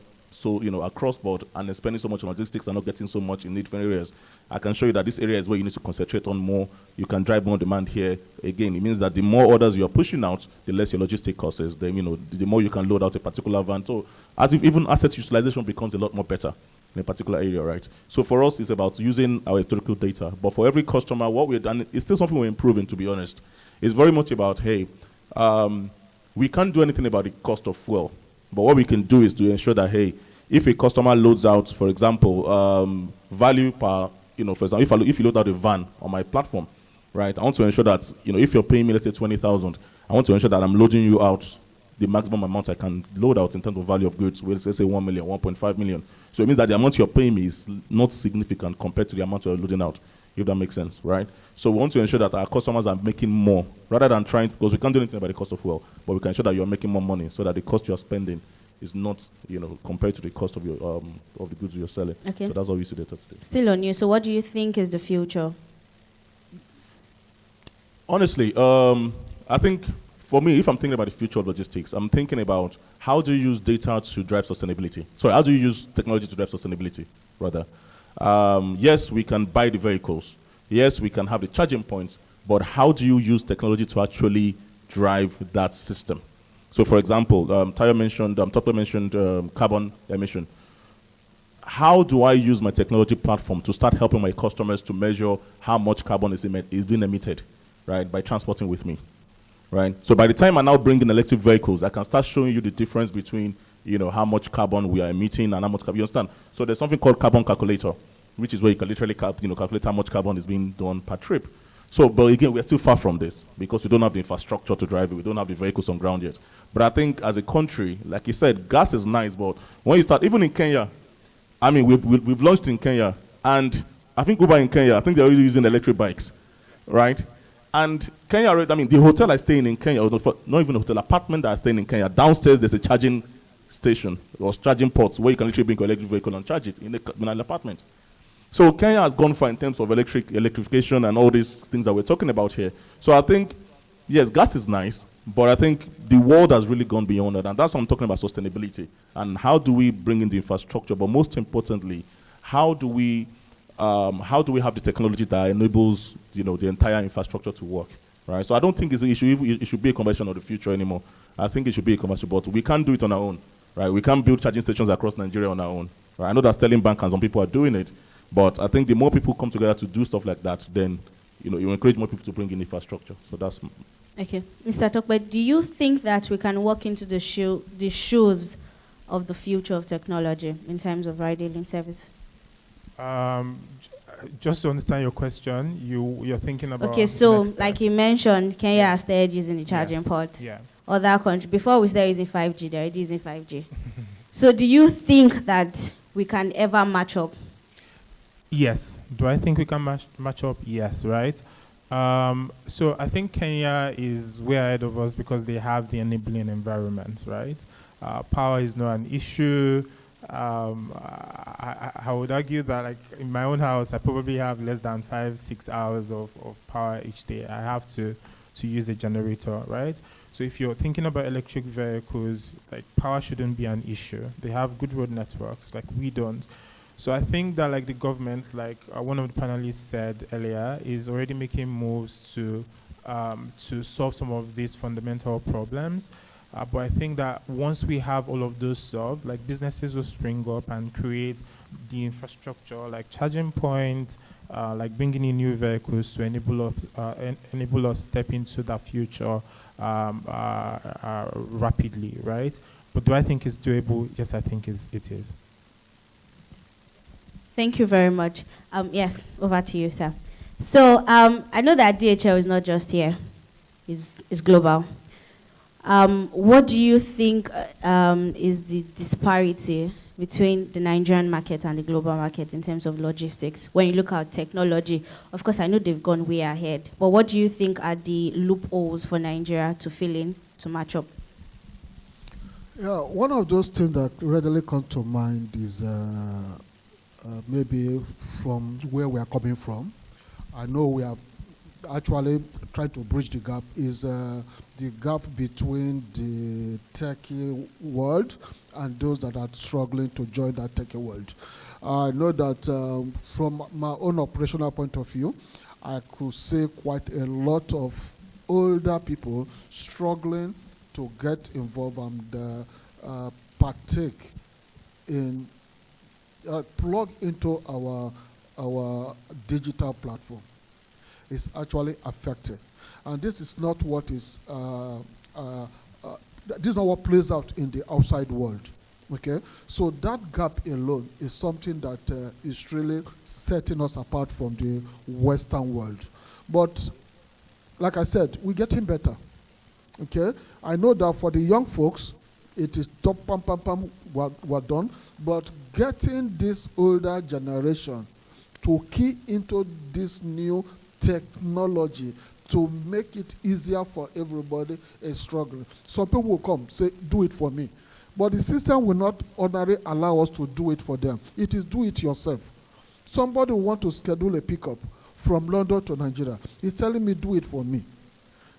across board and then spending so much on logistics and not getting so much in different areas, I can show you that this area is where you need to concentrate on more. You can drive more demand here. Again, it means that the more orders you're pushing out, the less your logistic cost is. Then, the more you can load out a particular van. So as if even asset utilization becomes a lot more better in a particular area, right? So for us, it's about using our historical data. But for every customer, what we've done is still something we're improving, to be honest. It's very much about, hey, we can't do anything about the cost of fuel. But what we can do is to ensure that, hey, if a customer loads out, for example, value per, for example, if you load out a van on my platform, right, I want to ensure that, if you're paying me, let's say 20,000, I want to ensure that I'm loading you out the maximum amount I can load out in terms of value of goods, let's say 1 million, 1.5 million. So it means that the amount you're paying me is not significant compared to the amount you're loading out, if that makes sense, right? So we want to ensure that our customers are making more, rather than trying, because we can't do anything about the cost of fuel, but we can ensure that you're making more money so that the cost you're spending is not, compared to the cost of your of the goods you're selling. Okay. So that's how we use the data today. Still on you. So what do you think is the future? Honestly, I think for me, if I'm thinking about the future of logistics, I'm thinking about how do you use data to drive sustainability? Sorry, how do you use technology to drive sustainability, rather? Yes, we can buy the vehicles. Yes, we can have the charging points. But how do you use technology to actually drive that system? So, for example, Tayo mentioned carbon emission. How do I use my technology platform to start helping my customers to measure how much carbon is being emitted, right, by transporting with me, right? So by the time I now bring in electric vehicles, I can start showing you the difference between, how much carbon we are emitting and how much carbon, you understand? So there's something called carbon calculator, which is where you can literally calculate how much carbon is being done per trip. So, but again, we're still far from this because we don't have the infrastructure to drive it. We don't have the vehicles on ground yet. But I think as a country, like you said, gas is nice, but when you start, even in Kenya, we've launched in Kenya, and I think Uber in Kenya, I think they're already using electric bikes, right? And Kenya, the hotel I stay in Kenya, or not even a hotel, apartment that I stay in Kenya, downstairs there's a charging station or charging ports where you can literally bring your electric vehicle and charge it in an apartment. So Kenya has gone far in terms of electrification and all these things that we're talking about here. So I think, yes, gas is nice, but I think the world has really gone beyond that, and that's what I'm talking about, sustainability. And how do we bring in the infrastructure, but most importantly, how do we have the technology that enables, the entire infrastructure to work, right? So I don't think it should be a conversation of the future anymore. I think it should be a conversation, but we can't do it on our own, right? We can't build charging stations across Nigeria on our own, right? I know that Sterling Bank and some people are doing it, but I think the more people come together to do stuff like that, then you encourage more people to bring in infrastructure. So that's okay, Mr. Tokwe, do you think that we can walk into the shoes of the future of technology in terms of ride-hailing service? Just to understand your question, you're thinking about. Okay, so like you mentioned, Kenya has started using the charging port. Yeah. Other countries, before we started using 5G, they're already using 5G. So do you think that we can ever match up? Yes. Do I think we can match up? Yes, right? So I think Kenya is way ahead of us because they have the enabling environment, right? Power is not an issue. I would argue that, like, in my own house, I probably have less than 5-6 hours of power each day. I have to use a generator, right? So if you're thinking about electric vehicles, like, power shouldn't be an issue. They have good road networks, like we don't. So I think that, like, the government, like one of the panelists said earlier, is already making moves to solve some of these fundamental problems. But I think that once we have all of those solved, like, businesses will spring up and create the infrastructure, like charging points, like bringing in new vehicles to enable us step into that future rapidly, right? But do I think it's doable? Yes, I think it is. Thank you very much. Yes, over to you, sir. So I know that DHL is not just here; it's global. What do you think is the disparity between the Nigerian market and the global market in terms of logistics? When you look at technology, of course, I know they've gone way ahead, but what do you think are the loopholes for Nigeria to fill in to match up? Yeah, one of those things that readily comes to mind is maybe from where we are coming from. I know we are actually trying to bridge the gap, is the gap between the techie world and those that are struggling to join that techie world. I know that from my own operational point of view, I could say quite a lot of older people struggling to get involved and partake in plug into our digital platform. Is actually affected, and this is not what is this is not what plays out in the outside world. Okay, so that gap alone is something that is really setting us apart from the Western world. But like I said, we're getting better. Okay, I know that for the young folks, it is top pam pam pam we're done, but getting this older generation to key into this new technology to make it easier for everybody is struggling. Some people will come, say, do it for me. But the system will not ordinarily allow us to do it for them. It is do it yourself. Somebody will want to schedule a pickup from London to Nigeria. He's telling me, do it for me.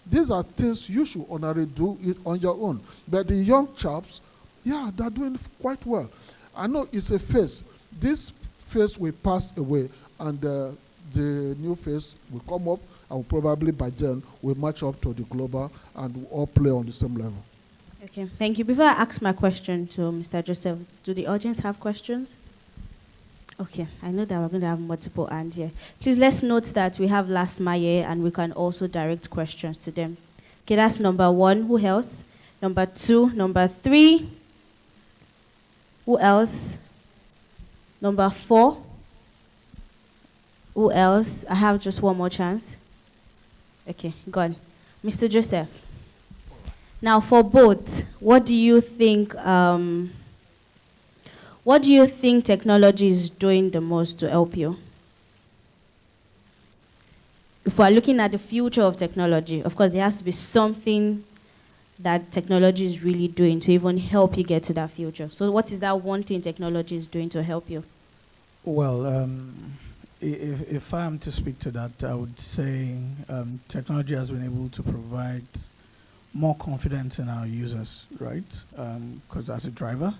These are things you should ordinarily do it on your own. But the young chaps, yeah, they're doing quite well. I know it's a phase. This phase will pass away, and the new phase will come up, and probably by then we'll match up to the global and we'll all play on the same level. Okay, thank you. Before I ask my question to Mr. Joseph, do the audience have questions? Okay, I know that we're going to have multiple hands here. Please, let's note that we have last mile and we can also direct questions to them. Okay, that's number 1. Who else? Number 2, number 3. Who else? Number 4. Who else? I have just one more chance. Okay, go on. Mr. Joseph. Now, for both, what do you think technology is doing the most to help you? If we're looking at the future of technology, of course, there has to be something that technology is really doing to even help you get to that future? So what is that one thing technology is doing to help you? Well, if I am to speak to that, I would say technology has been able to provide more confidence in our users, right? Because as a driver,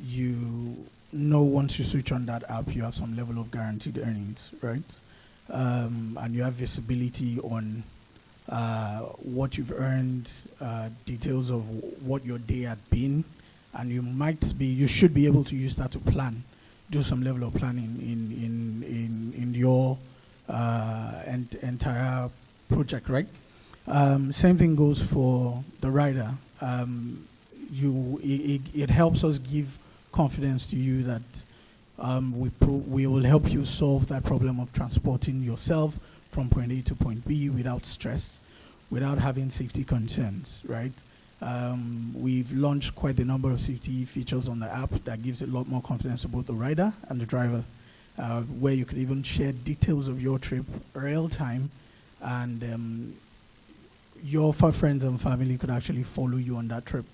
you know once you switch on that app, you have some level of guaranteed earnings, right? And you have visibility on what you've earned, details of what your day had been, and you should be able to use that to plan, do some level of planning in your entire project, right? Same thing goes for the rider. It helps us give confidence to you that we will help you solve that problem of transporting yourself from point A to point B without stress, without having safety concerns, right? We've launched quite a number of safety features on the app that gives a lot more confidence to both the rider and the driver, where you could even share details of your trip real time, and your friends and family could actually follow you on that trip.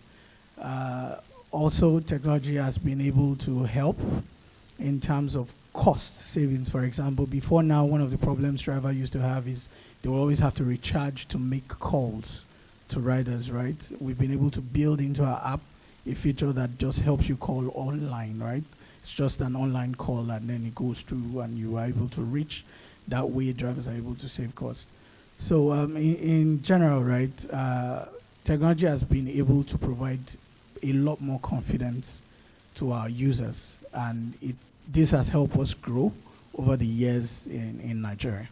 Also, technology has been able to help in terms of cost savings. For example, before now, one of the problems driver used to have is they will always have to recharge to make calls to riders, right? We've been able to build into our app a feature that just helps you call online, right? It's just an online call and then it goes through and you are able to reach. That way drivers are able to save costs. So in general, right, technology has been able to provide a lot more confidence to our users, and this has helped us grow over the years in Nigeria.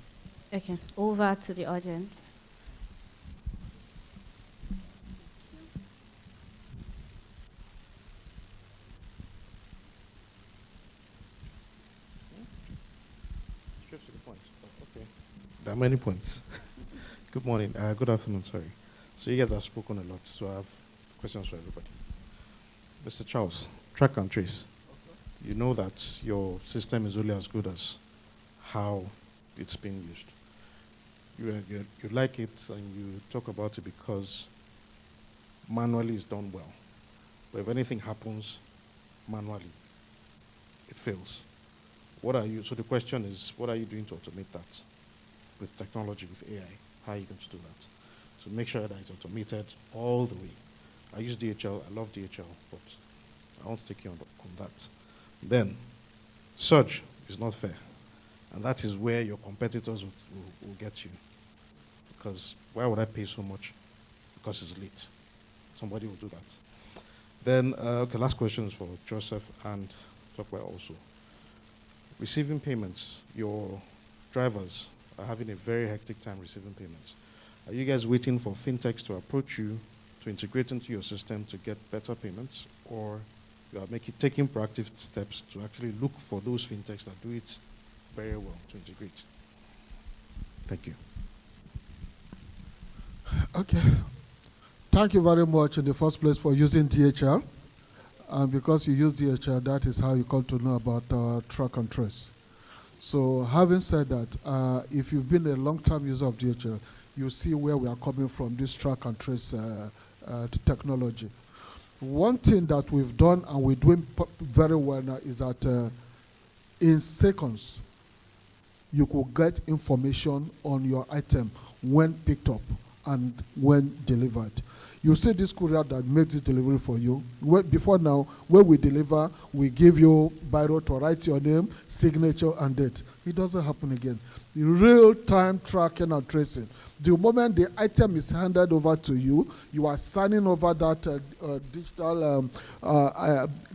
Okay, over to the audience. Okay. There are many points. Good morning. Good afternoon, sorry. So you guys have spoken a lot, so I have questions for everybody. Mr. Charles, track and trace. You know that your system is only as good as how it's being used. You like it and you talk about it because manually it's done well. But if anything happens manually, it fails. So the question is, what are you doing to automate that with technology, with AI? How are you going to do that? To make sure that it's automated all the way. I use DHL, I love DHL, but I want to take you on that. Then, surge is not fair. And that is where your competitors will get you. Because why would I pay so much? Because it's late. Somebody will do that. Then, okay, last question is for Joseph and Tokwe also. Receiving payments, your drivers are having a very hectic time receiving payments. Are you guys waiting for fintechs to approach you to integrate into your system to get better payments, or you are taking proactive steps to actually look for those fintechs that do it very well to integrate? Thank you. Okay. Thank you very much in the first place for using DHL. And because you use DHL, that is how you come to know about track and trace. So having said that, if you've been a long-term user of DHL, you see where we are coming from, this track and trace technology. One thing that we've done and we're doing very well now is that in seconds, you could get information on your item when picked up and when delivered. You see this courier that makes this delivery for you. Before now, when we deliver, we give you biro to write your name, signature, and date. It doesn't happen again. Real-time tracking and tracing. The moment the item is handed over to you, you are signing over that digital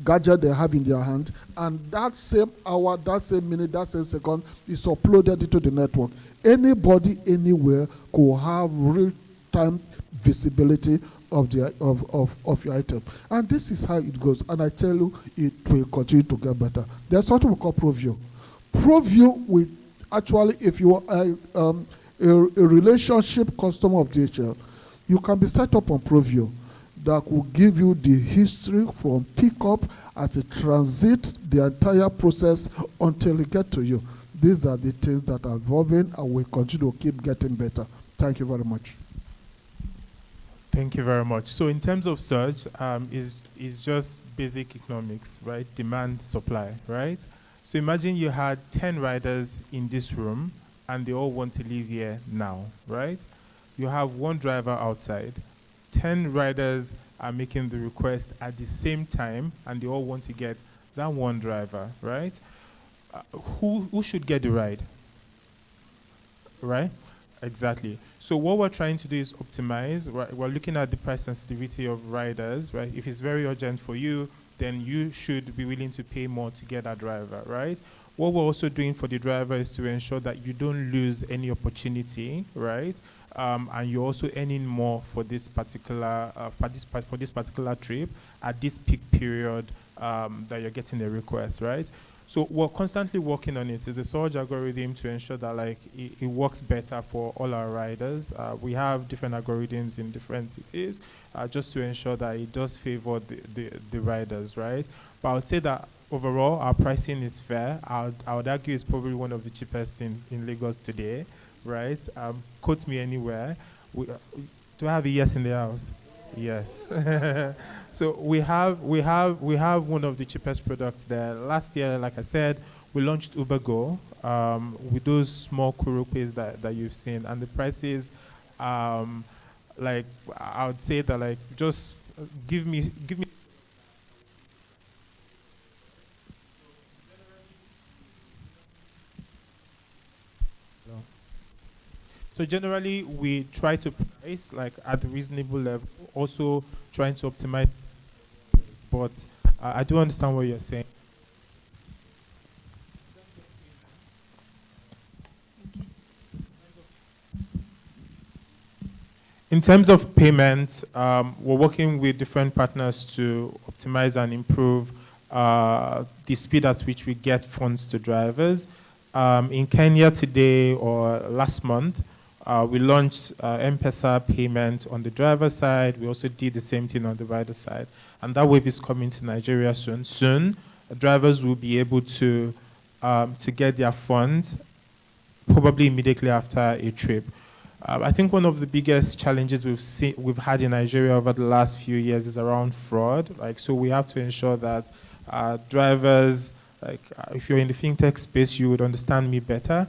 gadget they have in their hand, and that same hour, that same minute, that same second is uploaded into the network. Anybody, anywhere could have real-time visibility of your item. And this is how it goes. And I tell you, it will continue to get better. There's something we call ProView. ProView will actually, if you are a relationship customer of DHL, you can be set up on ProView that will give you the history from pickup as a transit, the entire process until it gets to you. These are the things that are evolving and will continue to keep getting better. Thank you very much. Thank you very much. So in terms of surge, is just basic economics, right? Demand, supply, right? So imagine you had 10 riders in this room and they all want to leave here now, right? You have one driver outside. 10 riders are making the request at the same time and they all want to get that one driver, right? Who should get the ride? Right? Exactly. So what we're trying to do is optimize. We're looking at the price sensitivity of riders, right? If it's very urgent for you, then you should be willing to pay more to get that driver, right? What we're also doing for the driver is to ensure that you don't lose any opportunity, right? And you're also earning more for this particular for this particular trip at this peak period that you're getting a request, right? So we're constantly working on it. It's a surge algorithm to ensure that like it works better for all our riders. We have different algorithms in different cities just to ensure that it does favor the riders, right? But I would say that overall our pricing is fair. I would argue it's probably one of the cheapest in Lagos today, right? Quote me anywhere. Do I have a yes in the house? Yes. So we have one of the cheapest products there. Last year, like I said, we launched Uber Go with those small kuropes that you've seen, and the prices, like I would say that like just give me. So generally, we try to price like at a reasonable level, also trying to optimize. But I do understand what you're saying. In terms of payment, we're working with different partners to optimize and improve the speed at which we get funds to drivers. In Kenya today or last month, we launched M-Pesa payment on the driver side. We also did the same thing on the rider side. And that wave is coming to Nigeria soon. Soon, drivers will be able to get their funds probably immediately after a trip. I think one of the biggest challenges we've had in Nigeria over the last few years is around fraud. Like, so we have to ensure that drivers, like if you're in the fintech space, you would understand me better.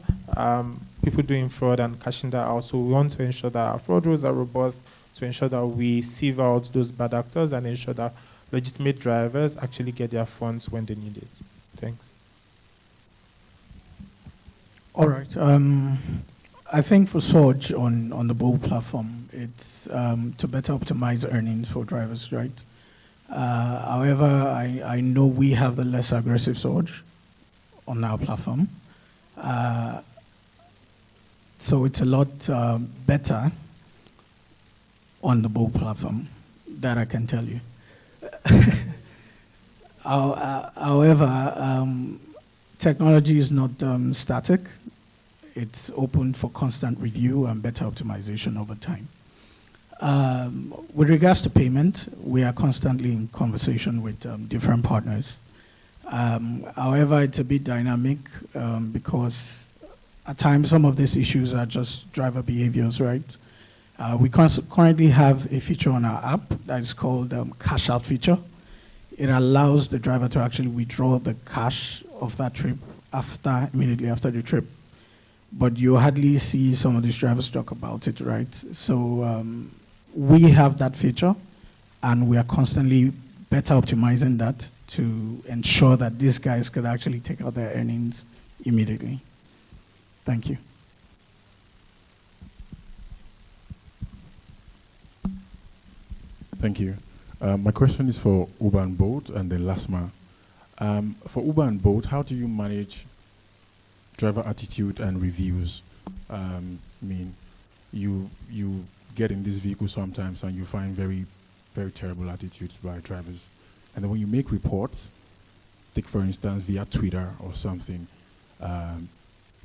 People doing fraud and cashing that out. So we want to ensure that our fraud rules are robust, to ensure that we sieve out those bad actors and ensure that legitimate drivers actually get their funds when they need it. Thanks. All right. I think for Surge on the Bowl platform, it's to better optimize earnings for drivers, right? However, I know we have the less aggressive Surge on our platform. So it's a lot better on the Bowl platform, that I can tell you. However, technology is not static. It's open for constant review and better optimization over time. With regards to payment, we are constantly in conversation with different partners. However, it's a bit dynamic because at times some of these issues are just driver behaviors, right? We currently have a feature on our app that is called cash out feature. It allows the driver to actually withdraw the cash of that trip immediately after the trip. But you hardly see some of these drivers talk about it, right? So we have that feature, and we are constantly better optimizing that to ensure that these guys could actually take out their earnings immediately. Thank you. Thank you. My question is for Uber and Bolt and then Lasma. For Uber and Bolt, how do you manage driver attitude and reviews? I mean, you get in this vehicle sometimes and you find very, very terrible attitudes by drivers. And then when you make reports, take for instance via Twitter or something,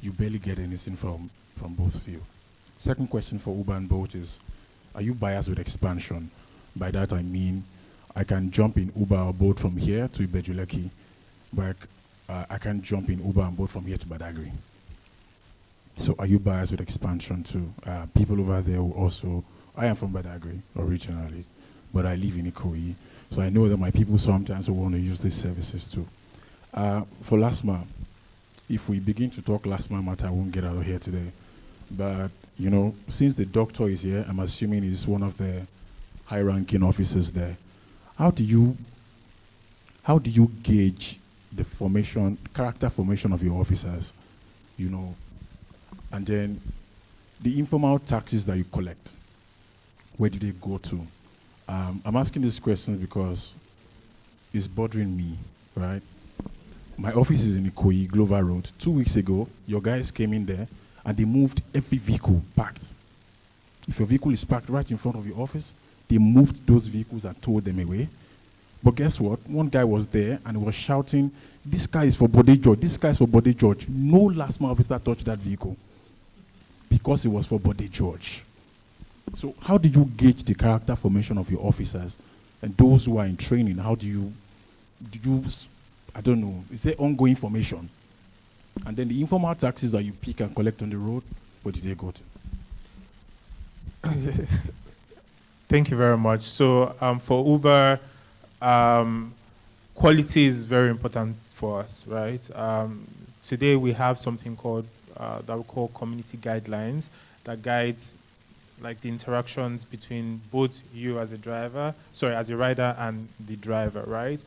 you barely get anything from both of you. Second question for Uber and Bolt is, are you biased with expansion? By that I mean, I can jump in Uber or Bolt from here to Ibejuleki, but I can't jump in Uber and Bolt from here to Badagry. So are you biased with expansion too? People over there will also I am from Badagry originally, but I live in Ikoyi. So I know that my people sometimes will want to use these services too. For LASMA, if we begin to talk LASMA matter, I won't get out of here today. But, you know, since the doctor is here, I'm assuming he's one of the high-ranking officers there. How do you gauge the character formation of your officers, you know, and then the informal taxes that you collect, where do they go to? I'm asking this question because it's bothering me, right? My office is in Ikoyi, Glover Road. 2 weeks ago, your guys came in there and they moved every vehicle parked. If your vehicle is parked right in front of your office, they moved those vehicles and towed them away. But guess what? One guy was there and he was shouting, "This car is for Bode George, this car is for Bode George." No LASMA officer touched that vehicle because it was for Bode George. So how do you gauge the character formation of your officers and those who are in training? How do you, I don't know, is there ongoing formation? And then the informal taxes that you pick and collect on the road, where do they go to? Thank you very much. So for Uber, quality is very important for us, right? Today we have something called that we call community guidelines that guides like the interactions between both you as a rider and the driver, right?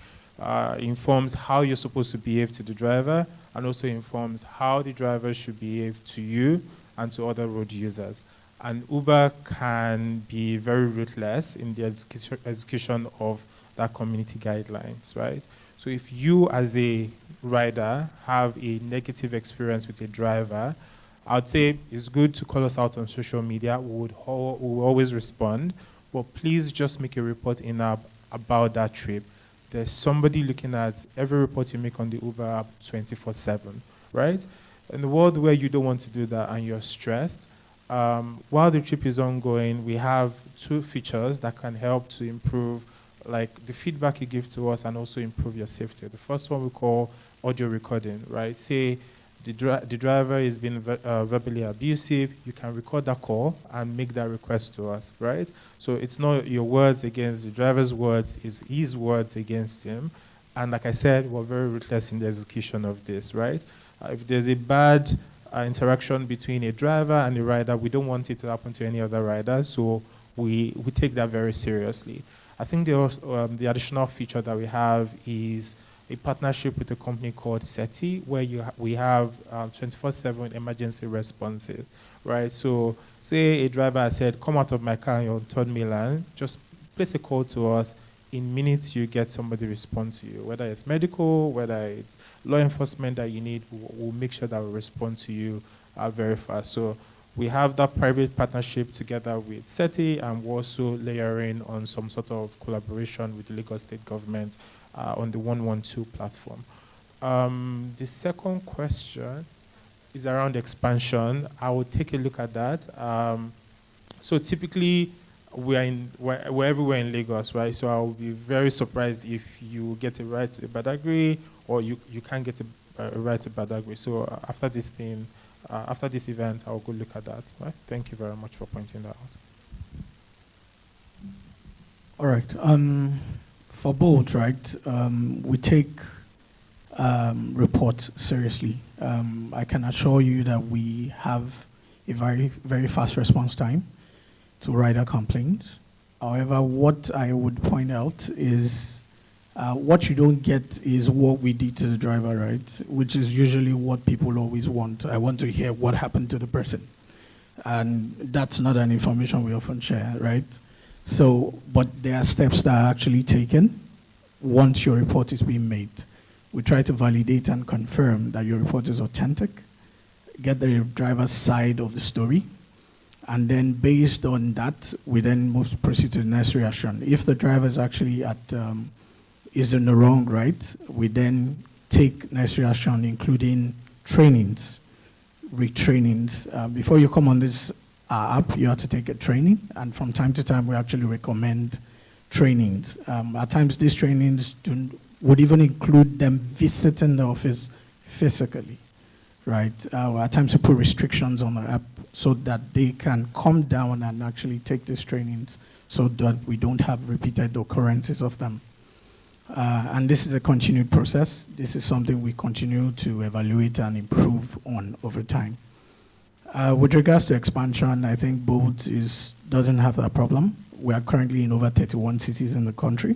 Informs how you're supposed to behave to the driver and also informs how the driver should behave to you and to other road users. And Uber can be very ruthless in the execution of that community guidelines, right? So if you as a rider have a negative experience with a driver, I'd say it's good to call us out on social media. We would always respond, but please just make a report in app about that trip. There's somebody looking at every report you make on the Uber app 24/7, right? In the world where you don't want to do that and you're stressed, while the trip is ongoing, we have 2 features that can help to improve like the feedback you give to us and also improve your safety. The first one we call audio recording, right? Say the driver is being verbally abusive, you can record that call and make that request to us, right? So it's not your words against the driver's words, it's his words against him. And like I said, we're very ruthless in the execution of this, right? If there's a bad interaction between a driver and a rider, we don't want it to happen to any other rider, so we take that very seriously. I think the additional feature that we have is a partnership with a company called SETI, where we have 24/7 emergency responses, right? So say a driver has said, "Come out of my car on 3rd Milan," just place a call to us. In minutes, you get somebody respond to you. Whether it's medical, whether it's law enforcement that you need, we'll make sure that we respond to you very fast. So we have that private partnership together with SETI, and we're also layering on some sort of collaboration with the Lagos State government on the 112 platform. The second question is around expansion. I will take a look at that. So typically, we're everywhere in Lagos, right? So I will be very surprised if you get a ride to Badagry or you can't get a ride to Badagry. So after this event, I'll go look at that, right? Thank you very much for pointing that out. All right. For both, right, we take reports seriously. I can assure you that we have a very, very fast response time to rider complaints. However, what I would point out is what you don't get is what we did to the driver, right? Which is usually what people always want. I want to hear what happened to the person. And that's not an information we often share, right? So, but there are steps that are actually taken once your report is being made. We try to validate and confirm that your report is authentic, get the driver's side of the story, and then based on that, we then proceed to the necessary action. If the driver is actually is in the wrong, right, we then take necessary action, including trainings, retrainings. Before you come on this app, you have to take a training, and from time to time, we actually recommend trainings. At times, these trainings would even include them visiting the office physically, right? At times we put restrictions on the app so that they can come down and actually take these trainings so that we don't have repeated occurrences of them. And this is a continued process. This is something we continue to evaluate and improve on over time. With regards to expansion, I think Bolt doesn't have that problem. We are currently in over 31 cities in the country.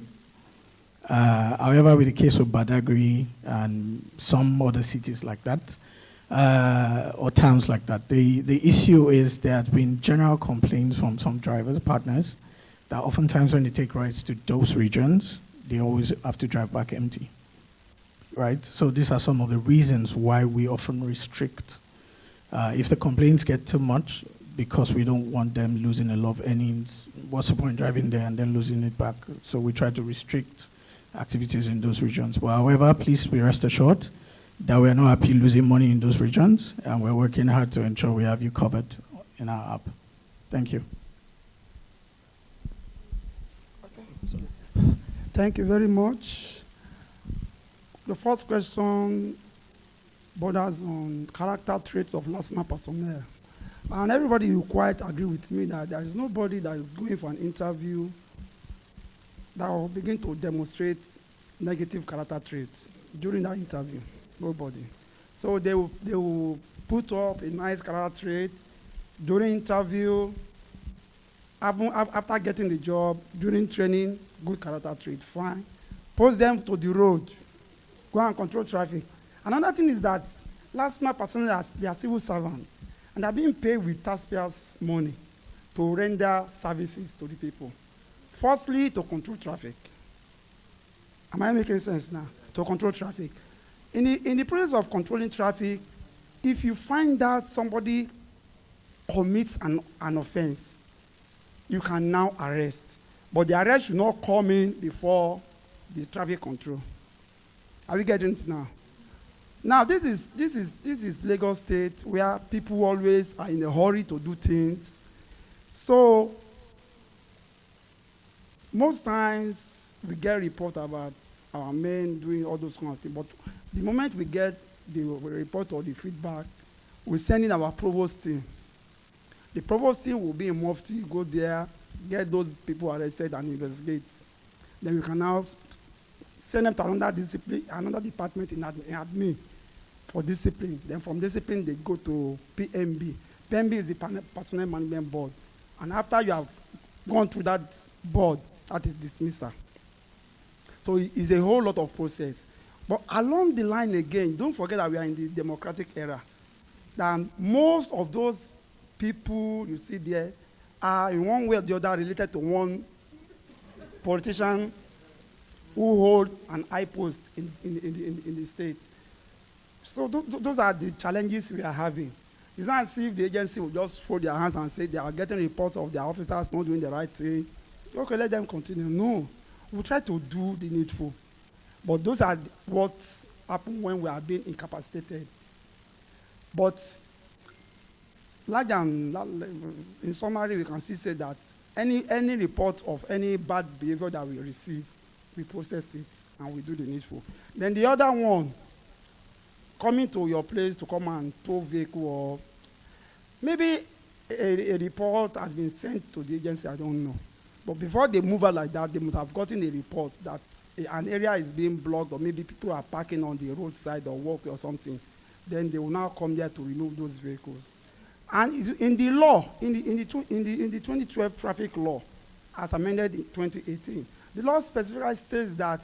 However, with the case of Badagry and some other cities like that, or towns like that, the issue is there have been general complaints from some drivers, partners, that oftentimes when they take rides to those regions, they always have to drive back empty, right? So these are some of the reasons why we often restrict. If the complaints get too much, because we don't want them losing a lot of earnings, what's the point driving there and then losing it back? So we try to restrict activities in those regions. But however, please be rest assured that we're not happy losing money in those regions, and we're working hard to ensure we have you covered in our app. Thank you. Thank you very much. The first question borders on character traits of LASMA personnel. And everybody will quite agree with me that there is nobody that is going for an interview that will begin to demonstrate negative character traits during that interview. Nobody. So they will put up a nice character trait during interview, after getting the job, during training, good character trait, fine. Post them to the road, go and control traffic. Another thing is that LASMA personnel, they are civil servants, and they're being paid with taxpayers' money to render services to the people. Firstly, to control traffic. Am I making sense now? To control traffic. In the process of controlling traffic, if you find out somebody commits an offense, you can now arrest. But the arrest should not come in before the traffic control. Are we getting it now? Now, this is Lagos State, where people always are in a hurry to do things. So, most times, we get reports about our men doing all those kind of things. But the moment we get the report or the feedback, we send in our provost team. The provost team will be in Mufti, go there, get those people arrested and investigate. Then we can now send them to another department in admin for discipline. Then from discipline, they go to PMB. PMB is the Personnel Management Board. And after you have gone through that board, that is dismissal. So it's a whole lot of process. But along the line again, don't forget that we are in the democratic era. That most of those people you see there are in one way or the other related to one politician who hold an high post in the state. So those are the challenges we are having. It's not as if the agency will just fold their hands and say they are getting reports of their officers not doing the right thing. Okay, let them continue. No, we try to do the needful. But those are what happen when we are being incapacitated. But in summary, we can still say that any report of any bad behavior that we receive, we process it and we do the needful. Then the other one, coming to your place to come and tow vehicle, or maybe a report has been sent to the agency, I don't know. But before they move out like that, they must have gotten a report that an area is being blocked, or maybe people are parking on the roadside or walkway or something. Then they will now come there to remove those vehicles. And in the law, in the 2012 traffic law, as amended in 2018, the law specifically says that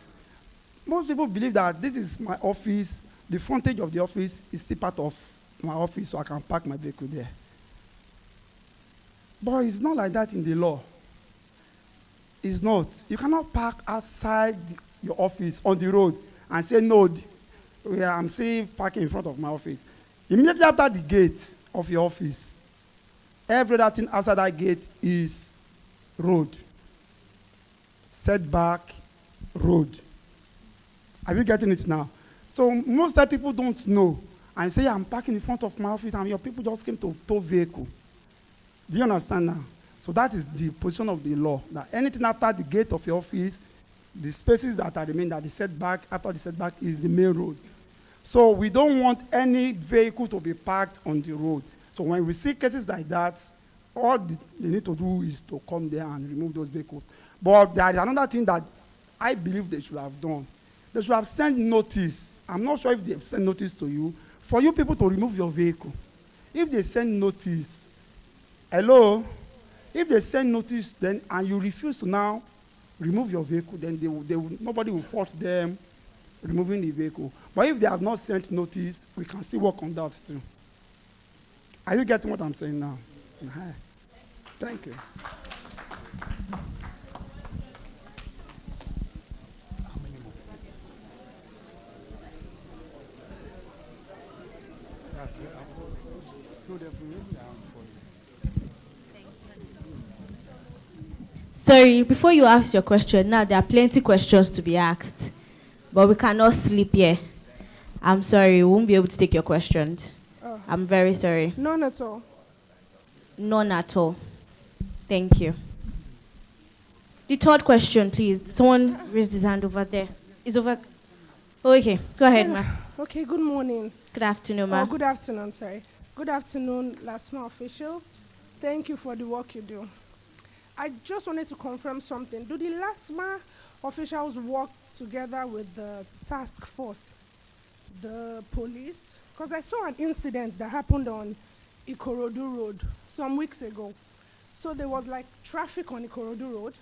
most people believe that this is my office, the frontage of the office is still part of my office, so I can park my vehicle there. But it's not like that in the law. It's not. You cannot park outside your office on the road and say, no, I'm still parking in front of my office. Immediately after the gate of your office, every other thing outside that gate is road. Setback, road. Are you getting it now? So most time people don't know and say, I'm parking in front of my office and your people just came to tow vehicle. Do you understand now? So that is the position of the law, that anything after the gate of your office, the spaces that are remain, that the setback, after the setback is the main road. So we don't want any vehicle to be parked on the road. So when we see cases like that, all they need to do is to come there and remove those vehicles. But there is another thing that I believe they should have done. They should have sent notice. I'm not sure if they have sent notice to you, for you people to remove your vehicle. If they send notice, hello? If they send notice then and you refuse to now remove your vehicle, then nobody will force them removing the vehicle. But if they have not sent notice, we can still work on that too. Are you getting what I'm saying now? Thank you. Sorry, before you ask your question, now there are plenty questions to be asked, but we cannot sleep here. I'm sorry, we won't be able to take your questions. Oh. I'm very sorry. None at all. None at all. Thank you. The third question, please. Someone raised his hand over there. Is over. Oh, okay, go ahead, ma. Okay, good morning. Good afternoon, ma. Oh, good afternoon, sorry. Good afternoon, LASMA official. Thank you for the work you do. I just wanted to confirm something. Do the LASMA officials work together with the task force, the police? Because I saw an incident that happened on Ikorodu Road some weeks ago. So there was like traffic on Ikorodu Road.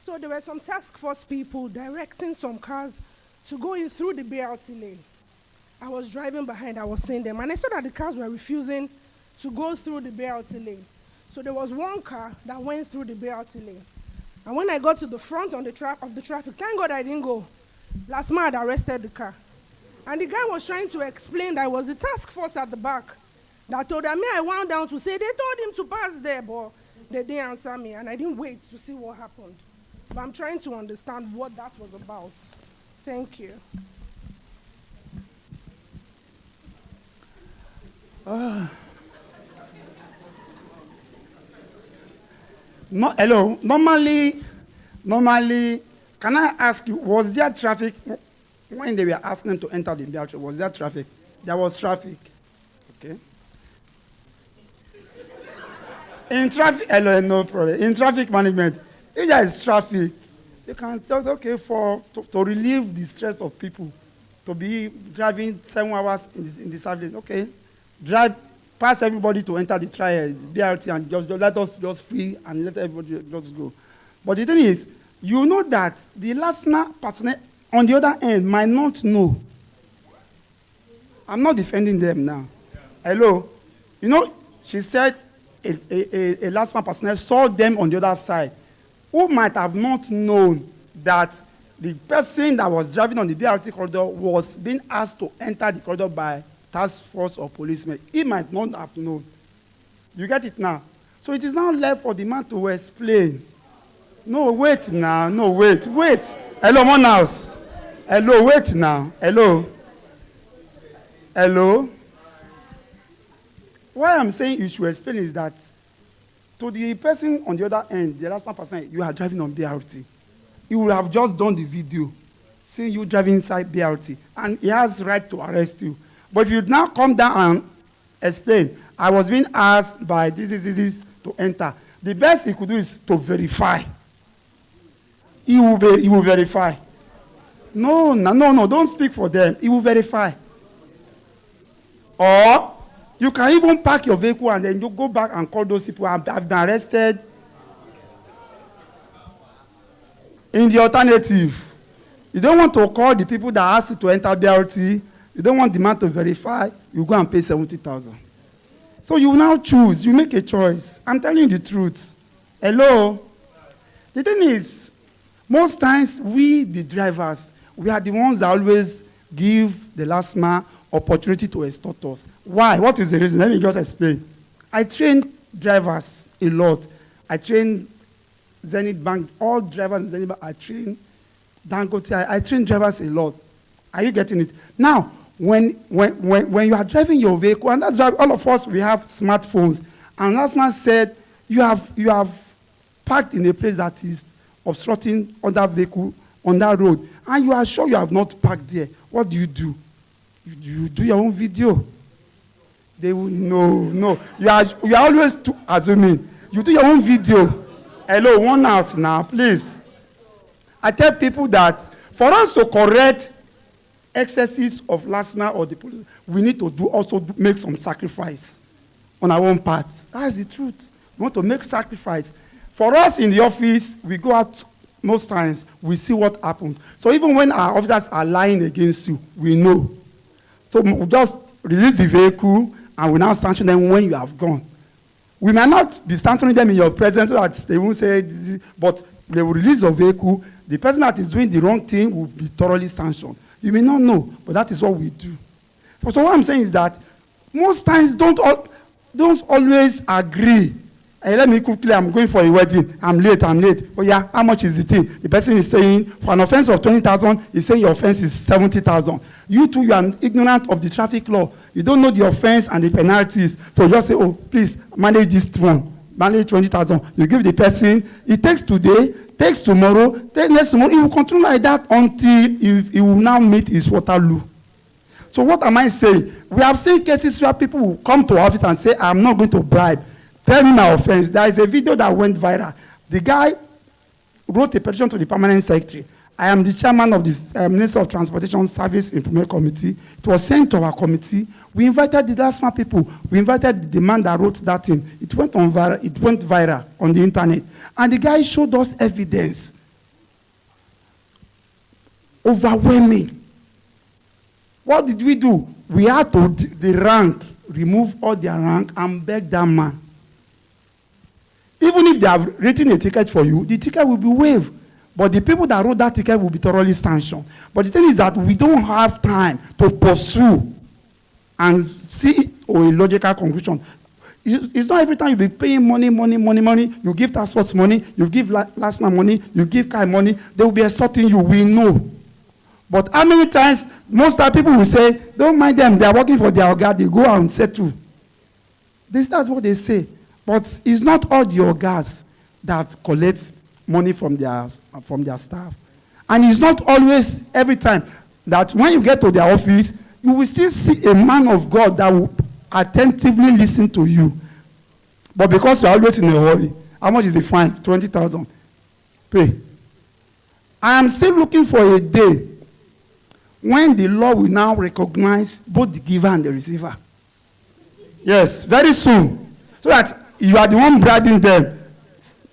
So there were some task force people directing some cars to go in through the BRT lane. I was driving behind, I was seeing them, and I saw that the cars were refusing to go through the BRT lane. So there was one car that went through the BRT lane. And when I got to the front of the traffic, thank God I didn't go. LASMA had arrested the car. And the guy was trying to explain that it was the task force at the back that told him. I wound down to say they told him to pass there, but they didn't answer me, and I didn't wait to see what happened. But I'm trying to understand what that was about. Thank you. No, hello. Normally, can I ask you, was there traffic when they were asking them to enter the BRT? Was there traffic? There was traffic. Okay. In traffic, hello, no problem. In traffic management, if there is traffic, you can say, okay, to relieve the stress of people, to be driving 7 hours in the service, okay, pass everybody to enter the BRT and just let us just free and let everybody just go. But the thing is, you know that the LASMA personnel on the other end might not know. I'm not defending them now. Hello? You know, she said a LASMA personnel saw them on the other side, who might have not known that the person that was driving on the BRT corridor was being asked to enter the corridor by task force or policemen. He might not have known. You get it now? So it is now left for the man to explain. No, wait now. No, wait. Hello, one house. Hello, wait now. Hello. What I'm saying you should explain is that to the person on the other end, the last person, you are driving on BRT. He would have just done the video, seeing you driving inside BRT, and he has right to arrest you. But if you now come down and explain, I was being asked by this to enter, the best he could do is to verify. He will verify. No, don't speak for them. He will verify. Or you can even park your vehicle and then you go back and call those people and have been arrested. In the alternative, you don't want to call the people that asked you to enter BRT. You don't want the man to verify. You go and pay 70,000. So you now choose. You make a choice. I'm telling you the truth. Hello? The thing is, most times we, the drivers, we are the ones that always give the LASMA opportunity to extort us. Why? What is the reason? Let me just explain. I train drivers a lot. I train Zenith Bank, all drivers in Zenith Bank. I train Dangote. I train drivers a lot. Are you getting it? Now, when you are driving your vehicle, and that's why all of us, we have smartphones, and LASMA said you have parked in a place that is obstructing other vehicle on that road, and you are sure you have not parked there. What do? You do your own video. They will, no. You are always assuming. You do your own video. Hello, 1 house now, please. I tell people that for us to correct excesses of LASMA or the police, we need to make some sacrifice on our own part. That is the truth. We want to make sacrifice. For us in the office, we go out most times, we see what happens. So even when our officers are lying against you, we know. So we just release the vehicle and we now sanction them when you have gone. We may not be sanctioning them in your presence so that they won't say, but they will release your vehicle. The person that is doing the wrong thing will be thoroughly sanctioned. You may not know, but that is what we do. So what I'm saying is that most times don't always agree. Hey, let me quickly, I'm going for a wedding. I'm late. Oh yeah, how much is the thing? The person is saying, for an offense of 20,000, he's saying your offense is 70,000. You too, you are ignorant of the traffic law. You don't know the offense and the penalties. So just say, oh, please, manage this one. Manage 20,000. You give the person, it takes today, takes tomorrow, takes next tomorrow. It will continue like that until he will now meet his Waterloo. So what am I saying? We have seen cases where people will come to our office and say, I'm not going to bribe. Tell me my offense. There is a video that went viral. The guy wrote a petition to the permanent secretary. I am the chairman of the Minister of Transportation Service Improvement Committee. It was sent to our committee. We invited the LASMA people. We invited the man that wrote that thing. It went viral on the internet. And the guy showed us evidence. Overwhelming. What did we do? We had to, the rank, remove all their rank and beg that man. Even if they have written a ticket for you, the ticket will be waived. But the people that wrote that ticket will be thoroughly sanctioned. But the thing is that we don't have time to pursue and see a logical conclusion. It's not every time you be paying money. You give task force money, you give last man money, you give car money. They will be extorting you. We know. But how many times, most time people will say, don't mind them, they are working for their organ, they go out and settle. That's what they say. But it's not all the organs that collect money from their staff. And it's not always every time that when you get to their office, you will still see a man of God that will attentively listen to you. But because you're always in a hurry, how much is the fine? 20,000. Pay. I am still looking for a day when the law will now recognize both the giver and the receiver. Yes, very soon. So that you are the one bribing them,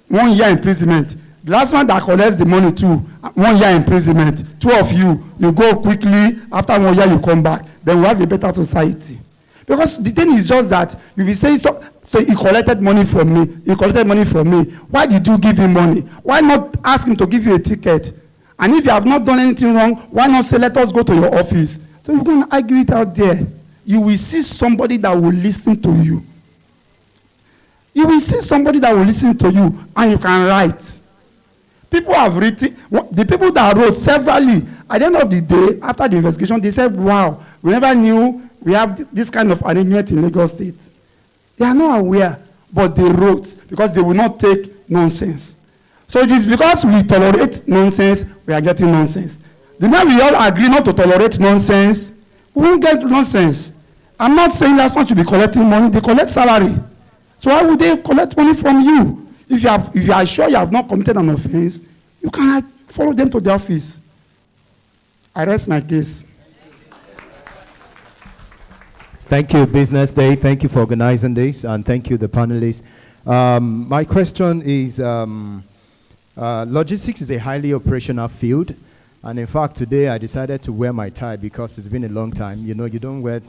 1 year imprisonment. The last one that collects the money too, 1 year imprisonment. 2 of you go quickly, after 1 year you come back. Then we have a better society. Because the thing is just that you be saying, so he collected money from me. He collected money from me. Why did you give him money? Why not ask him to give you a ticket? And if you have not done anything wrong, why not say, let us go to your office? So you're going to argue it out there. You will see somebody that will listen to you. You will see somebody that will listen to you, and you can write. People have written, the people that wrote severally, at the end of the day, after the investigation, they said, wow, we never knew we have this kind of arrangement in Lagos State. They are not aware, but they wrote because they will not take nonsense. So it is because we tolerate nonsense, we are getting nonsense. The moment we all agree not to tolerate nonsense, we won't get nonsense. I'm not saying that's what you be collecting money, they collect salary. So why would they collect money from you? If you are sure you have not committed an offense, you can follow them to the office. I rest my case. Thank you, Business Day. Thank you for organizing this, and thank you, the panelists. My question is, logistics is a highly operational field, and in fact, today I decided to wear my tie because it's been a long time. You know, you don't wear,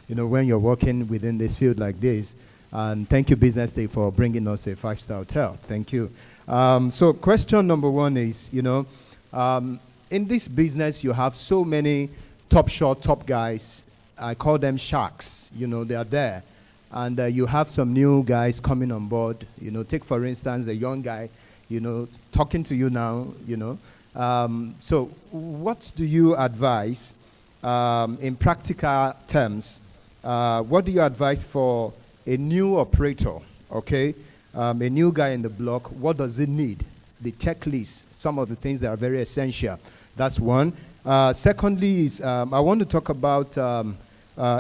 when you're working within this field like this. And thank you, Business Day, for bringing us a 5-star hotel. Thank you. So question number one is, in this business, you have so many top guys. I call them sharks. They are there. And you have some new guys coming on board. Take, for instance, a young guy, talking to you now, So what do you advise in practical terms? What do you advise for a new operator, okay, a new guy in the block? What does it need? The checklist, some of the things that are very essential. That's one. Secondly is I want to talk about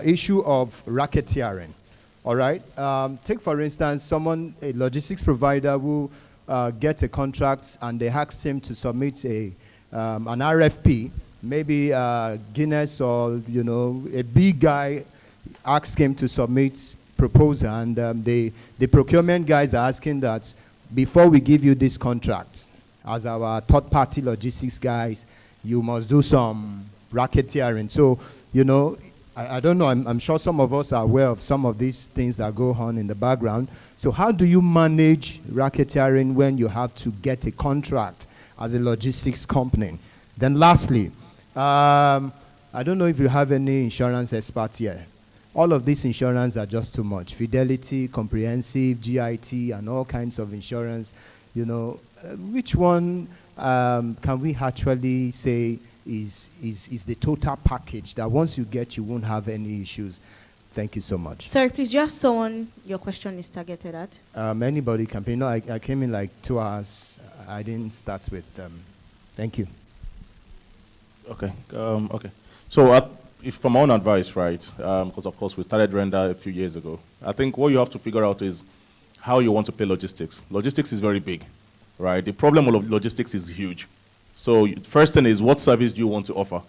issue of racketeering. All right. Take for instance, a logistics provider who gets a contract and they ask him to submit an RFP. Maybe Guinness or a big guy asks him to submit proposal, and the procurement guys are asking that before we give you this contract, as our third-party logistics guys, you must do some racketeering. So, I don't know, I'm sure some of us are aware of some of these things that go on in the background. So how do you manage racketeering when you have to get a contract as a logistics company? Then lastly, I don't know if you have any insurance experts here. All of these insurance are just too much. Fidelity, comprehensive, GIT, and all kinds of insurance. Which one can we actually say is the total package that once you get, you won't have any issues? Thank you so much. Sorry, please, you have someone your question is targeted at? Anybody can pay. No, I came in like 2 hours. I didn't start with thank you. Okay. Okay. So if from my own advice, right, because of course we started Render a few years ago, I think what you have to figure out is how you want to play logistics. Logistics is very big, right? The problem of logistics is huge. So first thing is, what service do you want to offer,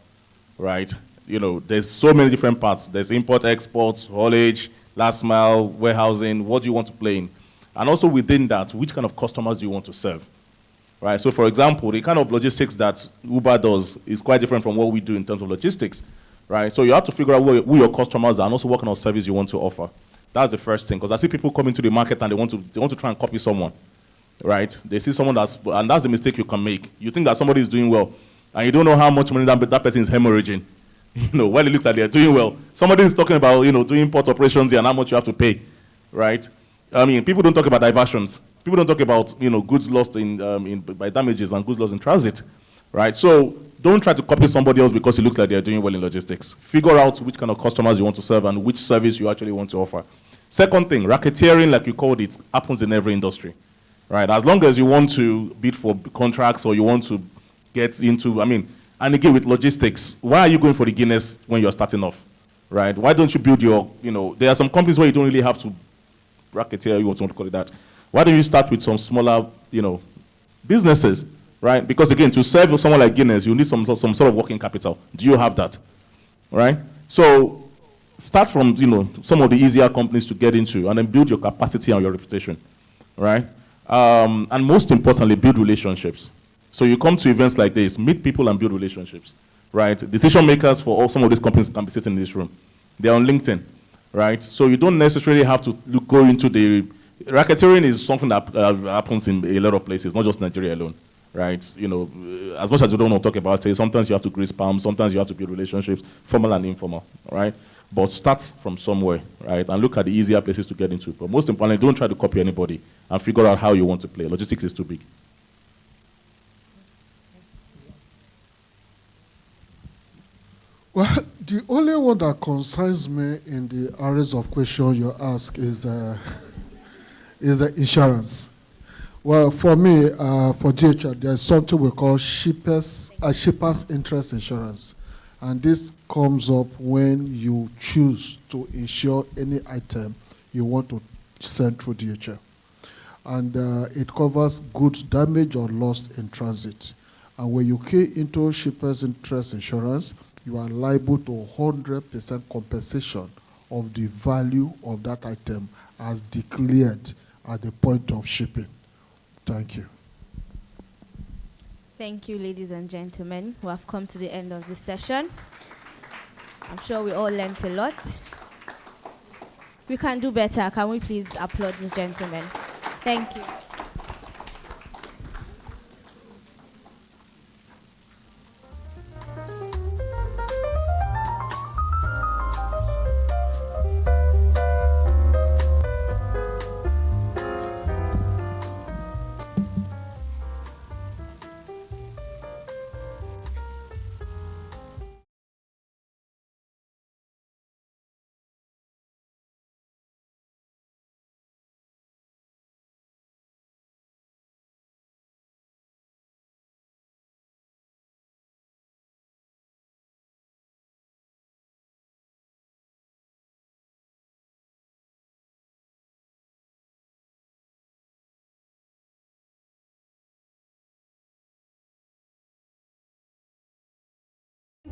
right? There's so many different parts. There's import, export, haulage, last mile, warehousing. What do you want to play in? And also within that, which kind of customers do you want to serve, right? So for example, the kind of logistics that Uber does is quite different from what we do in terms of logistics, right? So you have to figure out who your customers are and also what kind of service you want to offer. That's the first thing, because I see people come into the market and they want to try and copy someone, right? They see someone and that's the mistake you can make. You think that somebody is doing well, and you don't know how much money that person is hemorrhaging. When it looks like they're doing well, somebody is talking about doing port operations here and how much you have to pay, right? I mean, people don't talk about diversions. People don't talk about goods lost by damages and goods lost in transit, right? So don't try to copy somebody else because it looks like they're doing well in logistics. Figure out which kind of customers you want to serve and which service you actually want to offer. Second thing, racketeering, like you called it, happens in every industry, right? As long as you want to bid for contracts or you want to get into, and again with logistics, why are you going for the Guinness when you're starting off, right? Why don't you build there are some companies where you don't really have to racketeer, you want to call it that. Why don't you start with some smaller, businesses, right? Because again, to serve someone like Guinness, you need some sort of working capital. Do you have that, right? So start from, some of the easier companies to get into and then build your capacity and your reputation, right? And most importantly, build relationships. So you come to events like this, meet people and build relationships, right? Decision makers for some of these companies can be sitting in this room. They're on LinkedIn, right? So you don't necessarily have to go into the... Racketeering is something that happens in a lot of places, not just Nigeria alone, right? As much as you don't want to talk about it, sometimes you have to grease palms, sometimes you have to build relationships, formal and informal, right? But start from somewhere, right? And look at the easier places to get into. But most importantly, don't try to copy anybody and figure out how you want to play. Logistics is too big. Well, the only one that concerns me in the areas of question you ask is insurance. Well, for me, for DHL, there's something we call shipper's interest insurance. And this comes up when you choose to insure any item you want to send through DHL. And it covers goods damaged or lost in transit. And when you key into shipper's interest insurance, you are liable to 100% compensation of the value of that item as declared at the point of shipping. Thank you. Thank you, ladies and gentlemen. We have come to the end of this session. I'm sure we all learned a lot. We can do better. Can we please applaud this gentleman? Thank you.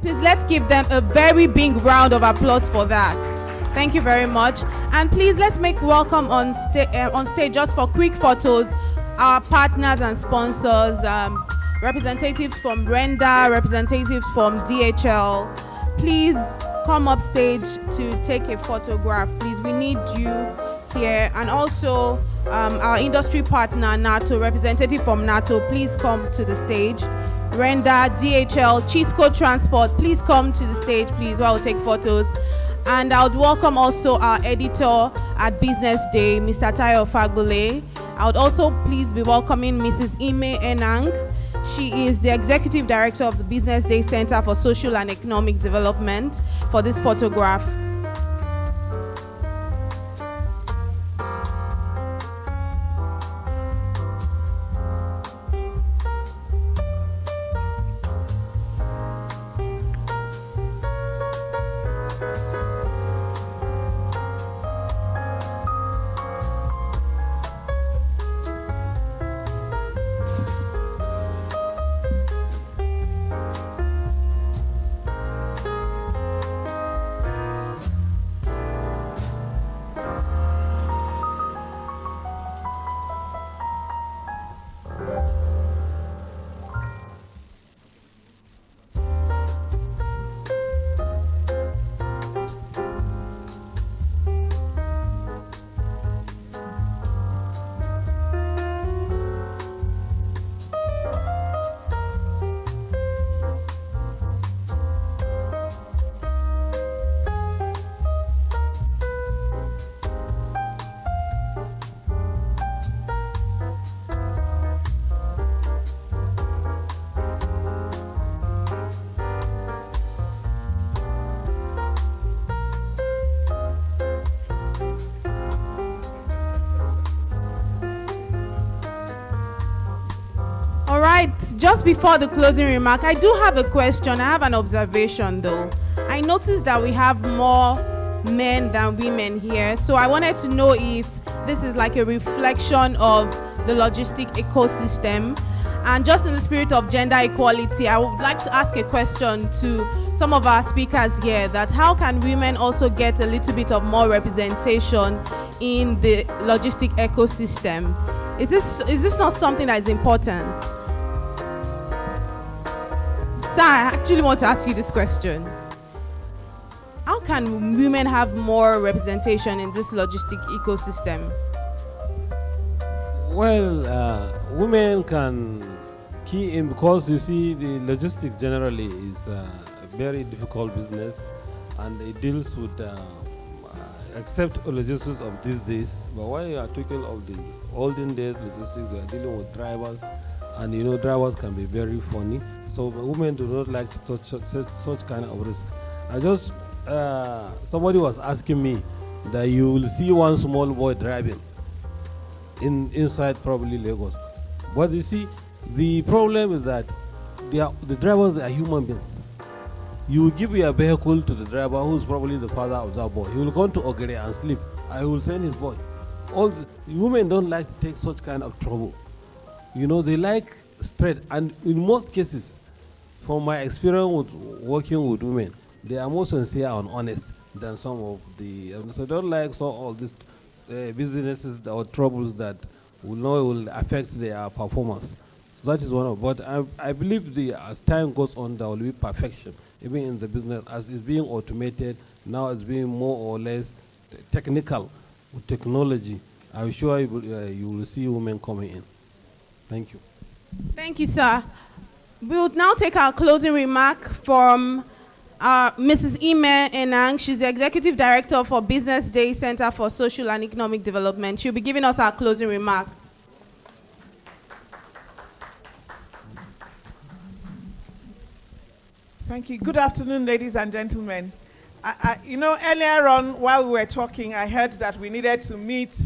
Please let's give them a very big round of applause for that. Thank you very much. And please let's make welcome on stage just for quick photos our partners and sponsors, representatives from Renda, representatives from DHL. Please come up stage to take a photograph. Please, we need you here. And also our industry partner, NATO, representative from NATO, please come to the stage. Renda, DHL, Chisco Transport, please come to the stage, please, while we take photos. And I would welcome also our editor at Business Day, Mr. Tayo Fagbule. I would also please be welcoming Mrs. Ime Enang. She is the Executive Director of the Business Day Center for Social and Economic Development for this photograph. Just before the closing remark, I do have a question. I have an observation though. I noticed that we have more men than women here. So I wanted to know if this is like a reflection of the logistic ecosystem. And just in the spirit of gender equality, I would like to ask a question to some of our speakers here, that how can women also get a little bit of more representation in the logistic ecosystem? Is this not something that is important? Sir, I actually want to ask you this question. How can women have more representation in this logistic ecosystem? Well, women can key in, because you see the logistics generally is a very difficult business, and it deals with except logistics of these days. But when you are talking of the olden days logistics, you are dealing with drivers, and you know drivers can be very funny. So women do not like such kind of risk. I just somebody was asking me that you will see one small boy driving inside probably Lagos, but you see the problem is that the drivers are human beings. You give your vehicle to the driver, who's probably the father of that boy. He will go to Ogre and sleep. I will send his boy. All the women don't like to take such kind of trouble. You know, they like straight, and in most cases, from my experience with working with women, they are more sincere and honest than some of the. So don't like all these businesses or troubles that will affect their performance. So that is one of. But I believe as time goes on, there will be perfection, even in the business, as it's being automated. Now it's being more or less technical with technology. I'm sure you will see women coming in. Thank you. Thank you, sir. We will now take our closing remark from Mrs. Ime Enang. She's the Executive Director for Business Day Center for Social and Economic Development. She'll be giving us our closing remark. Thank you. Good afternoon, ladies and gentlemen. You know, earlier on, while we were talking, I heard that we needed to meet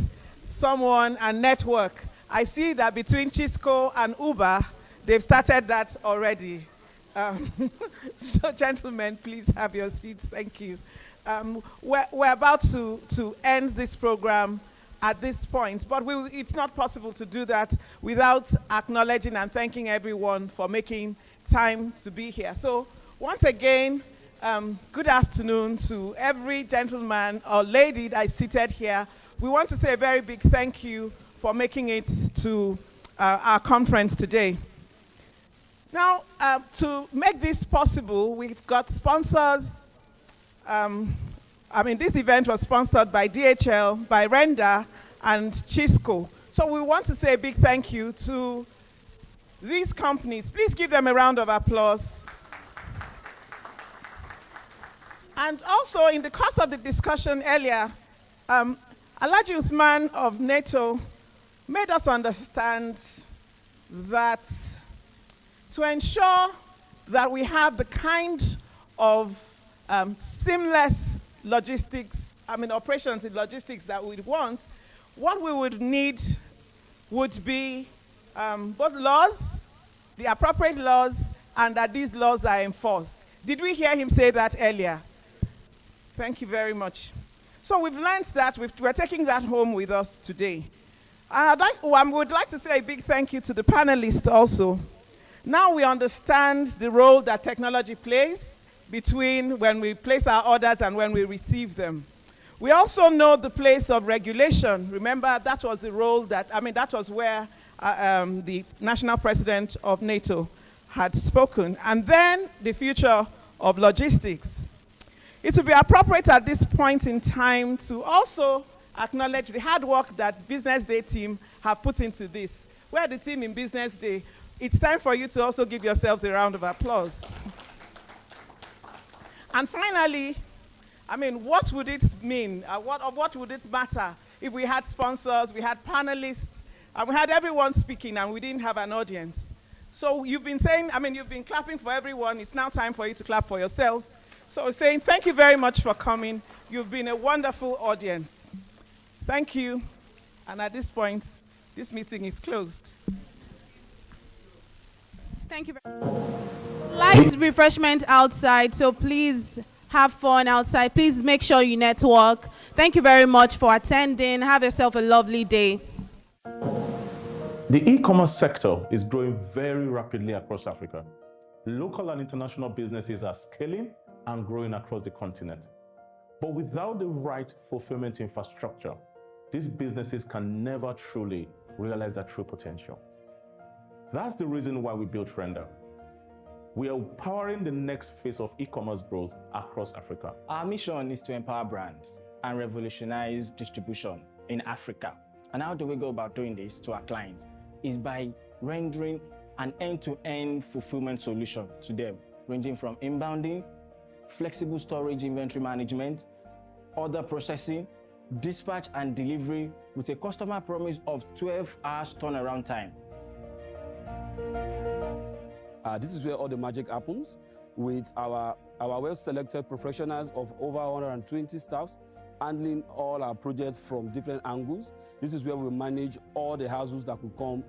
someone and network. I see that between Chisco and Uber, they've started that already. So, gentlemen, please have your seats. Thank you. We're about to end this program at this point, but it's not possible to do that without acknowledging and thanking everyone for making time to be here. So Once again, good afternoon to every gentleman or lady that is seated here. We want to say a very big thank you for making it to our conference today. Now, to make this possible, we've got sponsors. This event was sponsored by DHL, by Renda, and Chisco. So we want to say a big thank you to these companies. Please give them a round of applause. And also, in the course of the discussion earlier, Alhaji Usman of NATO made us understand that to ensure that we have the kind of seamless logistics, operations in logistics that we want, what we would need would be both laws, the appropriate laws, and that these laws are enforced. Did we hear him say that earlier? Thank you very much. So we've learned that, we're taking that home with us today. I would like to say a big thank you to the panelists also. Now we understand the role that technology plays between when we place our orders and when we receive them. We also know the place of regulation. Remember, that was the role that was where the national president of NATO had spoken. And then the future of logistics. It would be appropriate at this point in time to also acknowledge the hard work that Business Day team have put into this. We're the team in Business Day. It's time for you to also give yourselves a round of applause. And finally, what would it mean? What would it matter if we had sponsors, we had panelists, and we had everyone speaking and we didn't have an audience? So you've been saying, you've been clapping for everyone. It's now time for you to clap for yourselves. So we're saying thank you very much for coming. You've been a wonderful audience. Thank you. And at this point, this meeting is closed. Thank you very much. Light refreshment outside, so please have fun outside. Please make sure you network. Thank you very much for attending. Have yourself a lovely day. The e-commerce sector is growing very rapidly across Africa. Local and international businesses are scaling and growing across the continent. But without the right fulfillment infrastructure, these businesses can never truly realize their true potential. That's the reason why we built Renda. We are powering the next phase of e-commerce growth across Africa. Our mission is to empower brands and revolutionize distribution in Africa. And how do we go about doing this to our clients? Is by rendering an end-to-end fulfillment solution to them, ranging from inbounding, flexible storage inventory management, order processing, dispatch and delivery with a customer promise of 12 hours turnaround time. This is where all the magic happens with our well-selected professionals of over 120 staffs handling all our projects from different angles. This is where we manage all the hassles that could come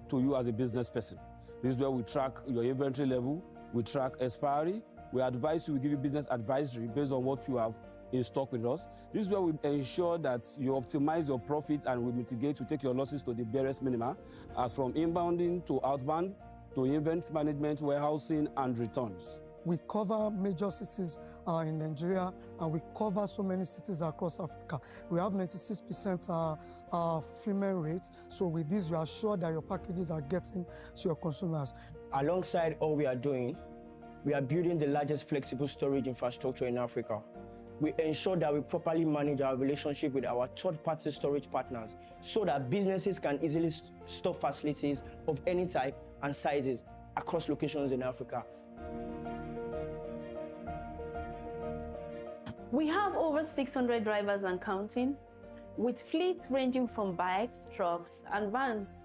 to you as a business person. This is where we track your inventory level, we track expiry, we advise you, we give you business advisory based on what you have in stock with us. This is where we ensure that you optimize your profits and we mitigate to take your losses to the barest minima, as from inbounding to outbound, to inventory management, warehousing, and returns. We cover major cities in Nigeria, and we cover so many cities across Africa. We have 96% fulfillment rate. So with this, you are sure that your packages are getting to your consumers. Alongside all we are doing, we are building the largest flexible storage infrastructure in Africa. We ensure that we properly manage our relationship with our third-party storage partners so that businesses can easily store facilities of any type and sizes across locations in Africa. We have over 600 drivers and counting, with fleets ranging from bikes, trucks, and vans,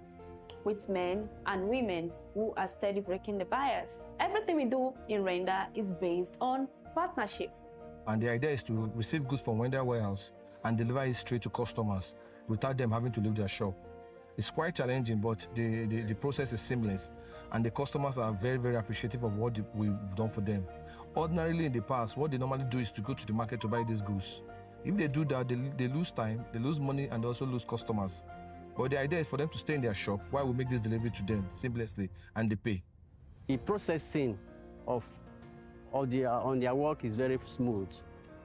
with men and women who are steady breaking the bias. Everything we do in Renda is based on partnership. And the idea is to receive goods from Renda warehouse and deliver it straight to customers without them having to leave their shop. It's quite challenging, but the process is seamless, and the customers are very, very appreciative of what we've done for them. Ordinarily in the past, what they normally do is to go to the market to buy these goods. If they do that, they lose time, they lose money, and they also lose customers. But the idea is for them to stay in their shop while we make this delivery to them seamlessly, and they pay. The processing of on their work is very smooth.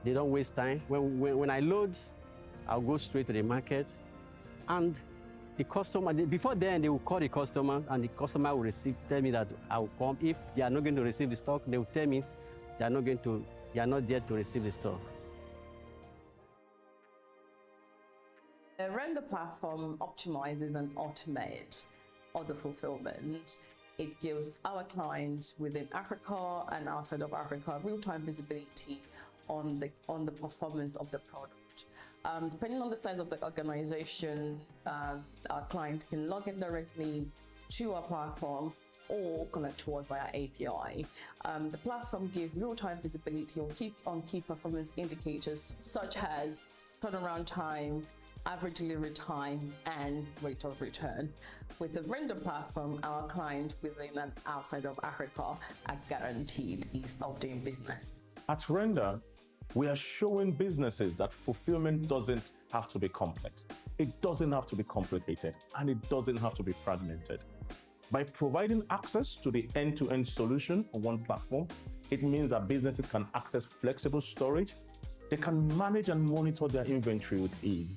They don't waste time. When I load, I'll go straight to the market, and the customer, before then, they will call the customer, and the customer will tell me that I will come. If they are not going to receive the stock, they will tell me they are not there to receive the stock. The render platform optimizes and automates order fulfillment. It gives our clients within Africa and outside of Africa real-time visibility on the performance of the product. Depending on the size of the organization, our client can log in directly to our platform or connect to us via API. The platform gives real-time visibility on key performance indicators such as turnaround time, average delivery time, and rate of return. With the render platform, our clients within and outside of Africa are guaranteed ease of doing business. At Render, we are showing businesses that fulfillment doesn't have to be complex. It doesn't have to be complicated, and it doesn't have to be fragmented. By providing access to the end-to-end solution on one platform, it means that businesses can access flexible storage, they can manage and monitor their inventory with ease,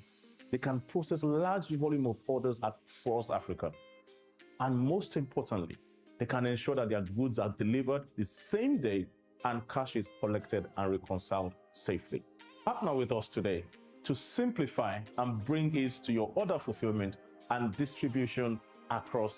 they can process large volume of orders across Africa, and most importantly, they can ensure that their goods are delivered the same day and cash is collected and reconciled safely. Partner with us today to simplify and bring ease to your order fulfillment and distribution across